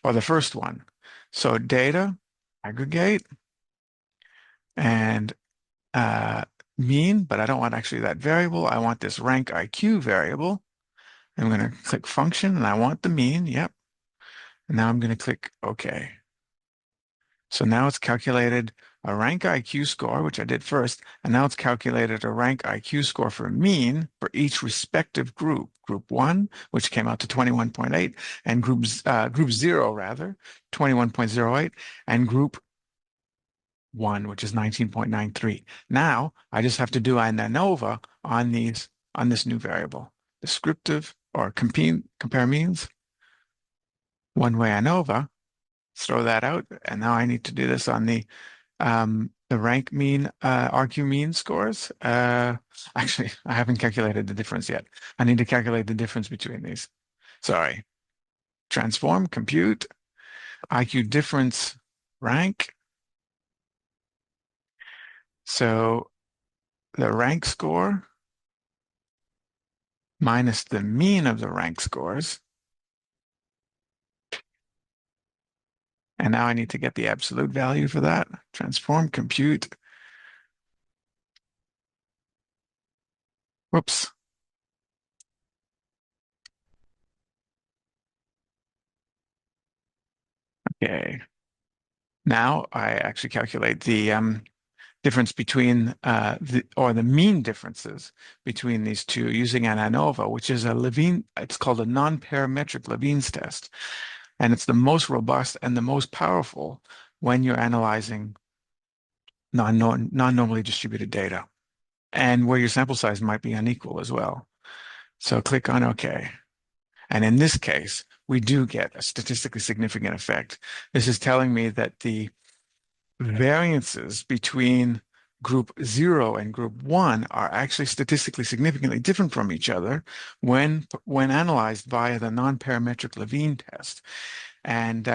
or the first one. So data, aggregate, and mean, but I don't want actually that variable. I want this rank IQ variable. I'm going to click function, and I want the mean. Yep. And now I'm going to click OK. So now it's calculated a rank IQ score, which I did first, and now it's calculated a rank IQ score for mean for each respective group. Group 1, which came out to 21.8, and group 0, rather, 21.08, and group 1, which is 19.93. Now I just have to do an ANOVA on this new variable. Descriptive or compare means, one-way ANOVA, throw that out, and now I need to do this on the rank mean, RQ mean scores. Actually, I haven't calculated the difference yet. I need to calculate the difference between these. Sorry. Transform, compute, IQ difference, rank. So the rank score minus the mean of the rank scores. And now I need to get the absolute value for that. Transform, compute. Whoops. Okay. Now I actually calculate the difference between the mean differences between these two using an ANOVA, which is a Levine, it's called a non-parametric Levine's test. And it's the most robust and the most powerful when you're analyzing non-normally distributed data, and where your sample size might be unequal as well. So click on OK. And in this case, we do get a statistically significant effect. This is telling me that the variances between group 0 and group 1 are actually statistically significantly different from each other when analyzed via the non-parametric Levine test. And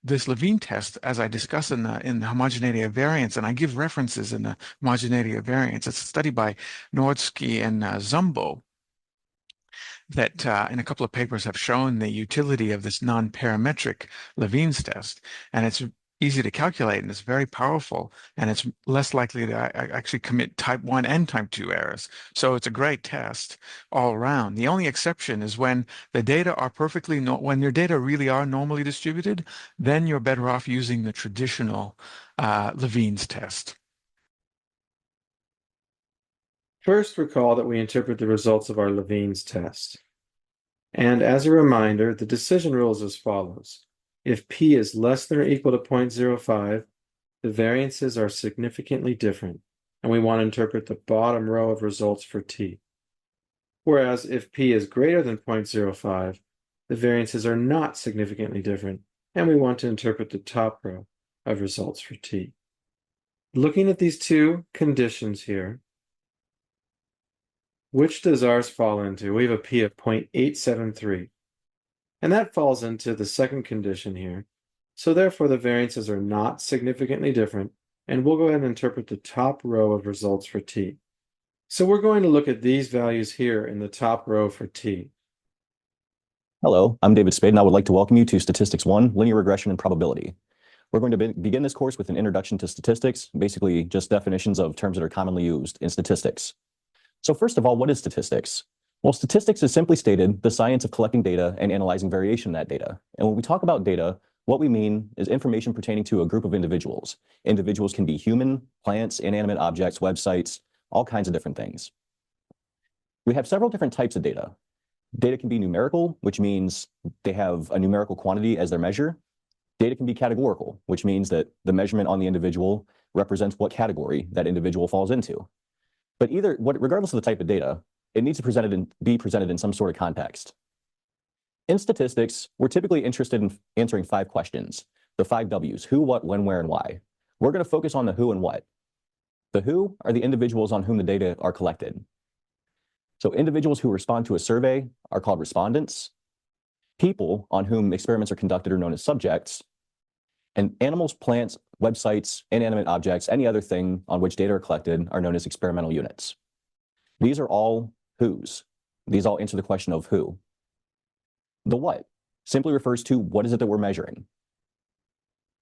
this Levine test, as I discuss in the homogeneity of variance, and I give references in the homogeneity of variance, it's a study by Nordsky and Zumbo that in a couple of papers have shown the utility of this non-parametric Levine's test. And it's easy to calculate, and it's very powerful, and it's less likely to actually commit type 1 and type 2 errors. So it's a great test all around. The only exception is when the data are when your data really are normally distributed, then you're better off using the traditional Levine's test. First, recall that we interpret the results of our Levine's test. And as a reminder, the decision rule is as follows. If p is less than or equal to 0.05, the variances are significantly different, and we want to interpret the bottom row of results for t. Whereas if p is greater than 0.05, the variances are not significantly different, and we want to interpret the top row of results for t. Looking at these two conditions here, which does ours fall into? We have a p of 0.873. And that falls into the second condition here. So therefore, the variances are not significantly different, and we'll go ahead and interpret the top row of results for t. So we're going to look at these values here in the top row for t. Hello, I'm David Spade, and I would like to welcome you to Statistics 1, Linear Regression and Probability. We're going to begin this course with an introduction to statistics, basically just definitions of terms that are commonly used in statistics. So first of all, what is statistics? Well, statistics is simply stated the science of collecting data and analyzing variation in that data. And when we talk about data, what we mean is information pertaining to a group of individuals. Individuals can be human, plants, inanimate objects, websites, all kinds of different things. We have several different types of data. Data can be numerical, which means they have a numerical quantity as their measure. Data can be categorical, which means that the measurement on the individual represents what category that individual falls into. But regardless of the type of data, it needs to be presented in some sort of context. In statistics, we're typically interested in answering 5 questions, the 5 W's, who, what, when, where, and why. We're going to focus on the who and what. The who are the individuals on whom the data are collected. So individuals who respond to a survey are called respondents. People on whom experiments are conducted are known as subjects. And animals, plants, websites, inanimate objects, any other thing on which data are collected are known as experimental units. These are all whos. These all answer the question of who. The what simply refers to what is it that we're measuring.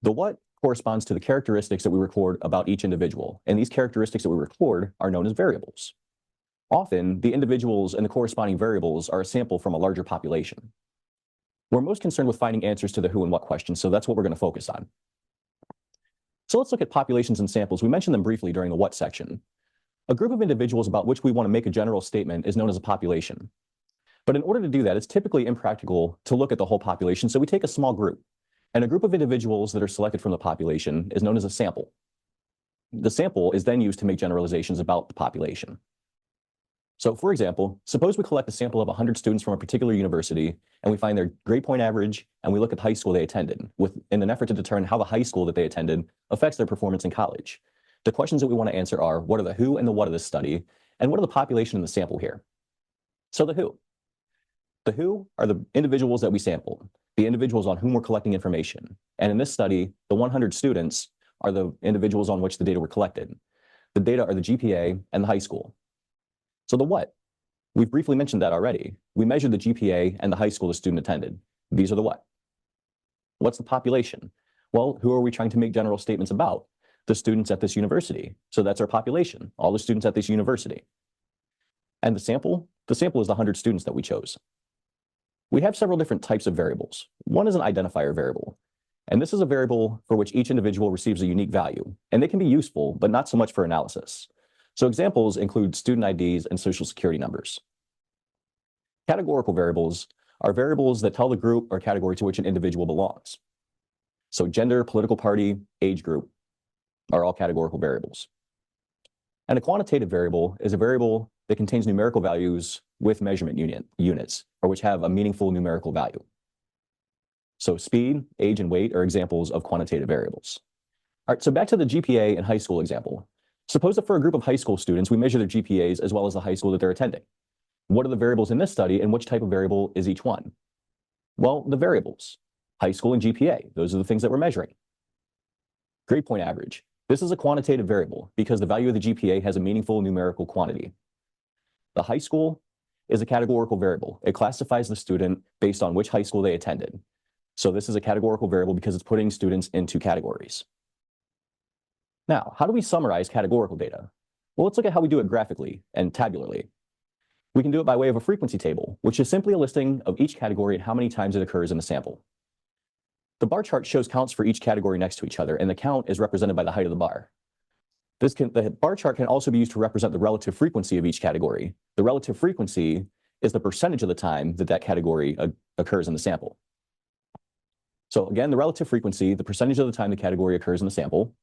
The what corresponds to the characteristics that we record about each individual, and these characteristics that we record are known as variables. Often, the individuals and the corresponding variables are a sample from a larger population. We're most concerned with finding answers to the who and what questions, so that's what we're going to focus on. So let's look at populations and samples. We mentioned them briefly during the what section. A group of individuals about which we want to make a general statement is known as a population. But in order to do that, it's typically impractical to look at the whole population, so we take a small group. And a group of individuals that are selected from the population is known as a sample. The sample is then used to make generalizations about the population. So for example, suppose we collect a sample of 100 students from a particular university, and we find their grade point average, and we look at the high school they attended, in an effort to determine how the high school that they attended affects their performance in college. The questions that we want to answer are, what are the who and the what of this study, and what are the population in the sample here? So the who. The who are the individuals that we sampled, the individuals on whom we're collecting information. And in this study, the 100 students are the individuals on which the data were collected. The data are the GPA and the high school. So the what? We've briefly mentioned that already. We measured the GPA and the high school the student attended. These are the what. What's the population? Well, who are we trying to make general statements about? The students at this university. So that's our population, all the students at this university. And the sample? The sample is the 100 students that we chose. We have several different types of variables. One is an identifier variable. And this is a variable for which each individual receives a unique value. And they can be useful, but not so much for analysis. So examples include student IDs and social security numbers. Categorical variables are variables that tell the group or category to which an individual belongs. So gender, political party, age group are all categorical variables. And a quantitative variable is a variable that contains numerical values with measurement units, or which have a meaningful numerical value. So speed, age, and weight are examples of quantitative variables. All right, so back to the GPA and high school example. Suppose that for a group of high school students, we measure their GPAs as well as the high school that they're attending. What are the variables in this study, and which type of variable is each one? Well, the variables, high school and GPA, those are the things that we're measuring. Grade point average. This is a quantitative variable because the value of the GPA has a meaningful numerical quantity. The high school is a categorical variable. It classifies the student based on which high school they attended. So this is a categorical variable because it's putting students into categories. Now, how do we summarize categorical data? Well, let's look at how we do it graphically and tabularly. We can do it by way of a frequency table, which is simply a listing of each category and how many times it occurs in the sample. The bar chart shows counts for each category next to each other, and the count is represented by the height of the bar. The bar chart can also be used to represent the relative frequency of each category. The relative frequency is the percentage of the time that that category occurs in the sample. So again, the relative frequency, the percentage of the time the category occurs in the sample.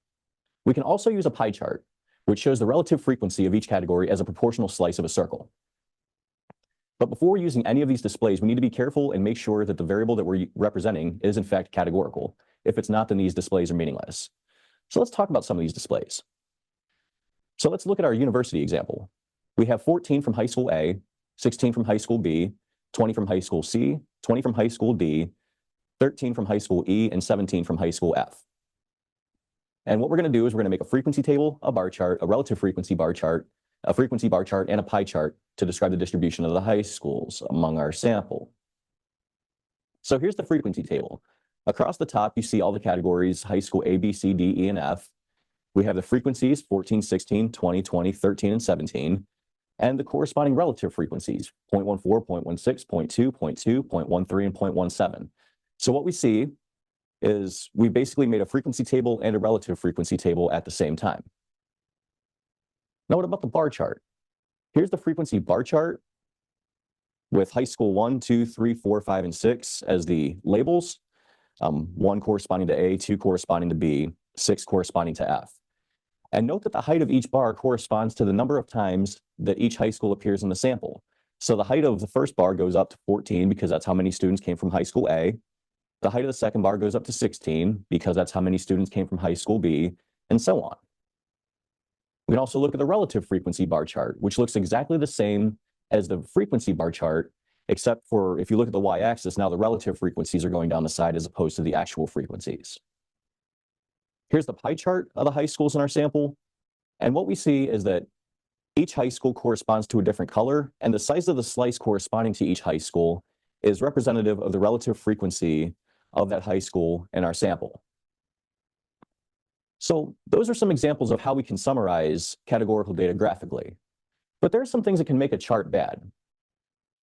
We can also use a pie chart, which shows the relative frequency of each category as a proportional slice of a circle. But before using any of these displays, we need to be careful and make sure that the variable that we're representing is in fact categorical. If it's not, then these displays are meaningless. So let's talk about some of these displays. So let's look at our university example. We have 14 from high school A, 16 from high school B, 20 from high school C, 20 from high school D, 13 from high school E, and 17 from high school F. And what we're going to do is we're going to make a frequency table, a bar chart, a relative frequency bar chart, a frequency bar chart, and a pie chart to describe the distribution of the high schools among our sample. So here's the frequency table. Across the top, you see all the categories, high school A, B, C, D, E, and F. We have the frequencies 14, 16, 20, 20, 13, and 17, and the corresponding relative frequencies 0.14, 0.16, 0.2, 0.2, 0.13, and 0.17. So what we see is we basically made a frequency table and a relative frequency table at the same time. Now what about the bar chart? Here's the frequency bar chart with high school 1, 2, 3, 4, 5, and 6 as the labels, 1 corresponding to A, 2 corresponding to B, 6 corresponding to F. And note that the height of each bar corresponds to the number of times that each high school appears in the sample. So the height of the first bar goes up to 14 because that's how many students came from high school A. The height of the second bar goes up to 16 because that's how many students came from high school B, and so on. We can also look at the relative frequency bar chart, which looks exactly the same as the frequency bar chart, except for if you look at the y-axis, now the relative frequencies are going down the side as opposed to the actual frequencies. Here's the pie chart of the high schools in our sample. And what we see is that each high school corresponds to a different color, and the size of the slice corresponding to each high school is representative of the relative frequency of that high school in our sample. So those are some examples of how we can summarize categorical data graphically. But there are some things that can make a chart bad.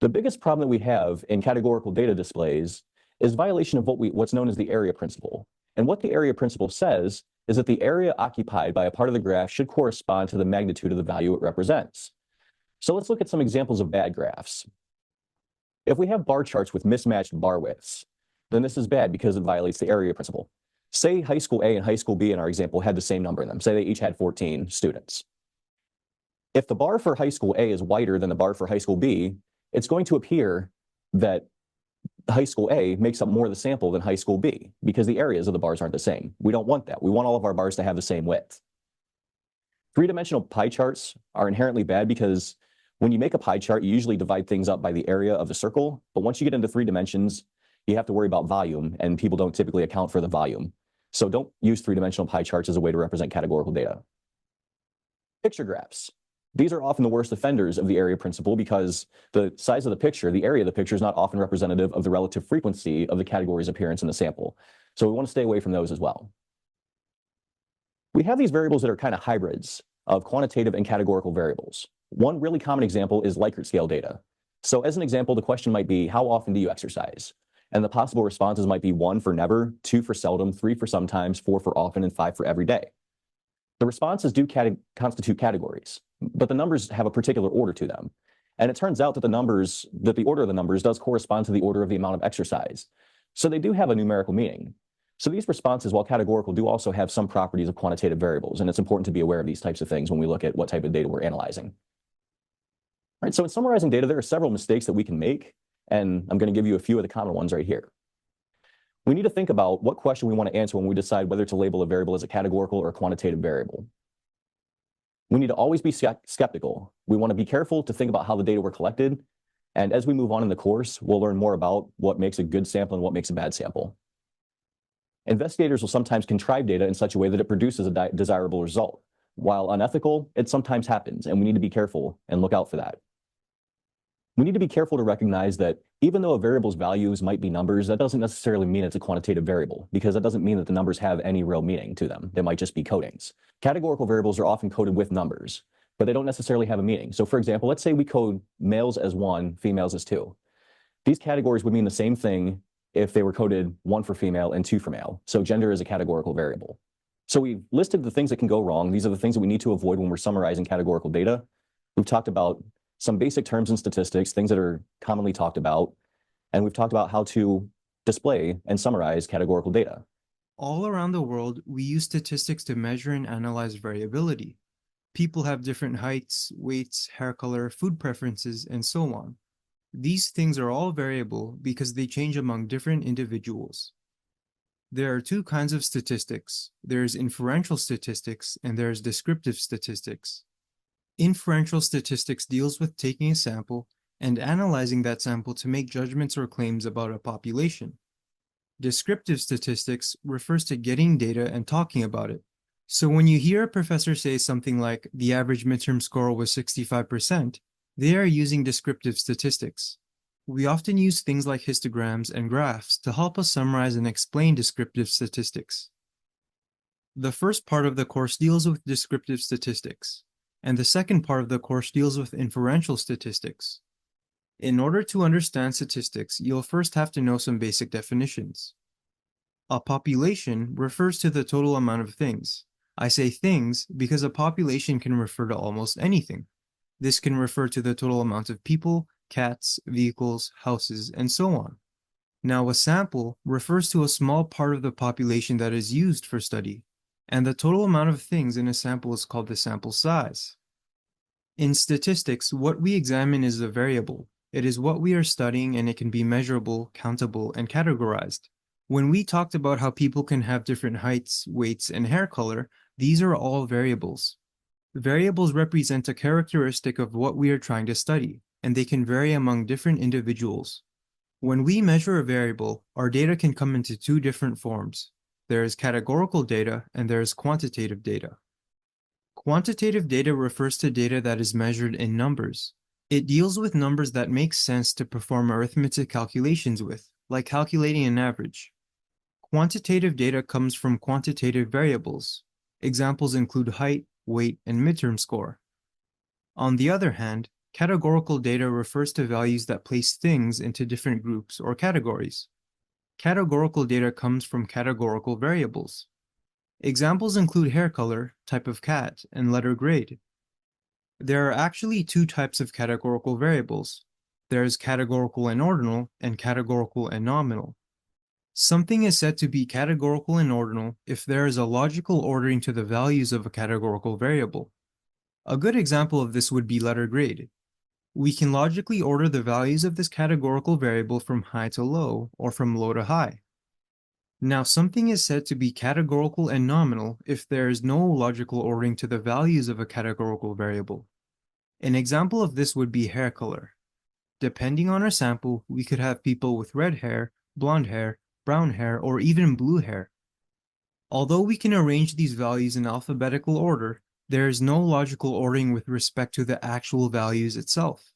The biggest problem that we have in categorical data displays is violation of what's known as the area principle. And what the area principle says is that the area occupied by a part of the graph should correspond to the magnitude of the value it represents. So let's look at some examples of bad graphs. If we have bar charts with mismatched bar widths, then this is bad because it violates the area principle. Say high school A and high school B in our example had the same number in them. Say they each had 14 students. If the bar for high school A is wider than the bar for high school B, it's going to appear that high school A makes up more of the sample than high school B because the areas of the bars aren't the same. We don't want that. We want all of our bars to have the same width. Three-dimensional pie charts are inherently bad because when you make a pie chart, you usually divide things up by the area of the circle. But once you get into 3 dimensions, you have to worry about volume, and people don't typically account for the volume. So don't use 3-dimensional pie charts as a way to represent categorical data. Picture graphs. These are often the worst offenders of the area principle because the size of the picture, the area of the picture, is not often representative of the relative frequency of the category's appearance in the sample. So we want to stay away from those as well. We have these variables that are kind of hybrids of quantitative and categorical variables. One really common example is Likert scale data. So as an example, the question might be, how often do you exercise? And the possible responses might be 1 for never, 2 for seldom, 3 for sometimes, 4 for often, and 5 for every day. The responses do constitute categories, but the numbers have a particular order to them. And it turns out that the order of the numbers does correspond to the order of the amount of exercise. So they do have a numerical meaning. So these responses, while categorical, do also have some properties of quantitative variables. And it's important to be aware of these types of things when we look at what type of data we're analyzing. All right, so in summarizing data, there are several mistakes that we can make. And I'm going to give you a few of the common ones right here. We need to think about what question we want to answer when we decide whether to label a variable as a categorical or a quantitative variable. We need to always be skeptical. We want to be careful to think about how the data were collected. And as we move on in the course, we'll learn more about what makes a good sample and what makes a bad sample. Investigators will sometimes contrive data in such a way that it produces a desirable result. While unethical, it sometimes happens, and we need to be careful and look out for that. We need to be careful to recognize that even though a variable's values might be numbers, that doesn't necessarily mean it's a quantitative variable, because that doesn't mean that the numbers have any real meaning to them. They might just be codings. Categorical variables are often coded with numbers, but they don't necessarily have a meaning. So for example, let's say we code males as 1, females as 2. These categories would mean the same thing if they were coded 1 for female and 2 for male. So gender is a categorical variable. So we've listed the things that can go wrong. These are the things that we need to avoid when we're summarizing categorical data. We've talked about some basic terms in statistics, things that are commonly talked about, and we've talked about how to display and summarize categorical data. All around the world, we use statistics to measure and analyze variability. People have different heights, weights, hair color, food preferences, and so on. These things are all variable because they change among different individuals. There are 2 kinds of statistics. There's inferential statistics and there's descriptive statistics. Inferential statistics deals with taking a sample and analyzing that sample to make judgments or claims about a population. Descriptive statistics refers to getting data and talking about it. So when you hear a professor say something like the average midterm score was 65%, they are using descriptive statistics. We often use things like histograms and graphs to help us summarize and explain descriptive statistics. The first part of the course deals with descriptive statistics, and the second part of the course deals with inferential statistics. In order to understand statistics, you'll first have to know some basic definitions. A population refers to the total amount of things. I say things because a population can refer to almost anything. This can refer to the total amount of people, cats, vehicles, houses, and so on. Now, a sample refers to a small part of the population that is used for study, and the total amount of things in a sample is called the sample size. In statistics, what we examine is a variable. It is what we are studying, and it can be measurable, countable, and categorized. When we talked about how people can have different heights, weights, and hair color, these are all variables. Variables represent a characteristic of what we are trying to study. and they can vary among different individuals. When we measure a variable, our data can come into two different forms. There is categorical data and there is quantitative data. Quantitative data refers to data that is measured in numbers. It deals with numbers that make sense to perform arithmetic calculations with, like calculating an average. Quantitative data comes from quantitative variables. Examples include height, weight, and midterm score. On the other hand, categorical data refers to values that place things into different groups or categories. Categorical data comes from categorical variables. Examples include hair color, type of cat, and letter grade. There are actually two types of categorical variables. There is categorical and ordinal, and categorical and nominal. Something is said to be categorical and ordinal if there is a logical ordering to the values of a categorical variable. A good example of this would be letter grade. We can logically order the values of this categorical variable from high to low, or from low to high. Now, something is said to be categorical and nominal if there is no logical ordering to the values of a categorical variable. An example of this would be hair color. Depending on our sample, we could have people with red hair, blonde hair, brown hair, or even blue hair. Although we can arrange these values in alphabetical order, there is no logical ordering with respect to the actual values itself.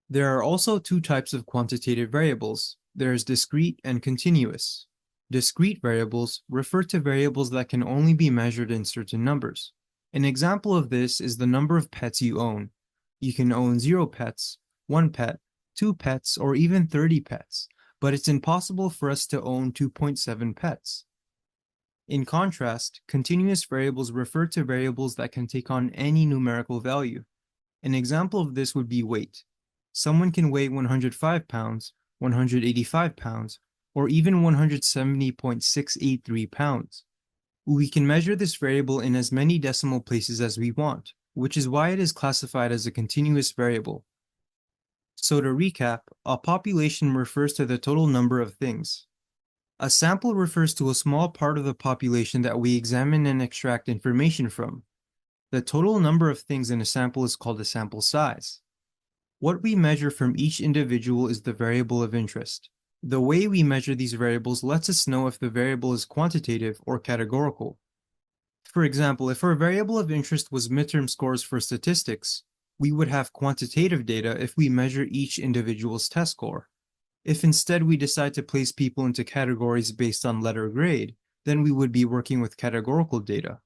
There are also two types of quantitative variables. There is discrete and continuous. Discrete variables refer to variables that can only be measured in certain numbers. An example of this is the number of pets you own. You can own 0 pets, 1 pet, 2 pets, or even 30 pets, but it's impossible for us to own 2.7 pets. In contrast, continuous variables refer to variables that can take on any numerical value. An example of this would be weight. Someone can weigh 105 pounds, 185 pounds, or even 170.683 pounds. We can measure this variable in as many decimal places as we want, which is why it is classified as a continuous variable. So to recap, a population refers to the total number of things. A sample refers to a small part of the population that we examine and extract information from. The total number of things in a sample is called a sample size. What we measure from each individual is the variable of interest. The way we measure these variables lets us know if the variable is quantitative or categorical. For example, if our variable of interest was midterm scores for statistics, we would have quantitative data if we measure each individual's test score. If instead we decide to place people into categories based on letter grade, then we would be working with categorical data.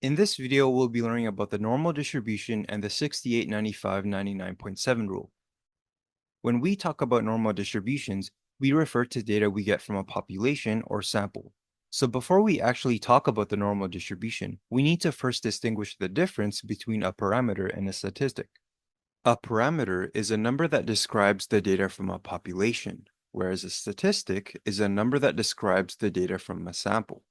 In this video, we'll be learning about the normal distribution and the 68-95-99.7 rule. When we talk about normal distributions, we refer to data we get from a population or sample. So before we actually talk about the normal distribution, we need to first distinguish the difference between a parameter and a statistic. A parameter is a number that describes the data from a population, whereas a statistic is a number that describes the data from a sample.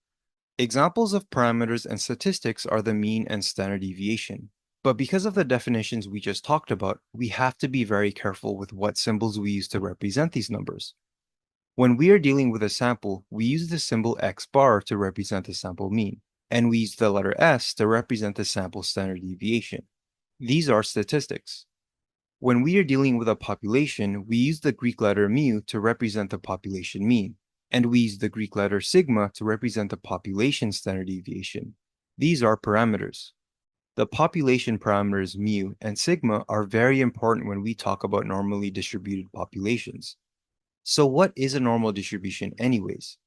Examples of parameters and statistics are the mean and standard deviation. But because of the definitions we just talked about, we have to be very careful with what symbols we use to represent these numbers. When we are dealing with a sample, we use the symbol x bar to represent the sample mean, and we use the letter s to represent the sample standard deviation. These are statistics. When we are dealing with a population, we use the Greek letter mu to represent the population mean, and we use the Greek letter sigma to represent the population standard deviation. These are parameters. The population parameters mu and sigma are very important when we talk about normally distributed populations. So what is a normal distribution anyways?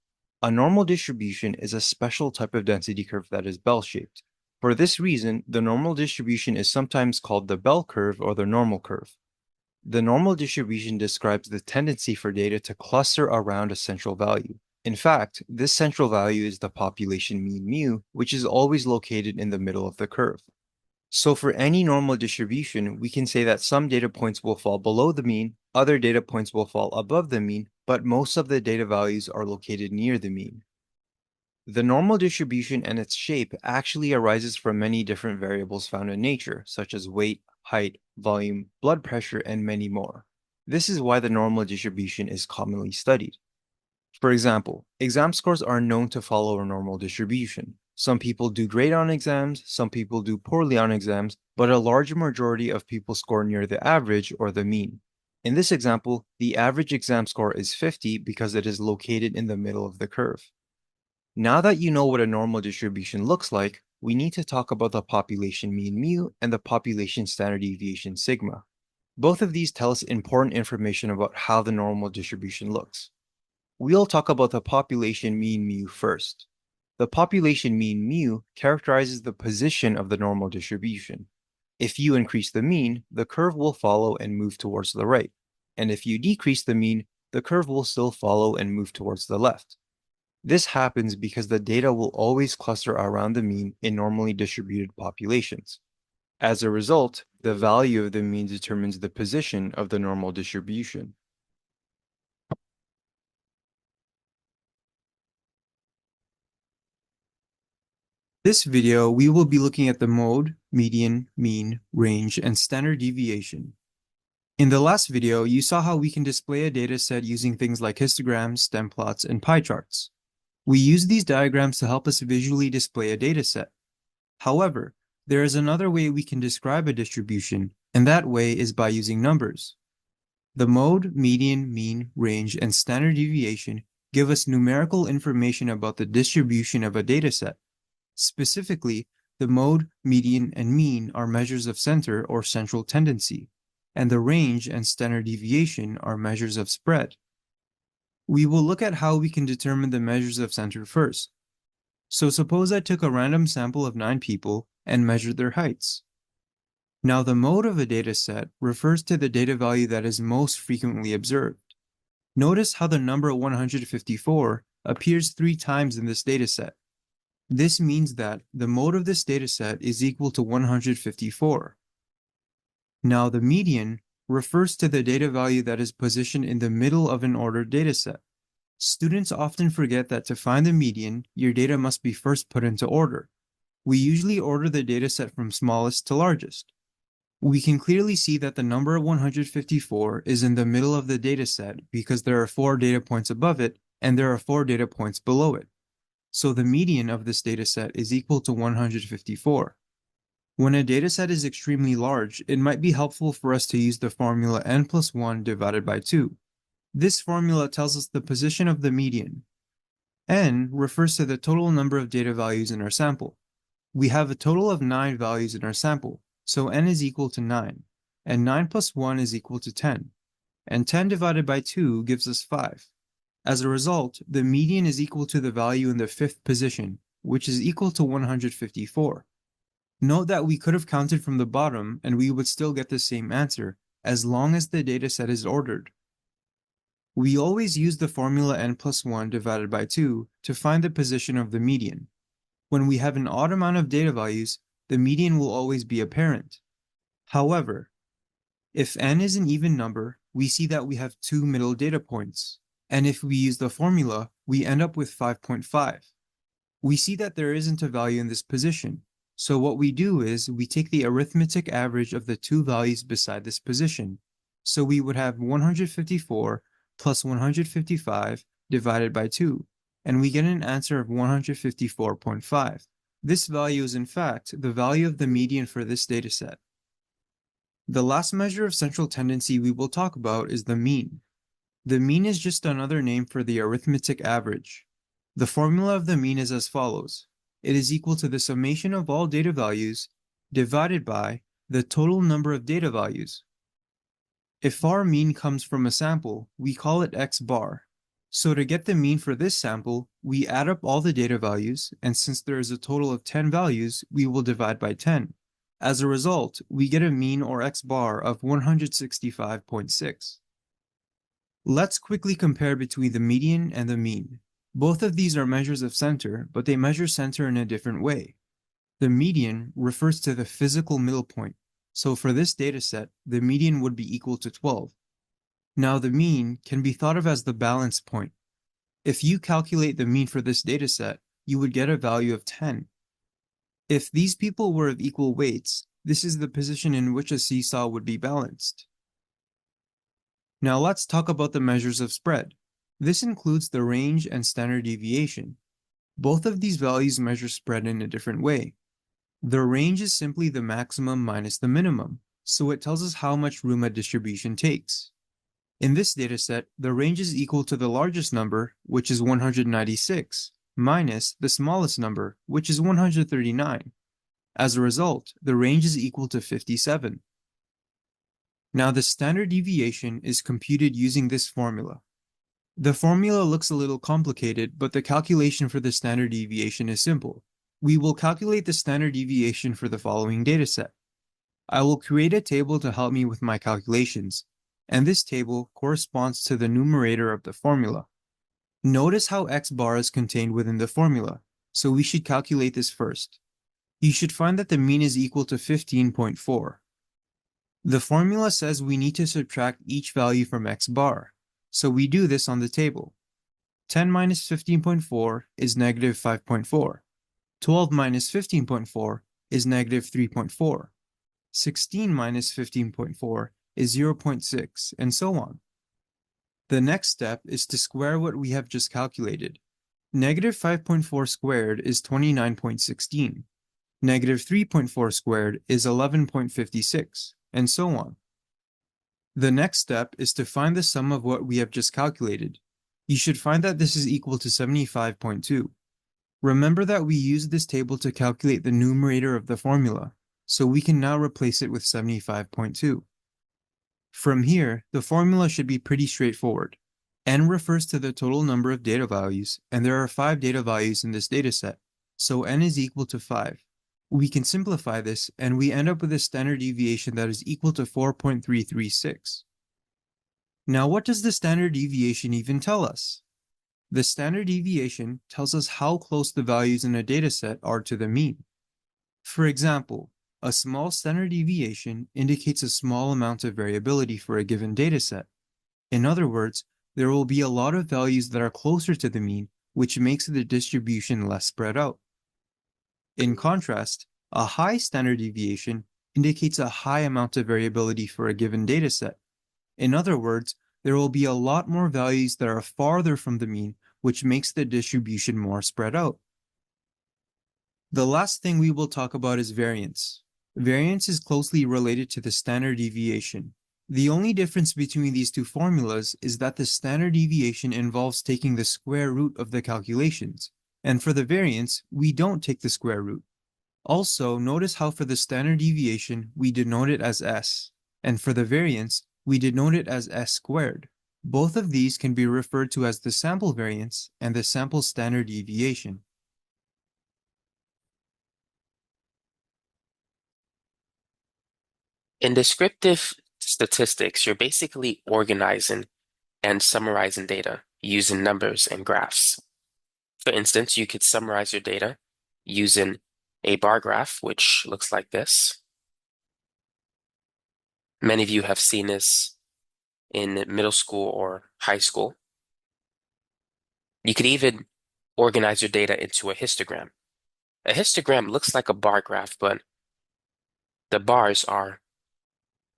A normal distribution is a special type of density curve that is bell-shaped. For this reason, the normal distribution is sometimes called the bell curve or the normal curve. The normal distribution describes the tendency for data to cluster around a central value. In fact, this central value is the population mean mu, which is always located in the middle of the curve. So for any normal distribution, we can say that some data points will fall below the mean, other data points will fall above the mean, but most of the data values are located near the mean. The normal distribution and its shape actually arises from many different variables found in nature, such as weight, height, volume, blood pressure, and many more. This is why the normal distribution is commonly studied. For example, exam scores are known to follow a normal distribution. Some people do great on exams, some people do poorly on exams, but a large majority of people score near the average or the mean. In this example, the average exam score is 50 because it is located in the middle of the curve. Now that you know what a normal distribution looks like, we need to talk about the population mean mu and the population standard deviation sigma. Both of these tell us important information about how the normal distribution looks. We'll talk about the population mean mu first. The population mean mu characterizes the position of the normal distribution. If you increase the mean, the curve will follow and move towards the right. And if you decrease the mean, the curve will still follow and move towards the left. This happens because the data will always cluster around the mean in normally distributed populations. As a result, the value of the mean determines the position of the normal distribution. This video, we will be looking at the mode, median, mean, range, and standard deviation. In the last video, you saw how we can display a data set using things like histograms, stem plots, and pie charts. We use these diagrams to help us visually display a data set. However, there is another way we can describe a distribution, and that way is by using numbers. The mode, median, mean, range, and standard deviation give us numerical information about the distribution of a data set. Specifically, the mode, median, and mean are measures of center or central tendency, and the range and standard deviation are measures of spread. We will look at how we can determine the measures of center first. So suppose I took a random sample of 9 people and measured their heights. Now the mode of a data set refers to the data value that is most frequently observed. Notice how the number 154 appears 3 times in this data set. This means that the mode of this data set is equal to 154. Now the median refers to the data value that is positioned in the middle of an ordered data set. Students often forget that to find the median, your data must be first put into order. We usually order the data set from smallest to largest. We can clearly see that the number 154 is in the middle of the data set because there are 4 data points above it and there are 4 data points below it. So the median of this data set is equal to 154. When a data set is extremely large, it might be helpful for us to use the formula n plus 1 divided by 2. This formula tells us the position of the median. N refers to the total number of data values in our sample. We have a total of 9 values in our sample, so n is equal to 9, and 9 plus 1 is equal to 10, and 10 divided by 2 gives us 5. As a result, the median is equal to the value in the 5th position, which is equal to 154. Note that we could have counted from the bottom and we would still get the same answer, as long as the data set is ordered. We always use the formula n plus 1 divided by 2 to find the position of the median. When we have an odd amount of data values, the median will always be apparent. However, if n is an even number, we see that we have 2 middle data points. And if we use the formula, we end up with 5.5. We see that there isn't a value in this position, so what we do is we take the arithmetic average of the 2 values beside this position. So we would have 154 plus 155 divided by 2, and we get an answer of 154.5. This value is in fact the value of the median for this dataset. The last measure of central tendency we will talk about is the mean. The mean is just another name for the arithmetic average. The formula of the mean is as follows. It is equal to the summation of all data values divided by the total number of data values. If our mean comes from a sample, we call it x bar. So to get the mean for this sample, we add up all the data values, and since there is a total of 10 values, we will divide by 10. As a result, we get a mean or x bar of 165.6. Let's quickly compare between the median and the mean. Both of these are measures of center, but they measure center in a different way. The median refers to the physical middle point, so for this dataset, the median would be equal to 12. Now the mean can be thought of as the balance point. If you calculate the mean for this dataset, you would get a value of 10. If these people were of equal weights, this is the position in which a seesaw would be balanced. Now let's talk about the measures of spread. This includes the range and standard deviation. Both of these values measure spread in a different way. The range is simply the maximum minus the minimum, so it tells us how much room a distribution takes. In this dataset, the range is equal to the largest number, which is 196, minus the smallest number, which is 139. As a result, the range is equal to 57. Now the standard deviation is computed using this formula. The formula looks a little complicated, but the calculation for the standard deviation is simple. We will calculate the standard deviation for the following dataset. I will create a table to help me with my calculations, and this table corresponds to the numerator of the formula. Notice how x bar is contained within the formula, so we should calculate this first. You should find that the mean is equal to 15.4. The formula says we need to subtract each value from x bar, so we do this on the table. 10 minus 15.4 is negative 5.4. 12 minus 15.4 is negative 3.4. 16 minus 15.4 is 0.6, and so on. The next step is to square what we have just calculated. Negative 5.4 squared is 29.16. Negative 3.4 squared is 11.56, and so on. The next step is to find the sum of what we have just calculated. You should find that this is equal to 75.2. Remember that we used this table to calculate the numerator of the formula, so we can now replace it with 75.2. From here, the formula should be pretty straightforward. N refers to the total number of data values, and there are 5 data values in this dataset, so N is equal to 5. We can simplify this, and we end up with a standard deviation that is equal to 4.336. Now, what does the standard deviation even tell us? The standard deviation tells us how close the values in a dataset are to the mean. For example, a small standard deviation indicates a small amount of variability for a given dataset. In other words, there will be a lot of values that are closer to the mean, which makes the distribution less spread out. In contrast, a high standard deviation indicates a high amount of variability for a given dataset. In other words, there will be a lot more values that are farther from the mean, which makes the distribution more spread out. The last thing we will talk about is variance. Variance is closely related to the standard deviation. The only difference between these two formulas is that the standard deviation involves taking the square root of the calculations, and for the variance, we don't take the square root. Also, notice how for the standard deviation, we denote it as s, and for the variance, we denote it as s squared. Both of these can be referred to as the sample variance and the sample standard deviation. In descriptive statistics, you're basically organizing and summarizing data using numbers and graphs. For instance, you could summarize your data using a bar graph, which looks like this. Many of you have seen this in middle school or high school. You could even organize your data into a histogram. A histogram looks like a bar graph, but the bars are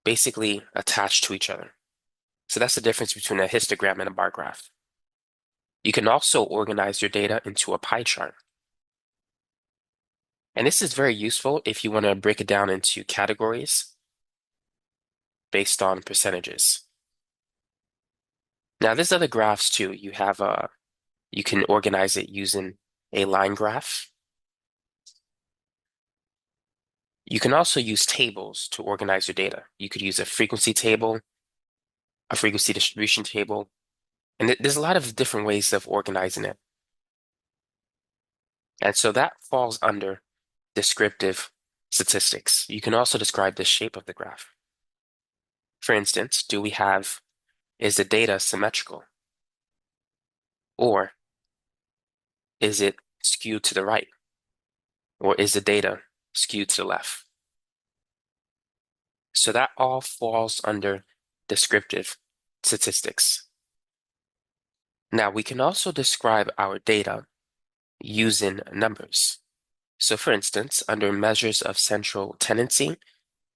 basically attached to each other. So that's the difference between a histogram and a bar graph. You can also organize your data into a pie chart. And this is very useful if you want to break it down into categories based on percentages. Now, there's other graphs too. You can organize it using a line graph. You can also use tables to organize your data. You could use a frequency table, a frequency distribution table, and there's a lot of different ways of organizing it. And so that falls under descriptive statistics. You can also describe the shape of the graph. For instance, is the data symmetrical? Or is it skewed to the right? Or is the data skewed to the left? So that all falls under descriptive statistics. Now, we can also describe our data using numbers. So for instance, under measures of central tendency,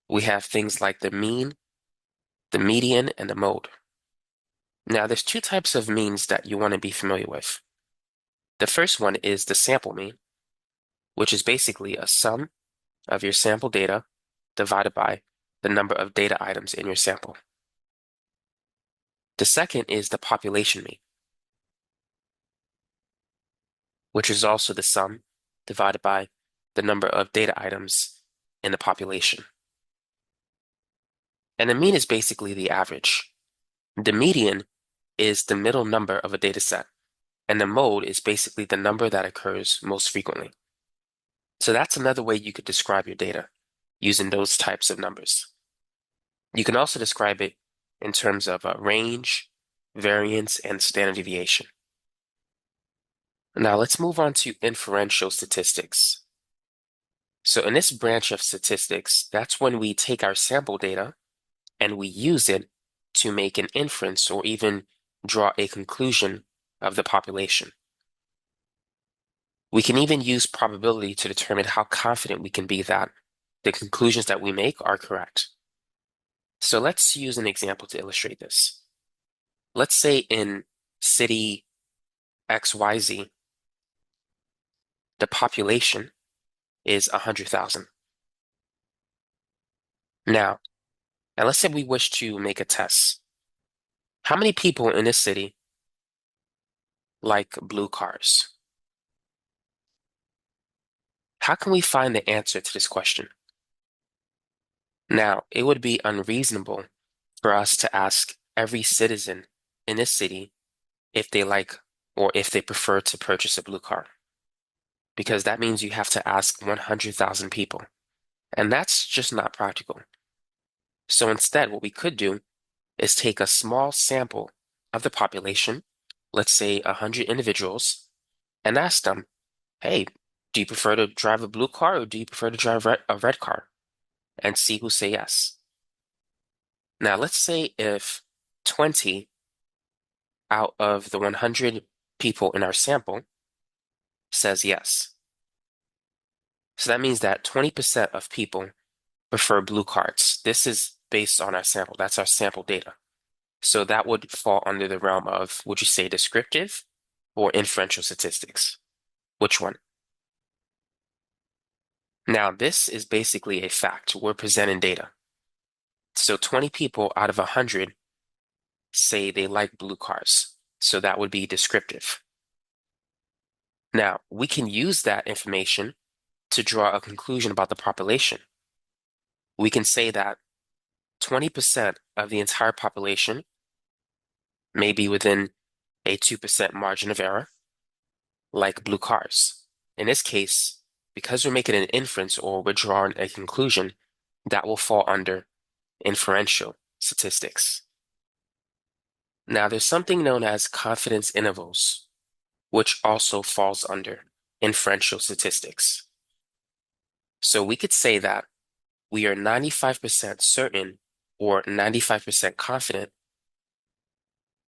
we have things like the mean, the median, and the mode. Now, there's two types of means that you want to be familiar with. The first one is the sample mean, which is basically a sum of your sample data divided by the number of data items in your sample. The second is the population mean, which is also the sum divided by the number of data items in the population. And the mean is basically the average. The median is the middle number of a data set, and the mode is basically the number that occurs most frequently. So that's another way you could describe your data using those types of numbers. You can also describe it in terms of range, variance, and standard deviation. Now let's move on to inferential statistics. So in this branch of statistics, that's when we take our sample data and we use it to make an inference or even draw a conclusion of the population. We can even use probability to determine how confident we can be that the conclusions that we make are correct. So let's use an example to illustrate this. Let's say in city XYZ, the population is 100,000. Now, and let's say we wish to make a test. How many people in this city like blue cars? How can we find the answer to this question? Now, it would be unreasonable for us to ask every citizen in this city if they like or if they prefer to purchase a blue car, because that means you have to ask 100,000 people, and that's just not practical. So instead, what we could do is take a small sample of the population, let's say 100 individuals, and ask them, hey, do you prefer to drive a blue car or do you prefer to drive a red car? And see who say yes. Now, let's say if 20 out of the 100 people in our sample says yes. So that means that 20% of people prefer blue cars. This is based on our sample. That's our sample data. So that would fall under the realm of, would you say descriptive or inferential statistics? Which one? Now, this is basically a fact. We're presenting data. So 20 people out of 100 say they like blue cars. So that would be descriptive. Now, we can use that information to draw a conclusion about the population. We can say that 20% of the entire population may be within a 2% margin of error, like blue cars. In this case, because we're making an inference or we're drawing a conclusion, that will fall under inferential statistics. Now, there's something known as confidence intervals, which also falls under inferential statistics. So we could say that we are 95% certain or 95% confident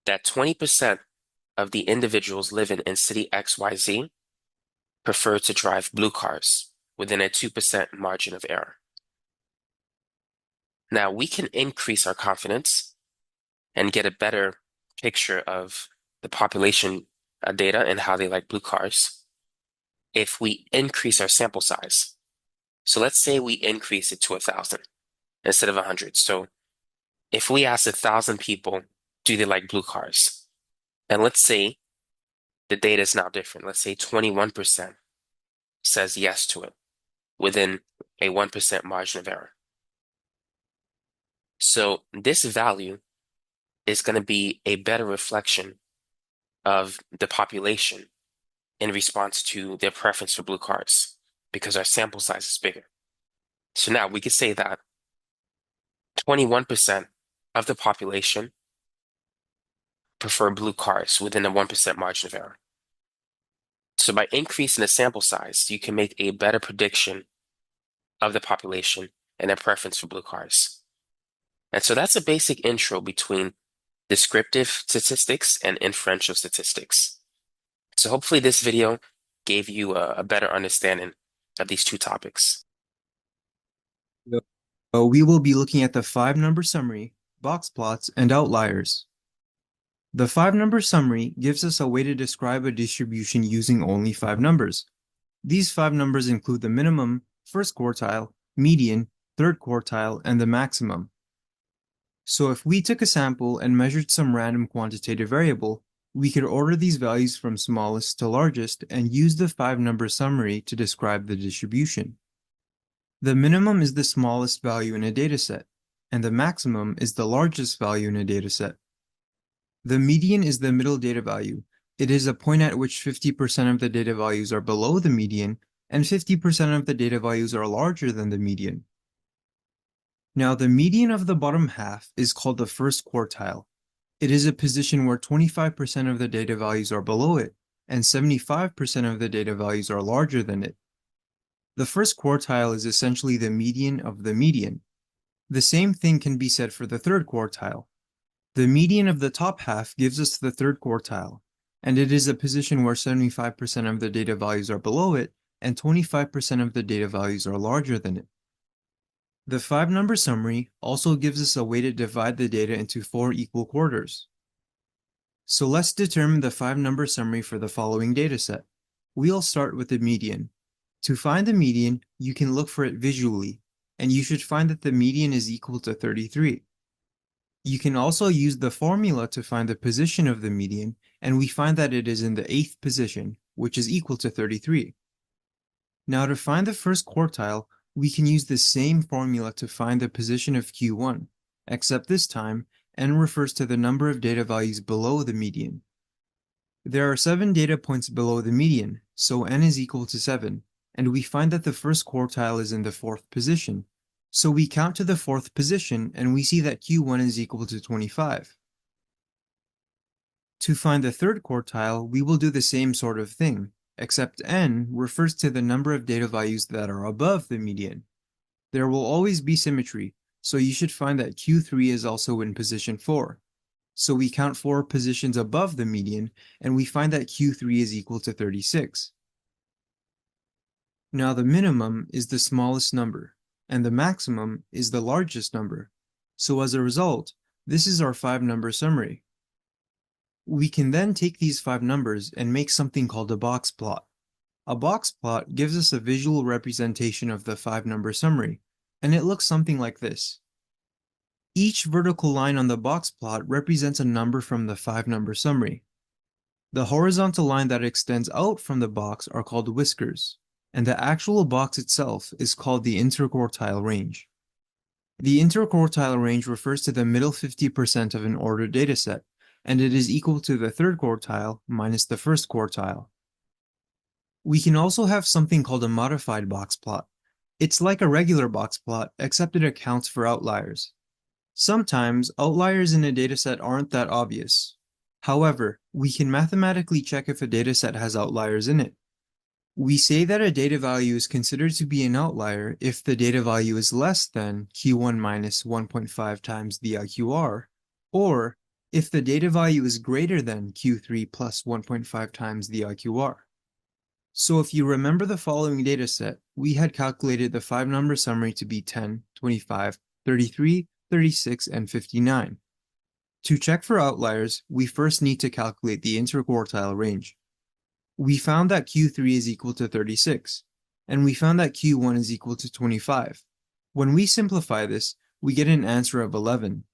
that 20% of the individuals living in city XYZ prefer to drive blue cars within a 2% margin of error. Now, we can increase our confidence and get a better picture of the population data and how they like blue cars if we increase our sample size. So let's say we increase it to 1,000 instead of 100. So if we ask 1,000 people, do they like blue cars? And let's say the data is now different. Let's say 21% says yes to it within a 1% margin of error. So this value is going to be a better reflection of the population in response to their preference for blue cars because our sample size is bigger. So now we could say that 21% of the population prefer blue cars within a 1% margin of error. So by increasing the sample size, you can make a better prediction of the population and their preference for blue cars. And so that's a basic intro between descriptive statistics and inferential statistics. So hopefully this video gave you a better understanding of these two topics. We will be looking at the 5-number summary, box plots, and outliers. The 5-number summary gives us a way to describe a distribution using only 5 numbers. These 5 numbers include the minimum, first quartile, median, third quartile, and the maximum. So if we took a sample and measured some random quantitative variable, we could order these values from smallest to largest and use the 5-number summary to describe the distribution. The minimum is the smallest value in a dataset, and the maximum is the largest value in a dataset. The median is the middle data value. It is a point at which 50% of the data values are below the median, and 50% of the data values are larger than the median. Now, the median of the bottom half is called the first quartile. It is a position where 25% of the data values are below it, and 75% of the data values are larger than it. The first quartile is essentially the median of the median. The same thing can be said for the third quartile. The median of the top half gives us the third quartile, and it is a position where 75% of the data values are below it, and 25% of the data values are larger than it. The 5-number summary also gives us a way to divide the data into 4 equal quarters. So let's determine the 5-number summary for the following dataset. We'll start with the median. To find the median, you can look for it visually, and you should find that the median is equal to 33. You can also use the formula to find the position of the median, and we find that it is in the 8th position, which is equal to 33. Now to find the first quartile, we can use the same formula to find the position of Q1, except this time n refers to the number of data values below the median. There are 7 data points below the median, so n is equal to 7, and we find that the first quartile is in the 4th position. So we count to the 4th position and we see that Q1 is equal to 25. To find the third quartile, we will do the same sort of thing, except n refers to the number of data values that are above the median. There will always be symmetry, so you should find that Q3 is also in position 4. So we count 4 positions above the median, and we find that Q3 is equal to 36. Now the minimum is the smallest number, and the maximum is the largest number. So as a result, this is our 5-number summary. We can then take these 5 numbers and make something called a box plot. A box plot gives us a visual representation of the 5-number summary, and it looks something like this. Each vertical line on the box plot represents a number from the 5-number summary. The horizontal line that extends out from the box are called whiskers, and the actual box itself is called the interquartile range. The interquartile range refers to the middle 50% of an ordered dataset, and it is equal to the third quartile minus the first quartile. We can also have something called a modified box plot. It's like a regular box plot, except it accounts for outliers. Sometimes, outliers in a dataset aren't that obvious. However, we can mathematically check if a dataset has outliers in it. We say that a data value is considered to be an outlier if the data value is less than Q1 minus 1.5 times the IQR, or if the data value is greater than Q3 plus 1.5 times the IQR. So if you remember the following dataset, we had calculated the 5-number summary to be 10, 25, 33, 36, and 59. To check for outliers, we first need to calculate the interquartile range. We found that Q3 is equal to 36, and we found that Q1 is equal to 25. When we simplify this, we get an answer of 11.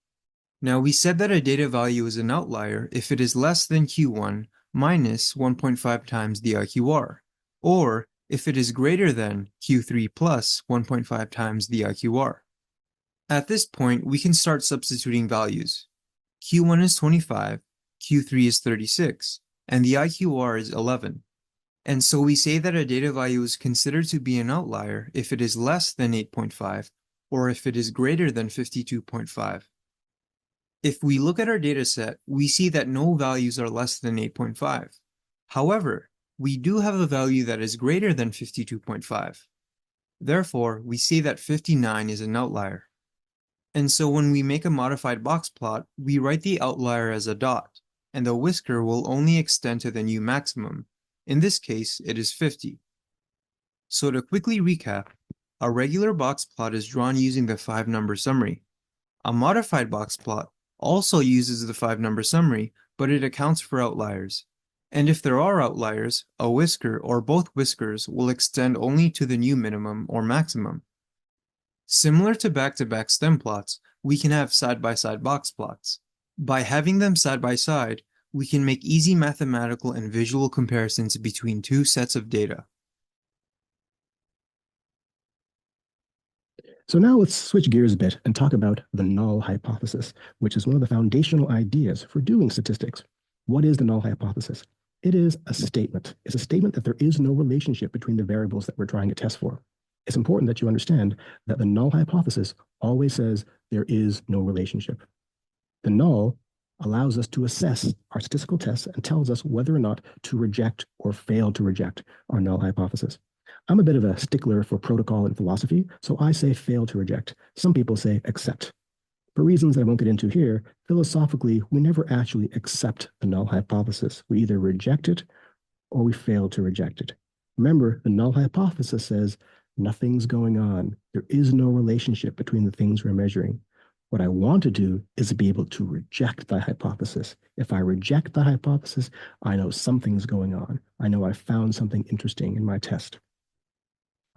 Now we said that a data value is an outlier if it is less than Q1 minus 1.5 times the IQR, or if it is greater than Q3 plus 1.5 times the IQR. At this point, we can start substituting values. Q1 is 25, Q3 is 36, and the IQR is 11. And so we say that a data value is considered to be an outlier if it is less than 8.5, or if it is greater than 52.5. If we look at our dataset, we see that no values are less than 8.5. However, we do have a value that is greater than 52.5. Therefore, we say that 59 is an outlier. And so when we make a modified box plot, we write the outlier as a dot, and the whisker will only extend to the new maximum. In this case, it is 50. So to quickly recap, a regular box plot is drawn using the 5-number summary. A modified box plot also uses the 5-number summary, but it accounts for outliers. And if there are outliers, a whisker or both whiskers will extend only to the new minimum or maximum. Similar to back-to-back stem plots, we can have side-by-side box plots. By having them side by side, we can make easy mathematical and visual comparisons between two sets of data. So now let's switch gears a bit and talk about the null hypothesis, which is one of the foundational ideas for doing statistics. What is the null hypothesis? It is a statement. It's a statement that there is no relationship between the variables that we're trying to test for. It's important that you understand that the null hypothesis always says there is no relationship. The null allows us to assess our statistical tests and tells us whether or not to reject or fail to reject our null hypothesis. I'm a bit of a stickler for protocol and philosophy, so I say fail to reject. Some people say accept. For reasons that I won't get into here, philosophically, we never actually accept the null hypothesis. We either reject it or we fail to reject it. Remember, the null hypothesis says nothing's going on. There is no relationship between the things we're measuring. What I want to do is be able to reject the hypothesis. If I reject the hypothesis, I know something's going on. I know I found something interesting in my test.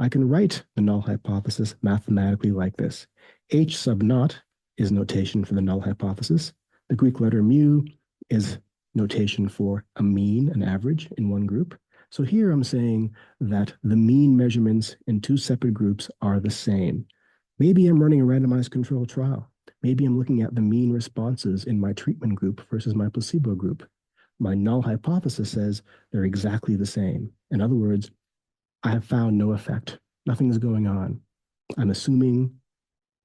I can write the null hypothesis mathematically like this. H sub naught is notation for the null hypothesis. The Greek letter mu is notation for a mean, an average in one group. So here I'm saying that the mean measurements in two separate groups are the same. Maybe I'm running a randomized controlled trial. Maybe I'm looking at the mean responses in my treatment group versus my placebo group. My null hypothesis says they're exactly the same. In other words, I have found no effect. Nothing is going on. I'm assuming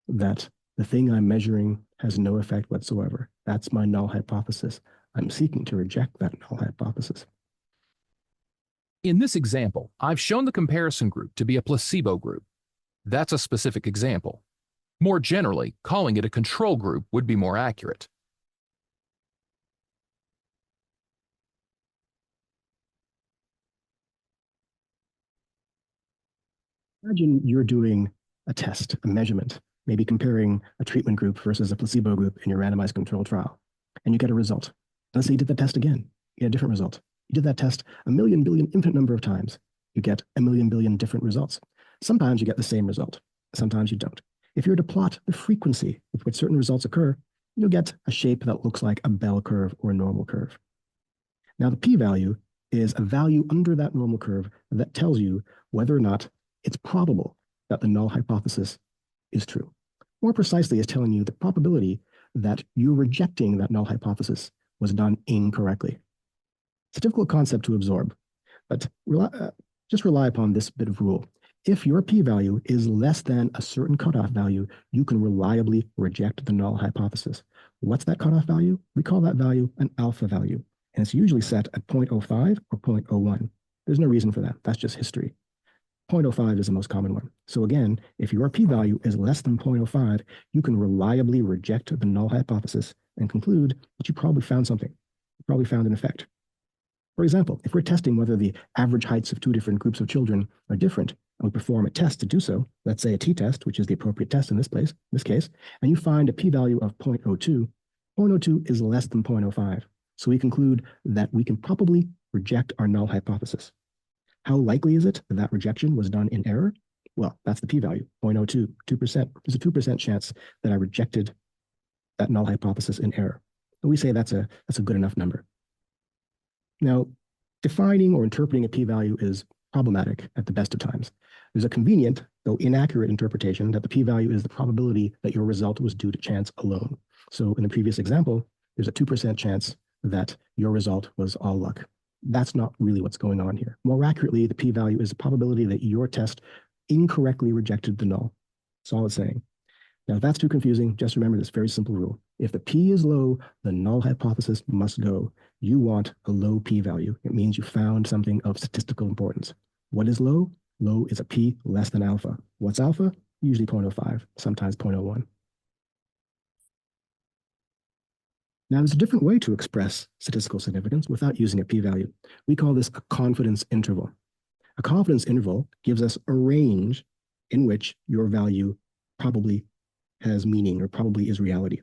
that the thing I'm measuring has no effect whatsoever. That's my null hypothesis. I'm seeking to reject that null hypothesis. In this example, I've shown the comparison group to be a placebo group. That's a specific example. More generally, calling it a control group would be more accurate. Imagine you're doing a test, a measurement, maybe comparing a treatment group versus a placebo group in your randomized controlled trial, and you get a result. Let's say you did the test again, you get a different result. You did that test a million, billion, infinite number of times. You get a million, billion different results. Sometimes you get the same result. Sometimes you don't. If you were to plot the frequency with which certain results occur, you'll get a shape that looks like a bell curve or a normal curve. Now, the p-value is a value under that normal curve that tells you whether or not it's probable that the null hypothesis is true. More precisely, it's telling you the probability that you rejecting that null hypothesis was done incorrectly. It's a difficult concept to absorb, but just rely upon this bit of rule. If your p-value is less than a certain cutoff value, you can reliably reject the null hypothesis. What's that cutoff value? We call that value an alpha value, and it's usually set at 0.05 or 0.01. There's no reason for that. That's just history. 0.05 is the most common one. So again, if your p-value is less than 0.05, you can reliably reject the null hypothesis and conclude that you probably found something. You probably found an effect. For example, if we're testing whether the average heights of two different groups of children are different, and we perform a test to do so, let's say a t-test, which is the appropriate test in this case, and you find a p-value of 0.02, 0.02 is less than 0.05. So we conclude that we can probably reject our null hypothesis. How likely is it that that rejection was done in error? Well, that's the p-value, 0.02, 2%. There's a 2% chance that I rejected that null hypothesis in error. And we say that's a good enough number. Now, defining or interpreting a p-value is problematic at the best of times. There's a convenient, though inaccurate interpretation that the p-value is the probability that your result was due to chance alone. So in the previous example, there's a 2% chance that your result was all luck. That's not really what's going on here. More accurately, the p-value is the probability that your test incorrectly rejected the null. That's all it's saying. Now, if that's too confusing, just remember this very simple rule. If the p is low, the null hypothesis must go. You want a low p-value. It means you found something of statistical importance. What is low? Low is a p less than alpha. What's alpha? Usually 0.05, sometimes 0.01. Now, there's a different way to express statistical significance without using a p-value. We call this a confidence interval. A confidence interval gives us a range in which your value probably has meaning or probably is reality.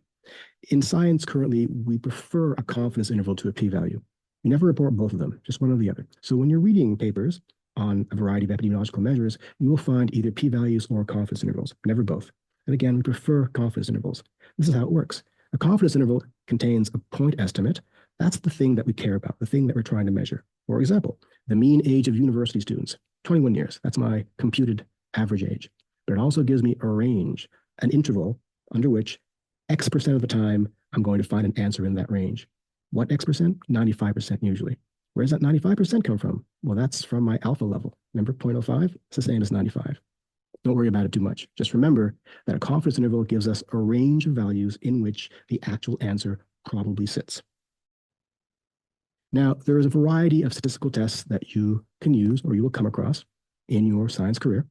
In science currently, we prefer a confidence interval to a p-value. You never report both of them, just one or the other. So when you're reading papers on a variety of epidemiological measures, you will find either p-values or confidence intervals, never both. And again, we prefer confidence intervals. This is how it works. A confidence interval contains a point estimate. That's the thing that we care about, the thing that we're trying to measure. For example, the mean age of university students, 21 years. That's my computed average age. But it also gives me a range, an interval under which X% of the time I'm going to find an answer in that range. What X%? 95% usually. Where does that 95% come from? Well, that's from my alpha level. Remember 0.05? It's the same as 95. Don't worry about it too much. Just remember that a confidence interval gives us a range of values in which the actual answer probably sits. Now, there is a variety of statistical tests that you can use or you will come across in your science career.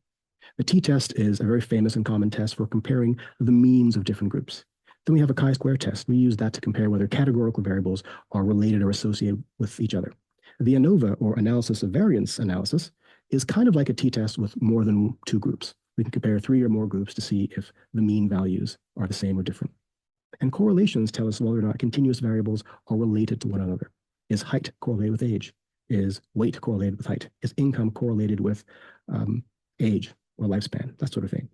The t-test is a very famous and common test for comparing the means of different groups. Then we have a chi-square test. We use that to compare whether categorical variables are related or associated with each other. The ANOVA, or analysis of variance analysis, is kind of like a t-test with more than two groups. We can compare 3 or more groups to see if the mean values are the same or different. And correlations tell us whether or not continuous variables are related to one another. Is height correlated with age? Is weight correlated with height? Is income correlated with age or lifespan? That sort of thing.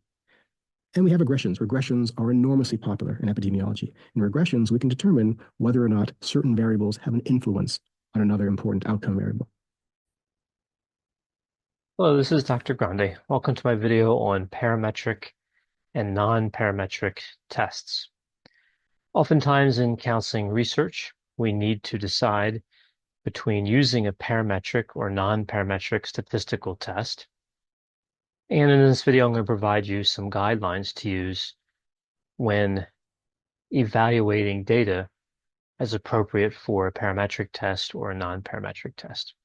And we have regressions. Regressions are enormously popular in epidemiology. In regressions, we can determine whether or not certain variables have an influence on another important outcome variable. Hello, this is Dr. Grande. Welcome to my video on parametric and non-parametric tests. Oftentimes in counseling research, we need to decide between using a parametric or non-parametric statistical test. And in this video, I'm going to provide you some guidelines to use when evaluating data as appropriate for a parametric test or a non-parametric test.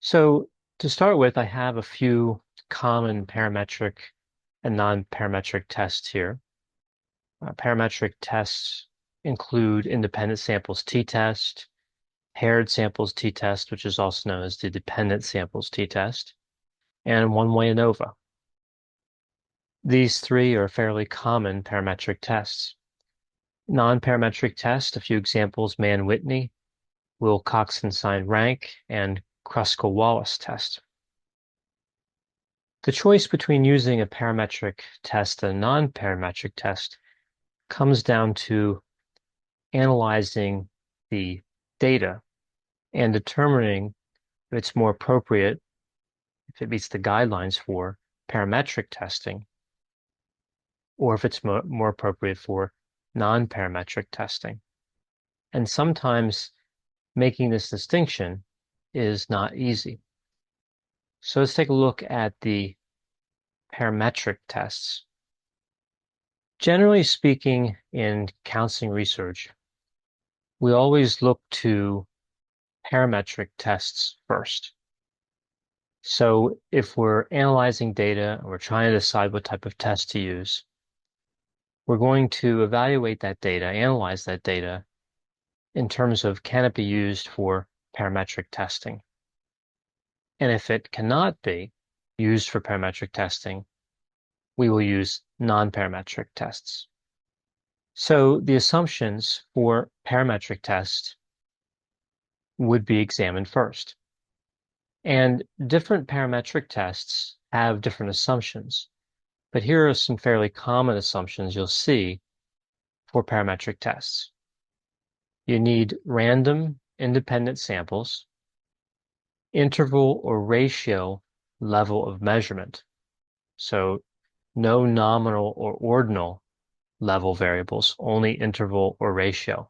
So to start with, I have a few common parametric and non-parametric tests here. Parametric tests include independent samples t-test, paired samples t-test, which is also known as the dependent samples t-test, and one-way ANOVA. These three are fairly common parametric tests. Non-parametric tests, a few examples: Mann-Whitney, Wilcoxon-Rank, and Kruskal-Wallis test. The choice between using a parametric test and a non-parametric test comes down to analyzing the data and determining if it's more appropriate, if it meets the guidelines for parametric testing, or if it's more appropriate for non-parametric testing. And sometimes making this distinction is not easy. So let's take a look at the parametric tests. Generally speaking, in counseling research, we always look to parametric tests first. So if we're analyzing data and we're trying to decide what type of test to use, we're going to evaluate that data, analyze that data in terms of, can it be used for parametric testing? And if it cannot be used for parametric testing, we will use non-parametric tests. So the assumptions for parametric tests would be examined first. And different parametric tests have different assumptions. But here are some fairly common assumptions you'll see for parametric tests. You need random independent samples, interval or ratio level of measurement. So no nominal or ordinal level variables, only interval or ratio.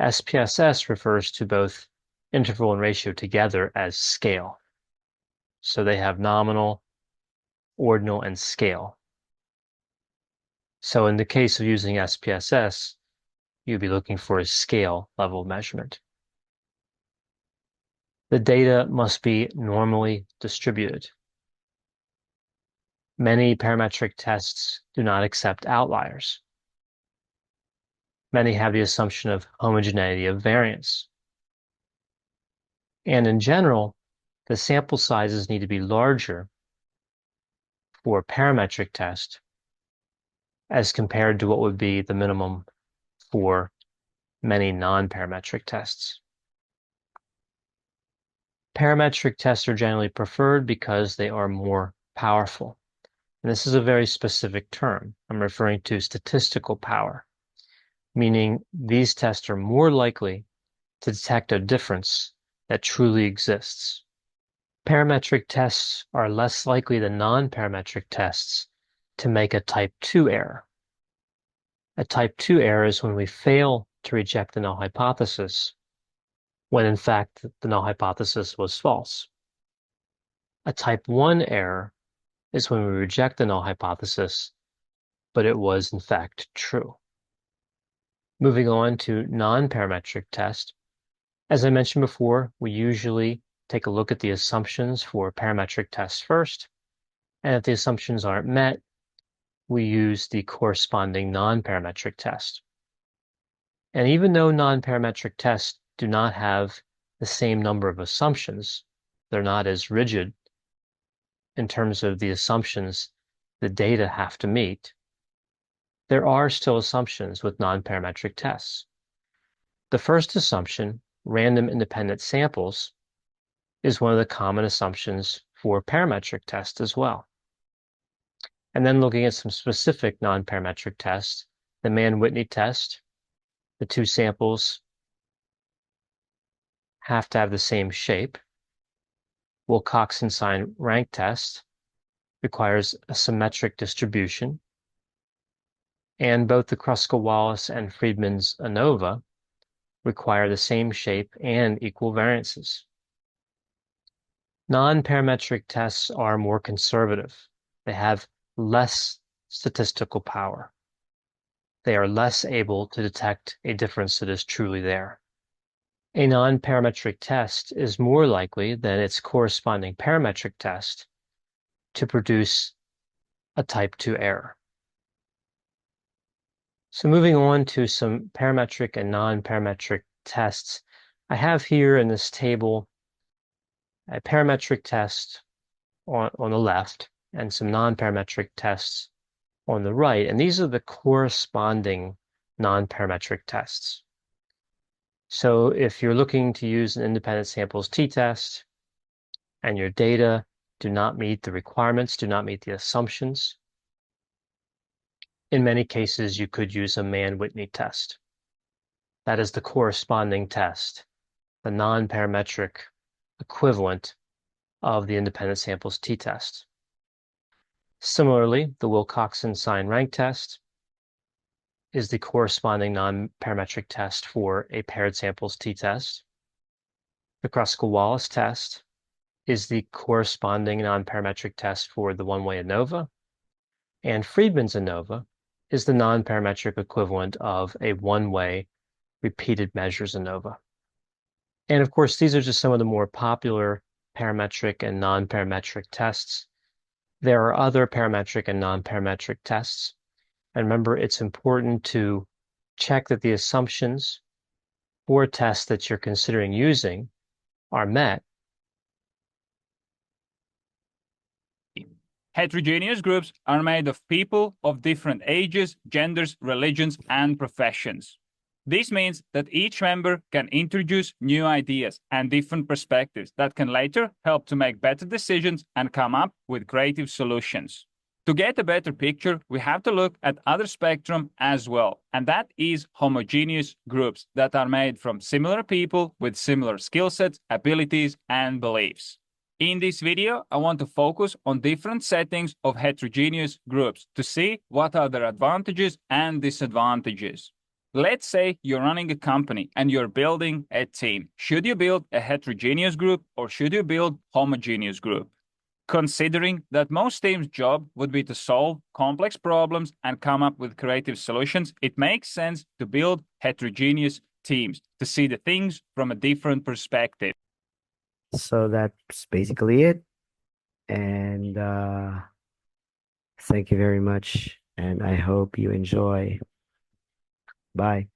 SPSS refers to both interval and ratio together as scale. So they have nominal, ordinal, and scale. So in the case of using SPSS, you'd be looking for a scale level measurement. The data must be normally distributed. Many parametric tests do not accept outliers. Many have the assumption of homogeneity of variance. And in general, the sample sizes need to be larger for a parametric test as compared to what would be the minimum for many non-parametric tests. Parametric tests are generally preferred because they are more powerful. And this is a very specific term. I'm referring to statistical power, meaning these tests are more likely to detect a difference that truly exists. Parametric tests are less likely than non-parametric tests to make a type 2 error. A type 2 error is when we fail to reject the null hypothesis, when in fact the null hypothesis was false. A type 1 error is when we reject the null hypothesis, but it was in fact true. Moving on to non-parametric test. As I mentioned before, we usually take a look at the assumptions for parametric tests first, and if the assumptions aren't met, we use the corresponding non-parametric test. And even though non-parametric tests do not have the same number of assumptions, they're not as rigid in terms of the assumptions the data have to meet, there are still assumptions with non-parametric tests. The first assumption, random independent samples, is one of the common assumptions for parametric tests as well. And then looking at some specific non-parametric tests, the Mann-Whitney test, the two samples have to have the same shape. Wilcoxon sign rank test requires a symmetric distribution. And both the Kruskal-Wallis and Friedman's ANOVA require the same shape and equal variances. Non-parametric tests are more conservative. They have less statistical power. They are less able to detect a difference that is truly there. A non-parametric test is more likely than its corresponding parametric test to produce a type 2 error. So moving on to some parametric and non-parametric tests, I have here in this table a parametric test on the left and some non-parametric tests on the right, and these are the corresponding non-parametric tests. So if you're looking to use an independent samples t-test and your data do not meet the requirements, do not meet the assumptions, in many cases you could use a Mann-Whitney test. That is the corresponding test, the non-parametric equivalent of the independent samples t-test. Similarly, the Wilcoxon sign rank test is the corresponding non-parametric test for a paired samples t-test. The Kruskal-Wallis test is the corresponding non-parametric test for the one-way ANOVA, and Friedman's ANOVA is the non-parametric equivalent of a one-way repeated measures ANOVA. And of course, these are just some of the more popular parametric and non-parametric tests. There are other parametric and non-parametric tests. And remember, it's important to check that the assumptions for tests that you're considering using are met. Heterogeneous groups are made of people of different ages, genders, religions, and professions. This means that each member can introduce new ideas and different perspectives that can later help to make better decisions and come up with creative solutions. To get a better picture, we have to look at other spectrum as well, and that is homogeneous groups that are made from similar people with similar skill sets, abilities, and beliefs. In this video, I want to focus on different settings of heterogeneous groups to see what are their advantages and disadvantages. Let's say you're running a company and you're building a team. Should you build a heterogeneous group or should you build homogeneous group? Considering that most teams' job would be to solve complex problems and come up with creative solutions, it makes sense to build heterogeneous teams to see the things from a different perspective. So that's basically it. And thank you very much. And I hope you enjoy. Bye.